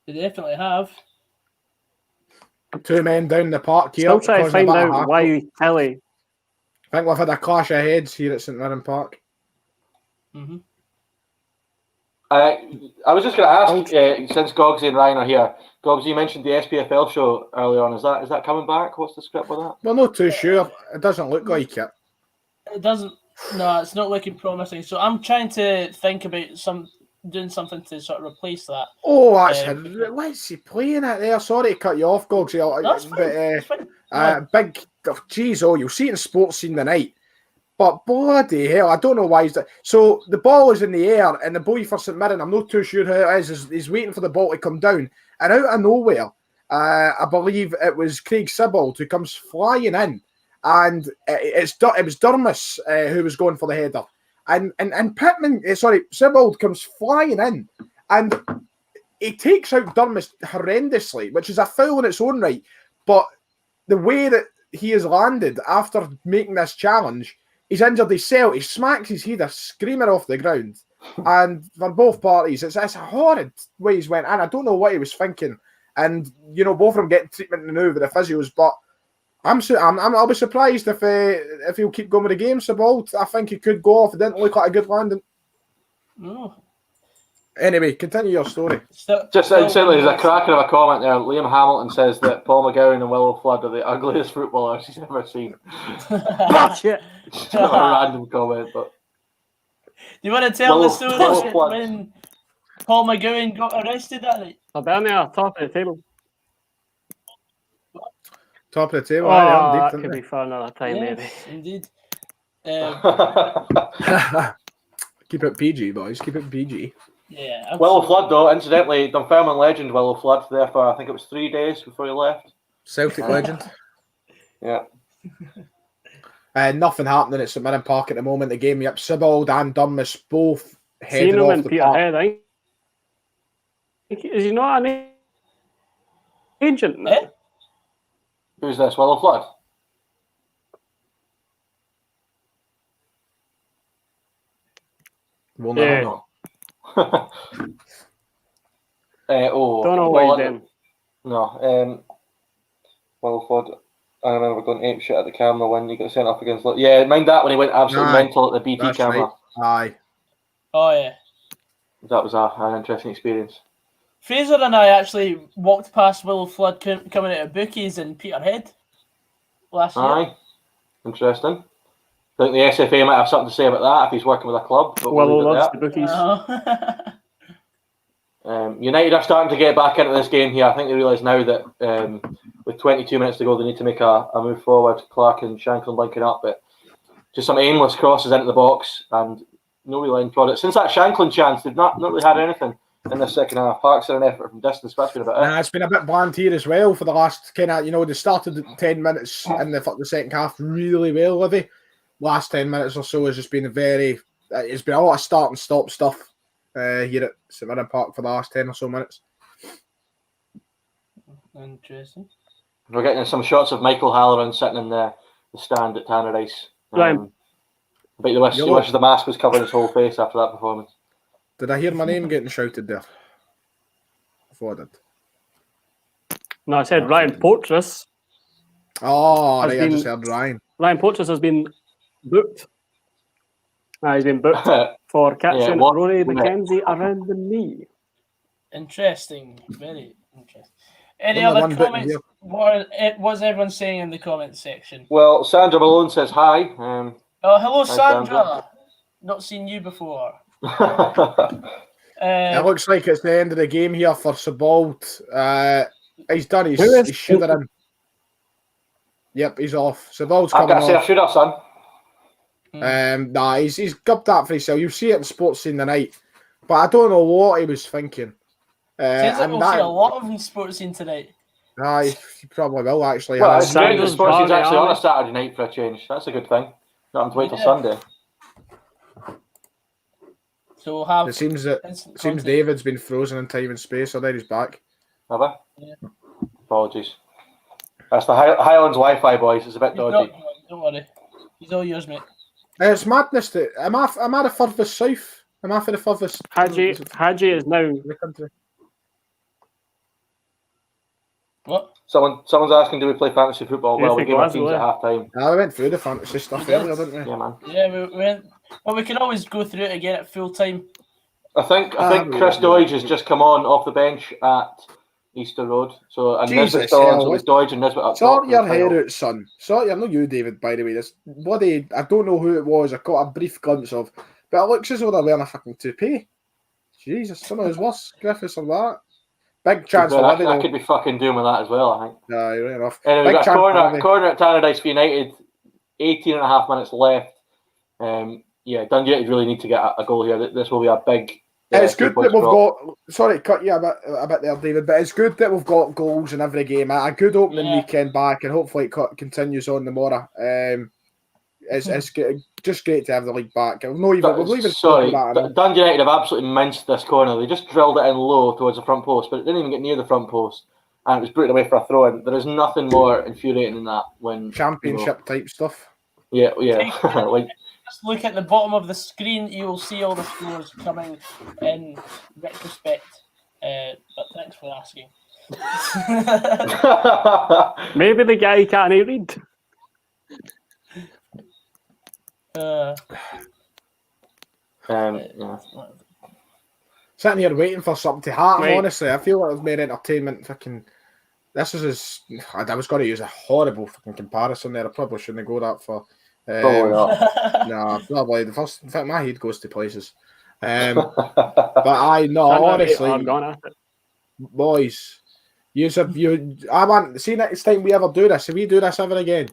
They definitely have. 2 men down the park here. Still trying to find out why Kelly. I think we've had a clash of heads here at St Mirren Park. Mm-hmm. I was just going to ask, since Gogsy and Ryan are here, Gogsy, you mentioned the SPFL show earlier on. Is that coming back? What's the script with that? We're not too sure. It doesn't look like it. It doesn't. No, it's not looking promising. So I'm trying to think about doing something to sort of replace that. Oh, what's he playing at there? Sorry to cut you off, Gogsy. That's fine. Big, you'll see it in sports scene tonight. But bloody hell, I don't know why he's that. So the ball is in the air, and the boy for St Mirren, I'm not too sure who it is, he's waiting for the ball to come down. And out of nowhere, I believe it was Craig Sibbald who comes flying in. And it was Durmus who was going for the header. And Sibbald comes flying in. And he takes out Durmus horrendously, which is a foul in its own right. But the way that he has landed after making this challenge, he's injured himself. He smacks his head screaming off the ground. And for both parties, it's a horrid way he's went in. I don't know what he was thinking. And, both of them getting treatment now with the physios. But I'll be surprised if he'll keep going with the game, Sibbald. I think he could go off. It didn't look like a good landing. No. Anyway, continue your story. Just incidentally, there's a cracker of a comment there. Liam Hamilton says that Paul McGowan and Willow Flood are the ugliest footballers he's ever seen. Bullshit. It's not a random comment, but... Do you want to tell the story when Paul McGowan got arrested that night? I'll be on there, top of the table. Top of the table. Oh, aye, that indeed, could be for another time, maybe. Yes, indeed. Keep it PG, boys. Keep it PG. Yeah. Willow absolutely. Flood, though, incidentally, Dunfermline legend Willow Flood there for, I think it was 3 days before he left. Celtic legend. Yeah. Nothing happening at St Mirren Park at the moment. The game, yep, Sibbald and Dunmas both Seen headed him off in the park. Peterhead, I think. Is he not an agent now? Eh? Who's this? Willow Flood? Well, Yeah. no. Don't know what he's doing. No. Willow Flood. I remember going ape shit at the camera when he got sent off against. Yeah, mind that when he went absolutely Aye, mental at the BT that's camera. right. Aye. Oh yeah. That was an interesting experience. Fraser and I actually walked past Willow Flood coming out of bookies in Peterhead last year. Aye. Interesting. I think the SFA might have something to say about that if he's working with a club. But Willow we'll leave it loves there. the bookies. United are starting to get back into this game here. I think they realise now that with 22 minutes to go, they need to make a move forward. Clark and Shanklin linking up, but just some aimless crosses into the box and no real end product. Since that Shanklin chance, they've not really had anything in the second half. Parks are an effort from distance, but that's been about it. It's been a bit bland here as well for the last kind of, they started 10 minutes in the second half really well, Livy. Last 10 minutes or so has just been it's been a lot of start and stop stuff here at St Mirren Park for the last 10 or so minutes. Interesting. We're getting some shots of Michael Halloran sitting in the stand at Tannadice. Right. But he wishes the mask was covering his whole face after that performance. Did I hear my name getting shouted there? Before I did. No, I said Ryan Portress. Oh, Has right, I been- just heard Ryan. Ryan Portress has been booked. He's been booked for catching what- Rory McKenzie around the knee. Interesting. Very interesting. Any Only other one bit comments? here. What's everyone saying in the comments section? Well, Sandra Malone says hi. Oh, hello, Hi, Sandra. Sandra. Not seen you before. It looks like it's the end of the game here for Sebald. He's done. Who is- He's shivering. Yep, he's off. Sebald's I've got coming to say, I off. should have, son. He's gubbed that for himself. You'll see it in Sports Scene tonight. But I don't know what he was thinking. Seems like and we'll that- see a lot of sports scene tonight. Aye, he probably will actually. Well, have. it's great that Sanders, sports is Barney, actually on a Allen. Saturday night for a change. That's a good thing. Not having to wait till Yeah. Sunday. So we'll have. It seems content. David's been frozen in time and space, so then he's back. Have I? Yeah. Apologies. That's the Highlands Wi-Fi, boys. It's a bit He's dodgy. not- don't worry. He's all yours, mate. It's madness. Am I the furthest south? Am I for the furthest? Hadji is now. The country. What? Someone's asking, do we play fantasy football? Yeah, Well, I we think gave our Glasgow, teams at yeah. half time. We went through the fantasy stuff We did. earlier, didn't we? Yeah, man. Yeah, we went. Well, we can always go through it again at full time. I think we Chris will. Doidge has just come on off the bench at Easter Road. So and Jesus, Nisbet's still on, so hell, it's Doidge and Nisbet up top. Sort for your the final. hair out, son. Not you, David, by the way. This bloody, I don't know who it was. I caught a brief glimpse of, but it looks as though they're wearing a fucking toupee. Jesus, some of his worse, Griffiths or that. Big chance for Livy, I though. could be fucking doing with that as well, I think. Aye, right enough. Anyway, Big we've got chance for a Livy. corner at Tannadice for United, 18 and a half minutes left. Dundee United really need to get a goal here. This will be a big... It's good that we've drop. got. Sorry, cut you a bit there, David. But it's good that we've got goals in every game. A good opening weekend back, and hopefully it continues on tomorrow. It's just great to have the league back. We've even Sorry, that. Dundee United have absolutely minced this corner. They just drilled it in low towards the front post, but it didn't even get near the front post, and it was booted away for a throw-in. There is nothing more infuriating than that when Championship type stuff. Yeah. Like, Just look at the bottom of the screen. You will see all the scores coming in retrospect. But thanks for asking. Maybe the guy can't read. yeah. Sitting here waiting for something to happen. Right. Honestly, I feel like it's more entertainment. This is I was going to use a horrible fucking comparison there. I probably shouldn't go that far. Probably not. No, probably the first. In fact, my head goes to places. But honestly, I'm gone at it. boys, I want see next time we ever do this. If we do this ever again,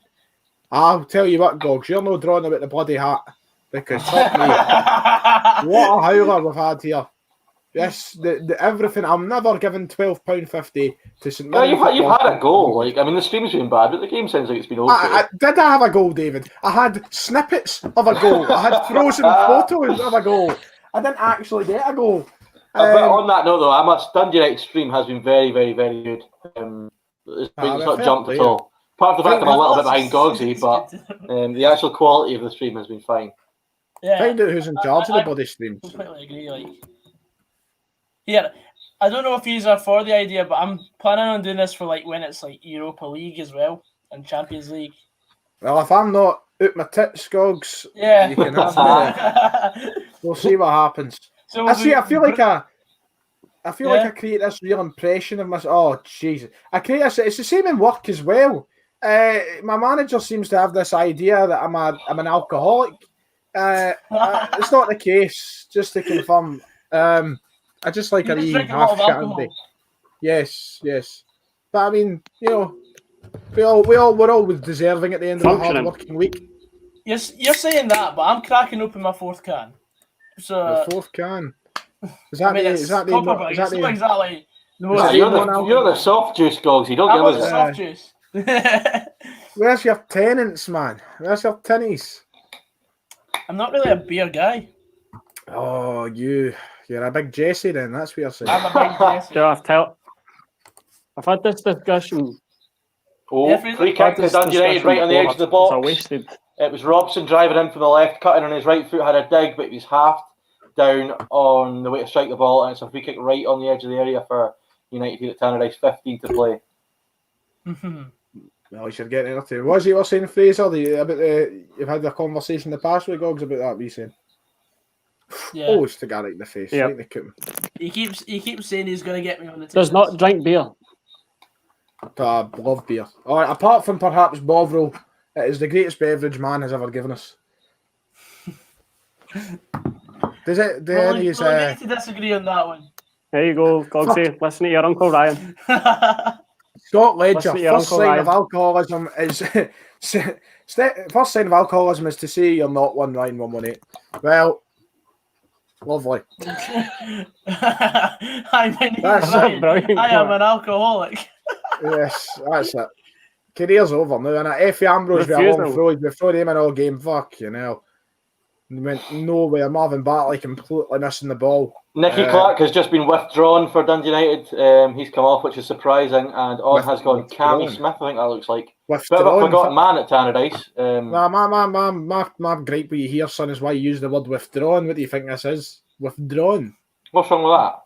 I'll tell you what, Gogs, you're not drawing about the bloody hat because fuck me, what a howler we've had here. Yes, the everything. I'm never giving £12.50 to St Mirren. Yeah, you've had a goal. Like, I mean, the stream's been bad, but the game sounds like it's been okay. Did I have a goal, David? I had snippets of a goal. I had frozen photos of a goal. I didn't actually get a goal. But on that note, though, Dundee United stream has been very, very, very good. It's not jumped at all. Apart from the fact I'm a little bit behind Gogsy, but the actual quality of the stream has been fine. Yeah, find out who's in charge of the body streams. I completely agree. Like, yeah, I don't know if these are for the idea, but I'm planning on doing this for like when it's like Europa League as well and Champions League. Well, if I'm not out my tits, Gogs, yeah, you can have me. We'll see what happens. So I feel like I create this real impression of myself. Oh, Jesus. I create this. It's the same in work as well. My manager seems to have this idea that I'm an alcoholic. It's not the case, just to confirm. I just like a wee half shandy. Yes. But I mean, you know, we're always deserving at the end of a hard working week. You're saying that, but I'm cracking open my fourth can. So the fourth can. Is that it's not exactly the most. You're the soft juice, Gogs. You don't give us soft juice. Where's your tenants, man? Where's your tinnies? I'm not really a beer guy. Oh, you're a big Jesse then. That's what you're saying. I'm a big Jesse. Yeah, I've had this discussion. Oh, free kick to Dundee United right on the edge of the box. It was Robson driving in from the left, cutting on his right foot, had a dig, but he was halved down on the way to strike the ball, and it's a free kick right on the edge of the area for United here at Tannadice, 15 to play. Well, you should get into. What was you were saying, Fraser? You've had a conversation in the past with Gogs about that, saying? Yeah. Oh, it's to get right in the face. Yeah. Right in the He keeps saying he's going to get me on the table. Does not drink beer. I love beer. All right, apart from perhaps Bovril, it is the greatest beverage man has ever given us. Does it? We'll need to disagree on that one. There you go, Gogsy. Listen to your Uncle Ryan. Scott Ledger, first sign of alcoholism is first sign of alcoholism is to say you're not one Ryan 118. Well, lovely. I am an alcoholic. Yes, that's it. Career's over now, and Effie Ambrose with a long throw. We've thrown him in all game. Fuck, you know. He went nowhere. Marvin Bartley completely missing the ball. Nicky Clark has just been withdrawn for Dundee United. He's come off, which is surprising, and on has gone Cammy Smith. I think that looks like. Bit of a forgotten man at Tannadice. My gripe with you here, son, is why you use the word withdrawn. What do you think this is? Withdrawn. What's wrong with that?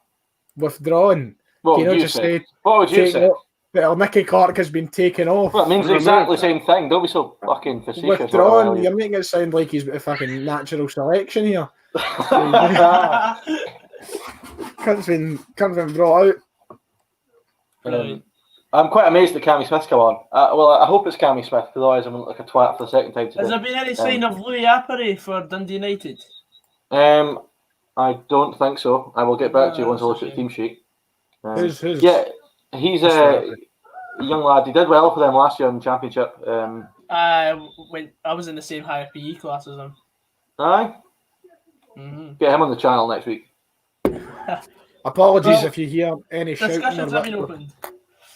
Withdrawn. What would you say? What would you say? Well, Nicky Clark has been taken off. Well, it means exactly the same thing. Don't be so fucking facetious. Withdrawn. You're making it sound like he's a fucking natural selection here. Cunt's been brought out. I'm quite amazed that Cammy Smith's come on. Well, I hope it's Cammy Smith, because otherwise I'm going to look like a twat for the second time today. Has there been any sign of Louis Apare for Dundee United? I don't think so. I will get back to you once I look at the team sheet. Who's? Yeah, he's a young lad. He did well for them last year in the Championship. I was in the same higher PE class as him. Aye. Mm-hmm. Get him on the channel next week. Apologies if you hear any shouting. Discussions have been opened.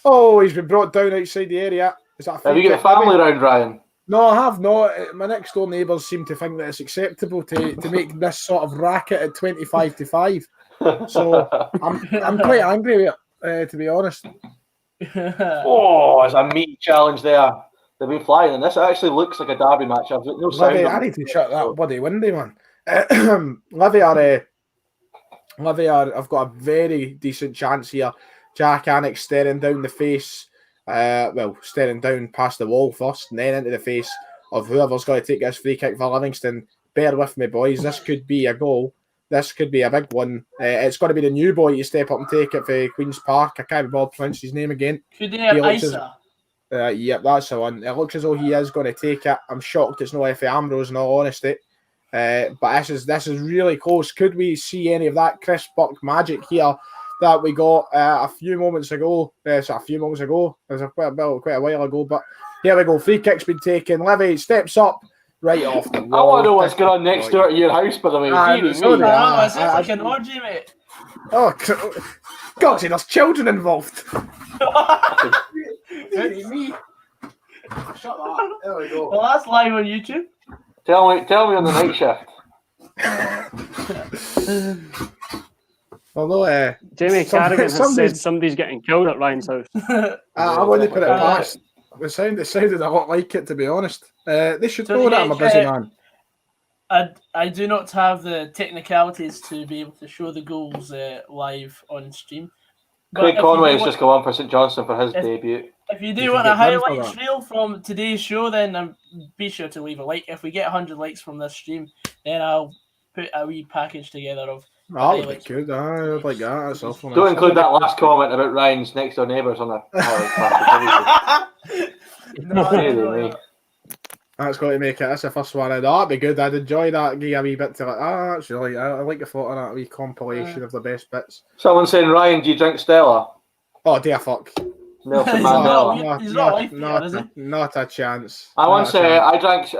Oh, he's been brought down outside the area. Is that have you got a family round, Ryan? No, I have not. My next door neighbours seem to think that it's acceptable to make this sort of racket at 25 to 5. So I'm quite angry with it, to be honest. Oh, there's a meat challenge there. They've been flying, and this actually looks like a derby match. I've got no sound. I need to shut that bloody windy, man. Livy I've got a very decent chance here. Jack Annick staring down the face, staring down past the wall first and then into the face of whoever's going to take this free kick for Livingston. Bear with me, boys. This could be a goal. This could be a big one. It's going to be the new boy to step up and take it for Queen's Park. I can't remember pronounce his name again. Isa. Yep, that's the one. It looks as though he is going to take it. I'm shocked it's not Effie Ambrose, in all honesty. But this is really close. Could we see any of that Chris Buck magic here? that we got a few moments ago. It was quite a while ago, but here we go. Free kick's been taken. Levy steps up right off the I wall. want to know what's going on next door to your house, by the way. It sounds like an orgy, mate. Oh, God, see, there's children involved. Me. Shut that. There we go. Well, that's live on YouTube. Tell me on the night shift. Although, Jamie Carrigan has said somebody's getting killed at Ryan's house. I want to put it past. It sounded a lot like it, to be honest. They should know that I'm a busy man. I do not have the technicalities to be able to show the goals live on stream. Craig Conway has just gone on for St Johnstone for his debut. If you do want a highlights reel from today's show, then be sure to leave a like. If we get 100 likes from this stream, then I'll put a wee package together of. That would be good. I would like that. That's awful. Don't include that last comment about Ryan's next door neighbours on the. No. That's got to make it. That's the first one. That'd be good. I'd enjoy that. Give a wee bit to actually, I like the thought of that wee compilation of the best bits. Someone saying, Ryan, do you drink Stella? Oh dear fuck. Nelson Mandela. He's not like that, is he? Not a chance. I once I drank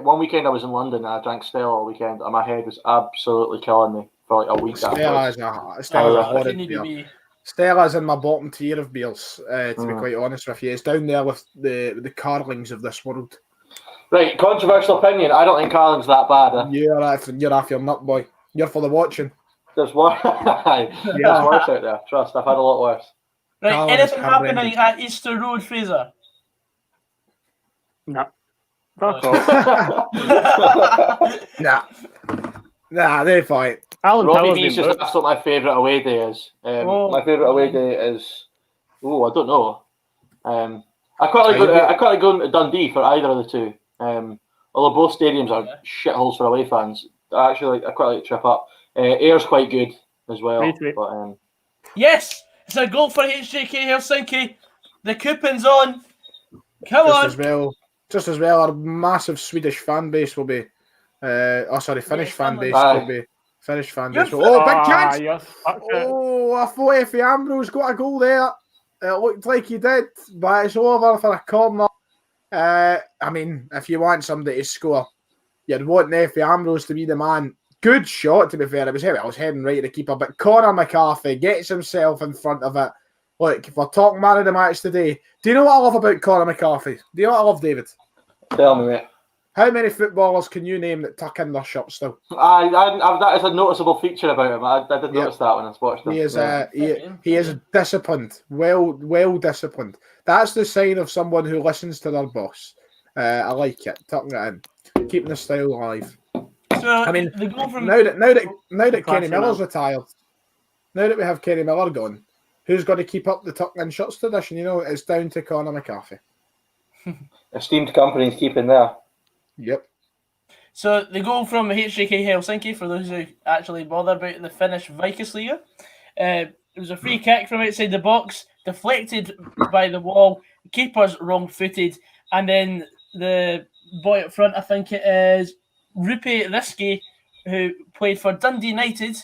one weekend. I was in London. And I drank Stella all weekend, and my head was absolutely killing me for like a week. Stella's a horrid beer. Stella's in my bottom tier of beers. To be quite honest with you, it's down there with the Carlings of this world. Right, controversial opinion. I don't think Carling's that bad. You're off your nut, boy. You're for the watching. There's worse. There's worse out there. Trust, I've had a lot worse. Right, Carling's anything happening at Easter Road, Fraser? No. Nah, they're fine. Robbie D's just asked what my favourite away day is. My favourite away day is. I don't know. I quite like going to Dundee for either of the two. Although both stadiums are shitholes for away fans, I quite like the trip up. Air's quite good as well. But, yes, it's a goal for HJK Helsinki. The coupon's on. Come on. Just as well, our massive Swedish fan base will be. Finnish fan base will be. Finnish fan base. Oh, big chance! I thought Effie Ambrose got a goal there. It looked like he did, but it's over for a corner. I mean, if you want somebody to score, you'd want Effie Ambrose to be the man. Good shot, to be fair. I was heading right to the keeper, but Conor McCarthy gets himself in front of it. Look, if we're talking man of the match today, do you know what I love about Conor McCarthy? Do you know what I love, David? Tell me, mate. How many footballers can you name that tuck in their shirts still? That is a noticeable feature about him. I did notice that when I watched him. He is disciplined, well disciplined. That's the sign of someone who listens to their boss. I like it, tucking it in, keeping the style alive. So, I mean, now that Kenny Miller's retired, now that we have Kenny Miller gone, who's got to keep up the tuck in shirts tradition? You know, it's down to Conor McCarthy. Esteemed company keeping there. Yep. So the goal from HJK Helsinki, for those who actually bother about the Finnish Vikasliga, it was a free kick from outside the box, deflected by the wall, keeper's wrong-footed, and then the boy up front, I think it is Rupi Riski, who played for Dundee United,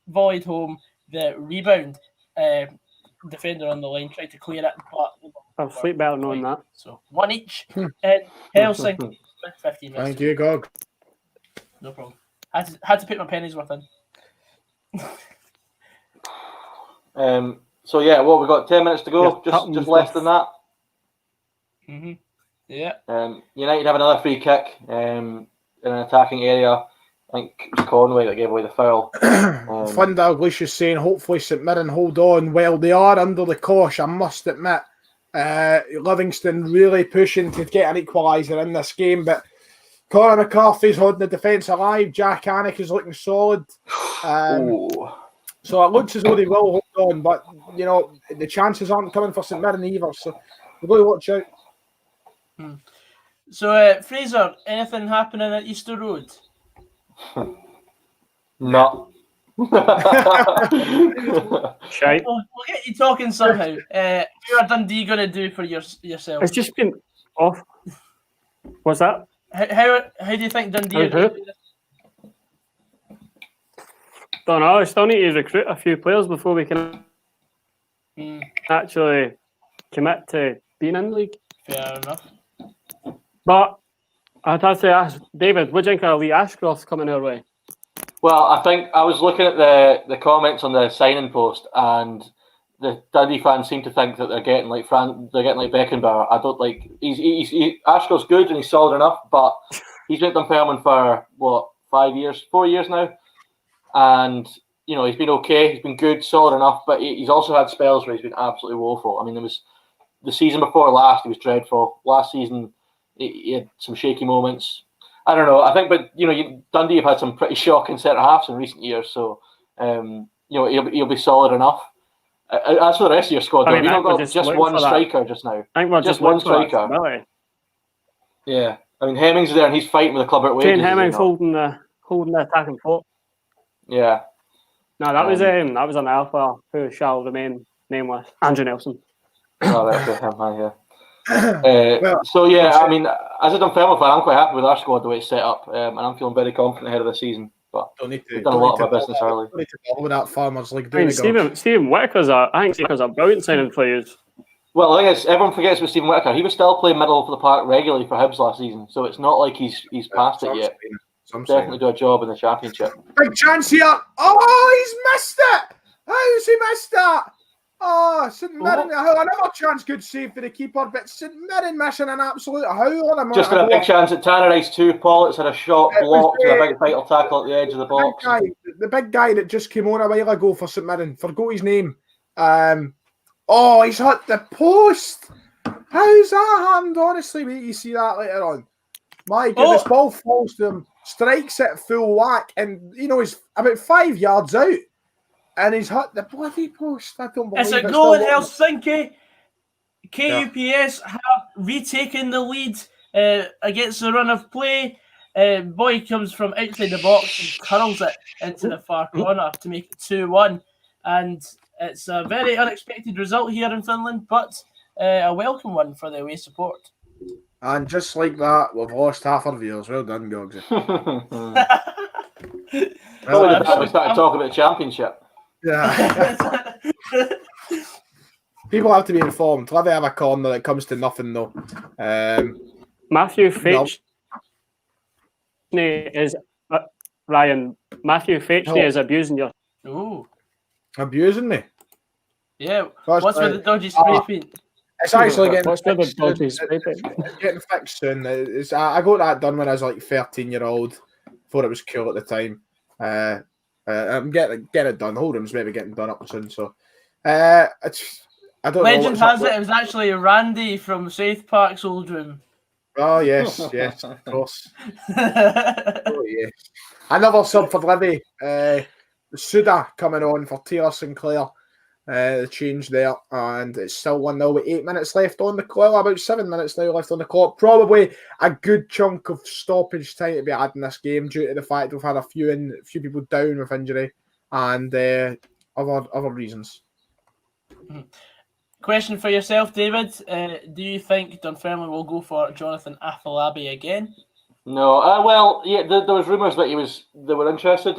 volleyed home the rebound. Defender on the line tried to clear it, but I'll sleep better knowing that. So one each. Helsinki. 15 minutes. Thank you, Gog. No problem. Had to put my pennies worth in. So yeah, we got 10 minutes to go. Just less than that. Yeah. United have another free kick in an attacking area. I think it was Conway that gave away the foul. Fun Dalglish is saying, hopefully St Mirren hold on. Well, they are under the cosh, I must admit. Livingston really pushing to get an equaliser in this game, but Conor McCarthy's holding the defence alive. Jack Anick is looking solid. So it looks as though they will hold on, but you know the chances aren't coming for St Mirren either. So we've got to watch out. So Fraser, anything happening at Easter Road? No. Shite. We'll get you talking somehow. How are Dundee going to do for yourself? It's just been off. What's that? How do you think Dundee are going to do this? Don't know. I still need to recruit a few players before we can actually commit to being in the league. Fair enough. But I'd have to ask David, what do you think of Lee Ashcroft coming our way? Well, I think I was looking at the comments on the signing post, and the Dundee fans seem to think that they're getting like Beckenbauer. I don't like. Ashcroft's good and he's solid enough, but he's been at Dunfermline for what 4 years now, and he's been okay. He's been good, solid enough, but he's also had spells where he's been absolutely woeful. I mean, there was the season before last, he was dreadful. Last season, he had some shaky moments. I don't know. I think, but Dundee have had some pretty shocking centre halves in recent years, so he'll be solid enough. As for the rest of your squad, though, you've not got just one striker just now. I think we're just one striker. Yeah, I mean Hemmings there, and he's fighting with the club at wages. Shane Hemmings holding the attacking fort. Yeah. No, that was an alpha who shall remain nameless. Andrew Nelson. Oh, that's him. Yeah. So yeah, I mean, as a Dunfermline fan, I'm quite happy with our squad the way it's set up, and I'm feeling very confident ahead of the season. But we've done a lot of our business early. Don't need to bother with that Farmers League. Stephen Whittaker's a brilliant signing for you. Well, the thing is, everyone forgets about Stephen Whittaker. He was still playing middle of the park regularly for Hibs last season, so it's not like he's past it yet. Definitely do a job in the Championship. Big chance here. Oh, he's missed it. How's he missed that? Oh, St Mirren, another chance, good save for the keeper, but St Mirren missing an absolute howl on him. Just got a big chance at Tannerise too, Paul. It's had a shot blocked and a big vital tackle at the edge of the box. The big guy that just came on a while ago for St Mirren, forgot his name. He's hit the post. How's that happened? Honestly, wait, you see that later on. My goodness, ball falls to him, strikes it full whack, and he's about 5 yards out. And he's hit the bloody post. I don't believe it's a goal in Helsinki. KUPS have retaken the lead against the run of play. Boy comes from outside the box and curls it into the far corner to make it 2-1. And it's a very unexpected result here in Finland, but a welcome one for the away support. And just like that, we've lost half our viewers. Well done, Gogsy. We started talking about the Championship. Yeah. People have to be informed. Livy have a corner that comes to nothing, though. Matthew Fetchney is Ryan. Matthew Fetchney is abusing you. Ooh, abusing me? Yeah. What's with the dodgy spray paint? It's actually getting getting fixed soon. I got that done when I was like 13-year-old. Thought it was cool at the time. I'm getting it done. Holdham's maybe getting done up soon. So, I don't know. Legend has it was actually Randy from South Park's old room. Oh yes, of course. Oh yes. Another sub for Livy. Suda coming on for Taylor Sinclair. The change there, and it's still 1-0 with 8 minutes left on the clock. About 7 minutes now left on the clock. Probably a good chunk of stoppage time to be had in this game due to the fact we've had a few people down with injury and other reasons. Question for yourself, David. Do you think Dunfermline will go for Jonathan Afolabi again? No. There was rumours that they were interested.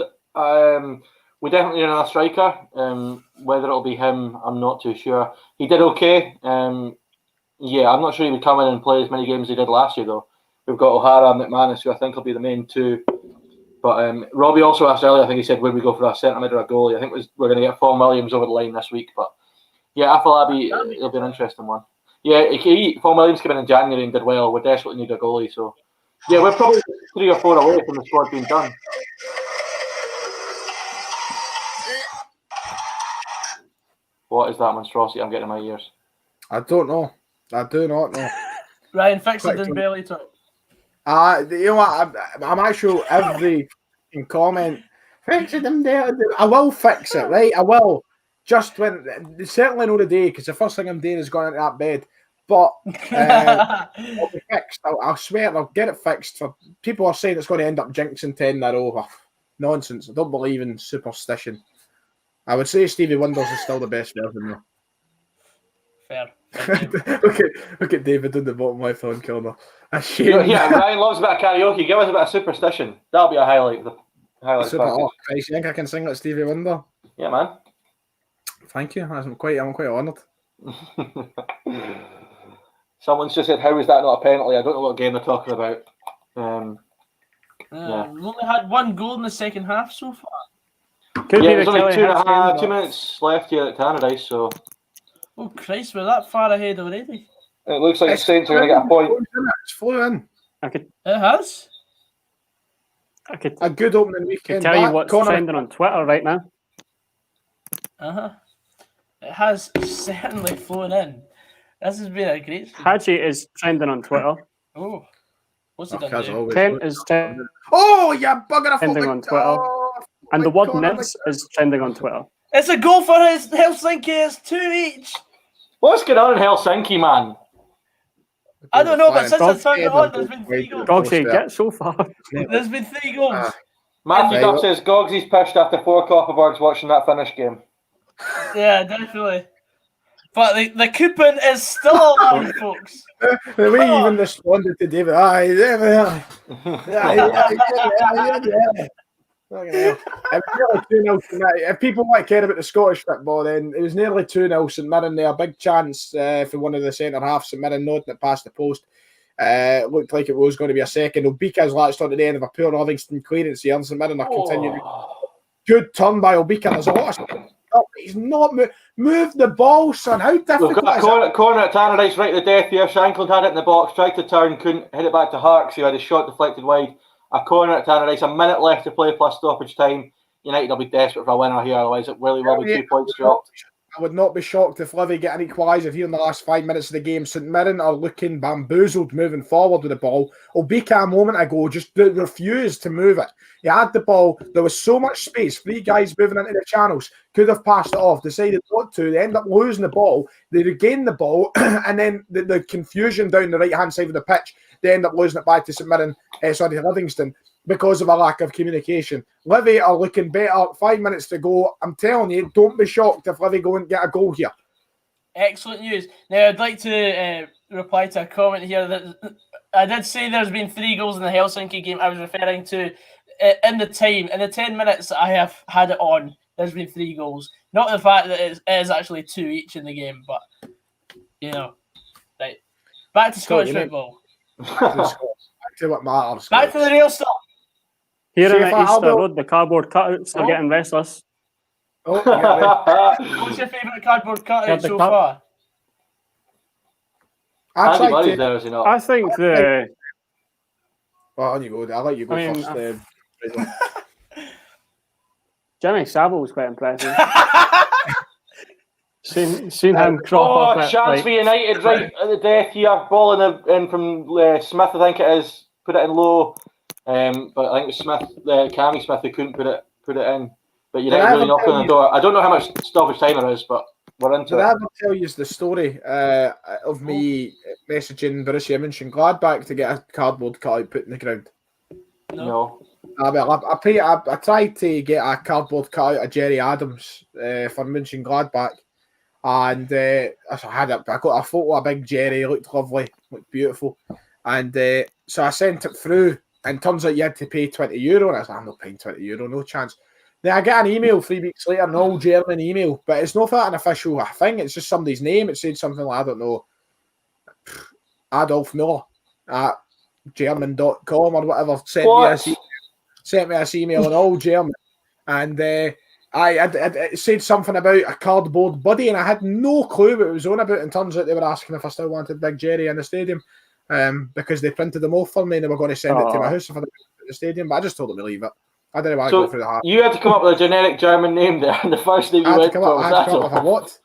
We definitely need another striker. Whether it'll be him, I'm not too sure. He did okay. I'm not sure he would come in and play as many games as he did last year, though. We've got O'Hara and McManus, who I think will be the main two. But Robbie also asked earlier, I think he said, would we go for a centre mid or a goalie? I think we're going to get Fawn Williams over the line this week. But yeah, Afolabi, it'll be an interesting one. Yeah, Fawn Williams came in January and did well. We desperately need a goalie. So yeah, we're probably 3 or 4 away from the squad being done. What is that monstrosity I'm getting in my ears? I don't know. I do not know. Ryan, fix it in belly talk. You know what? I'm actually every comment. Fix it in there. I will fix it, right? I will. Just when certainly not today, because the first thing I'm doing is going into that bed. But it'll be fixed. I'll swear I'll get it fixed. For people are saying it's going to end up jinxing 10 in a row. Nonsense. I don't believe in superstition. I would say Stevie Wonders is still the best version though. Fair. Look at David in the bottom left hand corner. Yeah, Ryan loves a bit of karaoke. Give us a bit of superstition. That'll be a highlight of Highlights Super. package. Oh, Christ, you think I can sing like Stevie Wonder? Yeah, man. Thank you. I'm quite honoured. Someone's just said, "How is that not a penalty?" I don't know what game they're talking about. We've only had one goal in the second half so far. Could be there's the only Kelly two and a Hibs half, game, 2 but minutes left here at Tannadice, so Oh Christ, we're that far ahead already. it looks like the Saints are going to get a point. It's flew in. It has. I could A good opening weekend. tell you back. what's Connor, trending on Twitter right now. It has certainly flown in. This has been a great. Hadji is trending on Twitter. Oh, what's he Oh, done? as There? always. Kent is trending, Oh, you bugger! I Trending thought on Twitter. and the word Nibs is trending on Twitter. It's a goal for his Helsinki. It's 2 each. What's going on in Helsinki, man? I don't know, but since I turned it on, Gogsy, there's been 3 goals. Gogsy, get so far. There's been 3 goals. Matthew Right. Duff says Gogsy's pissed after 4 Copperbergs watching that finish game. Yeah, definitely. But the coupon is still alive, folks. The way he even responded to David, If people want to care about the Scottish football, then it was nearly 2-0 St Mirren there. Big chance for one of the centre halves. St Mirren nodding it past the post. Looked like it was going to be a second. Obika's latched on to the end of a poor Livingston clearance here. St Mirren are continuing. Good turn by Obika. There's a lot of stuff. He's not moved the ball, son. How difficult We've got is a corner at Tannadice right to the death here. Shankland had it in the box, tried to turn, couldn't hit it back to Harks, who had his shot deflected wide. A corner at Tannadice, a minute left to play plus stoppage time. United will be desperate for a winner here, otherwise it really will be 2 points dropped. I would not be shocked if Livy get an equaliser here in the last 5 minutes of the game. St Mirren are looking bamboozled moving forward with the ball. Obika a moment ago just refused to move it. He had the ball. There was so much space. 3 guys moving into the channels. Could have passed it off. Decided not to. They end up losing the ball. They regain the ball. And then the confusion down the right-hand side of the pitch, they end up losing it back to St Mirren, Livingston, because of a lack of communication. Livy are looking better. 5 minutes to go. I'm telling you, don't be shocked if Livy go and get a goal here. Excellent news. Now, I'd like to reply to a comment here that I did say there's been 3 goals in the Helsinki game. I was referring to in the 10 minutes I have had it on, there's been 3 goals. Not the fact that it is actually 2 each in the game, but, you know. Right. Back to Scottish football. Back to what matters. Back to the real stuff. Here See in if the I- Easter I'll Road, the cardboard cutouts are getting restless. Oh, yeah, What's your favourite cardboard cutout Yeah, the so cut- far? I Andy tried Murray's to. there, is he not? I think the Well, on you go. I'll let you go I mean, first. Fraser. Jimmy Savile was quite impressive. Seen him crop up at, chance for United right at the death here. Ball in from Smith, I think it is. Put it in low. But I think it was Smith, Cammy Smith, who couldn't put it in. But United really knocked on the door. I don't know how much stoppage time there is, but we're into Did I it. ever tell you the story of me messaging Borussia Mönchengladbach to get a cardboard cutout put in the ground? No. I tried to get a cardboard cutout of Jerry Adams for Mönchengladbach, and I got a photo of Big Jerry. He looked lovely, looked beautiful, and so I sent it through. And turns out you had to pay €20, and I was like, I'm not paying €20, no chance. Then I get an email 3 weeks later, an all German email, but it's not an official thing. It's just somebody's name. It said something like, I don't know, Adolf Miller at German.com or whatever. Sent me this email in all German, and it said something about a cardboard buddy, and I had no clue what it was on about. And turns out they were asking if I still wanted Big Jerry in the stadium. Because they printed them off for me and they were going to send it to my house if I didn't go to the stadium, but I just told them to leave it. I didn't want to go through the heart. You had to come up with a generic German name there, and the first name you I had went to for come up was with a what?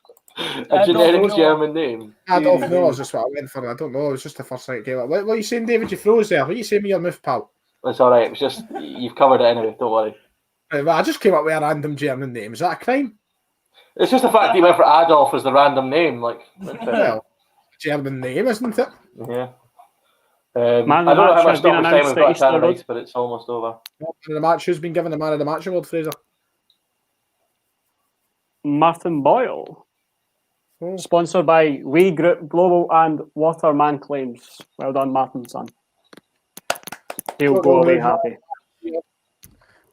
a generic German name. Adolf Miller is just what I went for. I don't know. It was just the first thing it came up. What are you saying, David? You froze there. What are you saying with your mouth, pal? It's all right. It was just you've covered it anyway. Don't worry. Well, I just came up with a random German name. Is that a crime? It's just the fact that you went for Adolf as the random name. Like, Well, German name, isn't it? yeah. Man of I the don't know how match much has been stoppage time announced we've at got Easter at Road. Tannadice, but it's almost over. Who's been given the man of the match award, Fraser? Martin Boyle. Oh. Sponsored by We Group Global and Waterman Claims. Well done, Martin, son. He'll go away happy.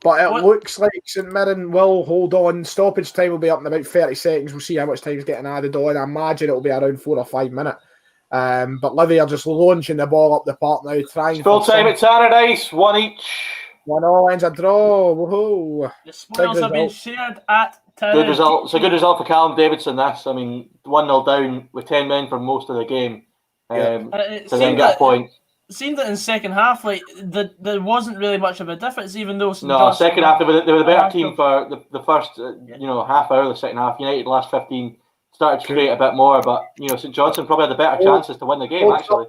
But it looks like St Mirren will hold on. Stoppage time will be up in about 30 seconds. We'll see how much time is getting added on. I imagine it'll be around 4 or 5 minutes. But Livy are just launching the ball up the park now, trying full time at Tannadice, 1 each. 1-1 ends a draw. Woohoo! The spoils have been shared at Tannadice. Good result. It's a good result for Callum Davidson. This, I mean, 1-0 down with 10 men for most of the game. To then get a point. It seemed that in second half, like there wasn't really much of a difference, even though second half they were the better team for the first half hour of the second half. United last 15 started to create a bit more, but St Johnstone probably had the better chances to win the game. Actually,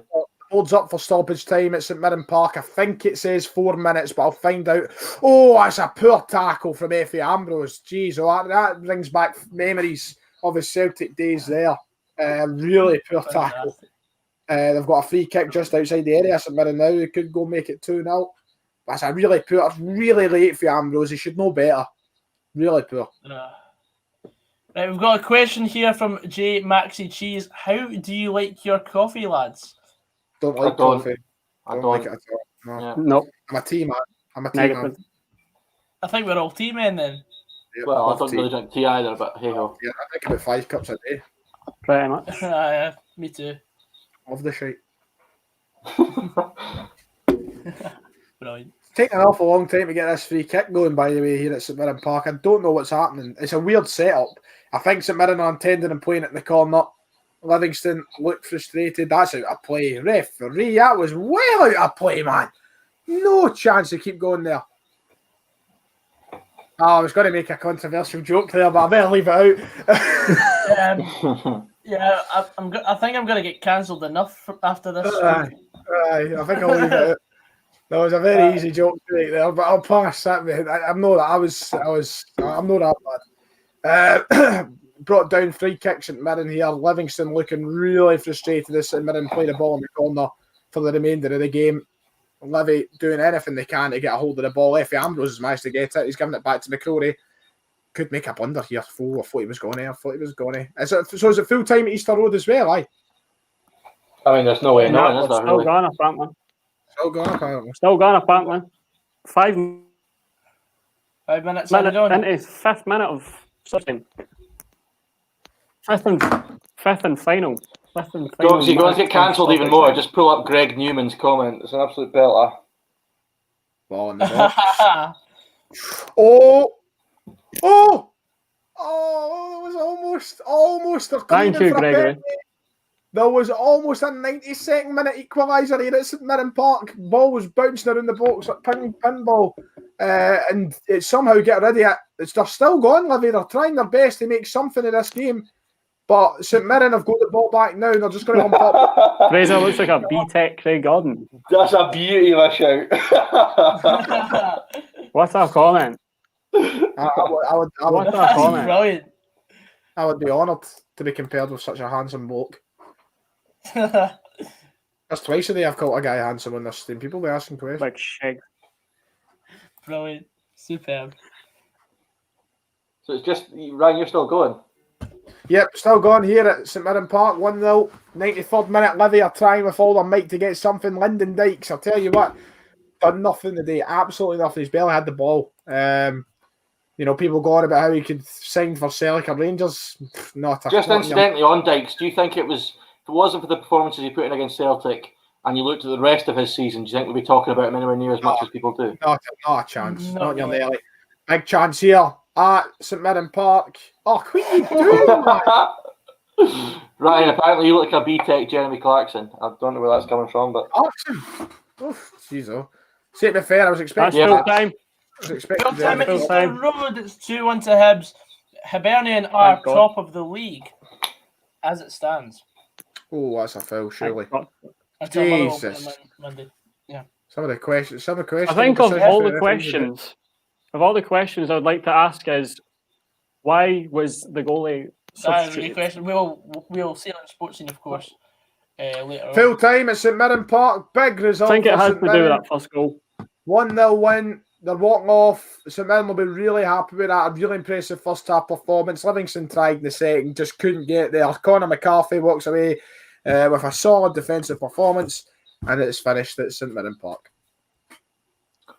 holds up for stoppage time at St Mirren Park. I think it says 4 minutes, but I'll find out. Oh, that's a poor tackle from Effie Ambrose. Jeez, that brings back memories of his Celtic days there. Really poor tackle. They've got a free kick just outside the area. St Mirren now, they could go make it 2-0. That's a really poor. It's really late for Ambrose. He should know better. Really poor. Right, we've got a question here from J Maxi Cheese. How do you like your coffee, lads? Don't like coffee. I don't like it at all. No. Nope. I'm a tea man. I think we're all tea men then. Yep, well, I don't really drink tea either, but hey ho. Yeah, I drink about 5 cups a day. Pretty much. Yeah, me too. Love the shite. Brilliant. It's taken an awful long time to get this free kick going, by the way, here at St Mirren Park. I don't know what's happening. It's a weird setup. I think St Mirren are intending and playing it in the corner. Livingston look frustrated. That's out of play. Referee, that was well out of play, man. No chance to keep going there. Oh, I was going to make a controversial joke there, but I better leave it out. Yeah, I think I'm going to get cancelled enough after this. I think I'll leave it out. That was a very easy joke to make there, but I'll pass that. I'm not that bad. Brought down free kicks at Mirren here. Livingston looking really frustrated as St Mirren play the ball in the corner for the remainder of the game. Livy doing anything they can to get a hold of the ball. Effie Ambrose has managed to get it. He's giving it back to McCrory. Could make a blunder here. I thought he was going to. So is it full time at Easter Road as well, aye? I mean, there's no way knowing, is there? Still Really? gone, apparently. Still gone, apparently. 5 minutes into fifth minute of something. Fifth and final. Go to get cancelled even more. Just pull up Greg Newman's comment. It's an absolute belter. Ball in the box. Oh! That was almost. Thank you, Gregory. There was almost a 92nd minute equaliser here at St Mirren Park. Ball was bouncing around the box like pinball, and it somehow get rid of it. They're still going, Livy. They're trying their best to make something of this game, but St Mirren have got the ball back now. And they're just going to hump up. Fraser looks like a B-Tech Craig Gordon. That's a beauty of a shout. What a comment. I would brilliant. I would be honoured to be compared with such a handsome bloke. That's twice a day I've called a guy handsome on this stream. People be asking questions. Like shag. Brilliant. Superb. So it's just, Ryan, you're still going? Yep, still going here at St Mirren Park. 1-0, 93rd minute. Livy are trying with all their might to get something. Lyndon Dykes, I'll tell you what, done nothing today. Absolutely nothing. He's barely had the ball. People go on about how he could sign for Celtic or Rangers. Just incidentally on Dykes, do you think if it wasn't for the performances he put in against Celtic and you looked at the rest of his season, do you think we'd be talking about him anywhere near as much as people do? Not a chance. Not nearly. Big chance here at St Mirren Park. Oh, what are you doing, man? Ryan, apparently you look like a B-Tech Jeremy Clarkson. I don't know where that's coming from, but... Clarkson? Oh, jeez, oh. See, to be fair, I was expecting... That's full time. Full time at Easter Road. It's 2-1 to Hibs. Hibernian are top of the league as it stands. Oh, that's a foul, surely. Jesus. Yeah. Some of the questions. I think of all the questions, I would like to ask is, why was the goalie substituted? Question. We'll see on Sports Scene, of course, later. Full time at St Mirren Park. Big result. I think it has to do with that first goal. 1-0 win. They're walking off. St Mirren will be really happy with that. A really impressive first half performance. Livingston tried in the second, just couldn't get there. Conor McCarthy walks away with a solid defensive performance, and it's finished at St Mirren Park.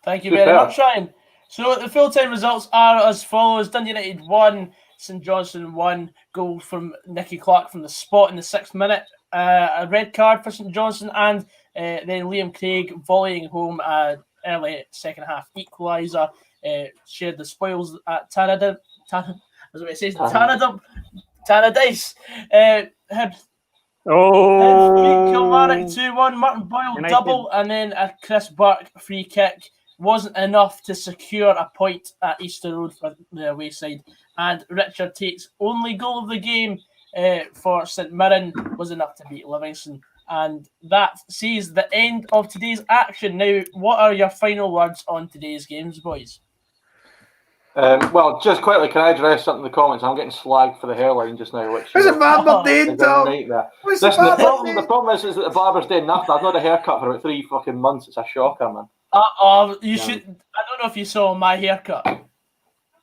Thank you very much, Ryan. So the full-time results are as follows. Dundee United 1, St Johnstone 1. Goal from Nicky Clark from the spot in the 6th minute. A red card for St Johnstone, and then Liam Craig volleying home early second half equaliser. Shared the spoils at Tanadum. Tannadice. Hibs. Hibs Kilmarnock 2-1. Martin Boyle United. double, and then a Chris Burke free kick wasn't enough to secure a point at Easter Road for the away side. And Richard Tate's only goal of the game for St Mirren was enough to beat Livingston. And that sees the end of today's action. Now, what are your final words on today's games, boys? Well, just quickly, can I address something in the comments? I'm getting slagged for the hairline just now, which What's a barber doing, Tom? Listen, the problem is that the barber's doing nothing. I've not had a haircut for about 3 fucking months. It's a shocker, man. You should. I don't know if you saw my haircut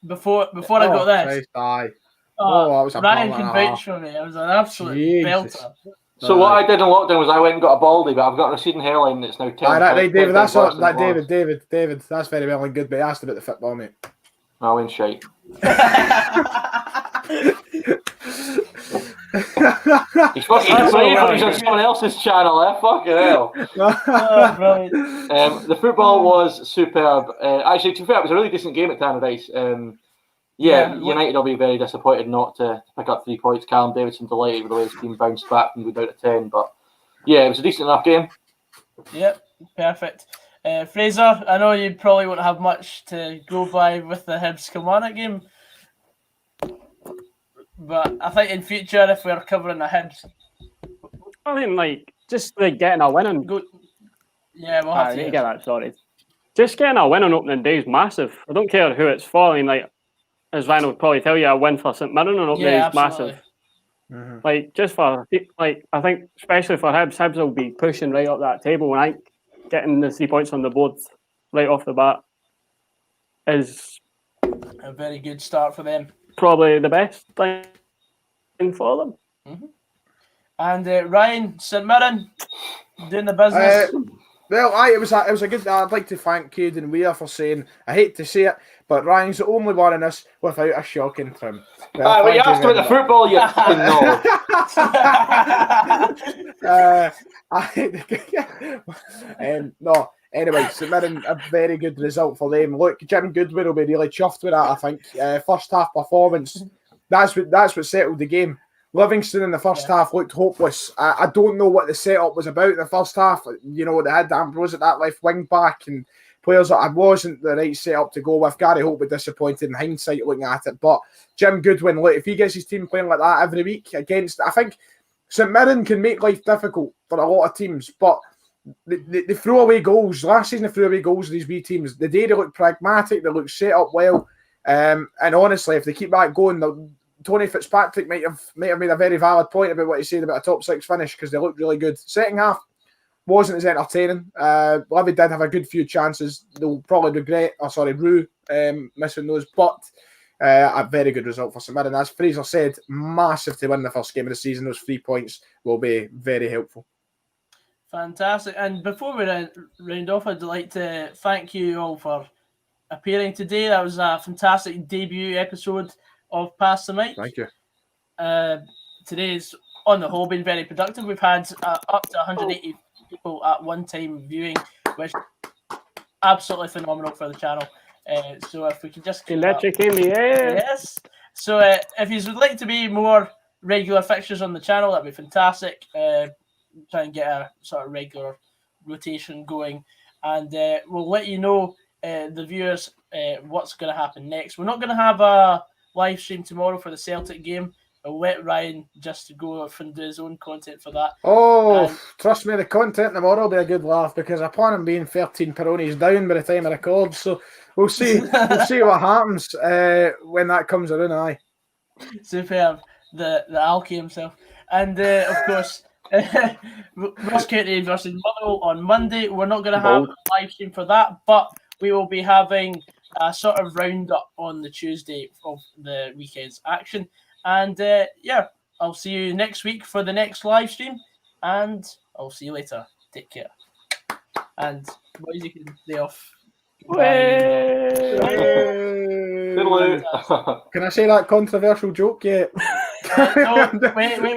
before I got this. Christ, Ryan can vouch for me. It was an absolute belter. So what I did in lockdown was I went and got a baldy, but I've got a receding hairline that's now 10. Right, David, that's not that. David, that's very well and good. But he asked about the football, mate. I win shite. He's on someone else's channel, fucking hell. The football was superb. Actually, to be fair, it was a really decent game at Tannadice. United will be very disappointed not to pick up 3 points. Callum Davidson delighted with the way his team bounced back and go down to 10. But yeah, it was a decent enough game. Yep, perfect. Fraser, I know you probably won't have much to go by with the Hibs Kilmarnock game, but I think in future, if we're covering the Hibs, I mean, just getting a win and go. Yeah, we'll have to get that sorted. Just getting a win on opening day is massive. I don't care who it's for. I mean, as Ryan would probably tell you, a win for St Mirren on opening day is massive. Mm-hmm. Just for I think especially for Hibs will be pushing right up that table, and I think getting the 3 points on the board right off the bat is a very good start for them. Probably the best thing for them. Mm-hmm. And Ryan, St Mirren doing the business. It was a good. I'd like to thank Caden Weir for saying, I hate to say it, but Ryan's the only one in this without a shocking trim. Well, you asked about the football, you fucking know. No. Anyway, St Mirren, a very good result for them. Look, Jim Goodwin will be really chuffed with that, I think. First half performance, that's what settled the game. Livingston in the first half looked hopeless. I don't know what the setup was about in the first half. You know, they had Ambrose at that left wing back and players that I wasn't the right setup to go with. Gary Holt was disappointed in hindsight looking at it. But Jim Goodwin, look, if he gets his team playing like that every week against, I think St Mirren can make life difficult for a lot of teams. But they throw away goals. Last season they threw away goals of these wee teams. The day they look pragmatic, they look set up well. And honestly, if they keep that going, Tony Fitzpatrick might have made a very valid point about what he said about a top 6 finish because they looked really good. Second half wasn't as entertaining. Levy did have a good few chances. They'll probably rue missing those, but a very good result for St Mirren. As Fraser said, massive to win the first game of the season. Those 3 points will be very helpful. Fantastic. And before we round off, I'd like to thank you all for appearing today. That was a fantastic debut episode of Pass the Mic. Thank you. Today's on the whole been very productive. We've had up to 180 people at one time viewing, which is absolutely phenomenal for the channel. So if we could just keep electric in the air. Yes. So if you would like to be more regular fixtures on the channel, that'd be fantastic. Try and get a sort of regular rotation going, and we'll let you know the viewers what's going to happen next. We're not going to have a live stream tomorrow for the Celtic game. I'll let Ryan just go off and do his own content for that. Trust me, the content tomorrow will be a good laugh because I plan on being 13 Peronis down by the time I record. So we'll see. We'll see what happens when that comes around. Aye, superb. The Alki himself, and of course. Ross County versus Motherwell on Monday. We're not going to have a live stream for that, but we will be having a sort of roundup on the Tuesday of the weekend's action. And I'll see you next week for the next live stream, and I'll see you later. Take care. And boys, you can lay off. Toodaloo. Can I say that controversial joke yet? No, wait.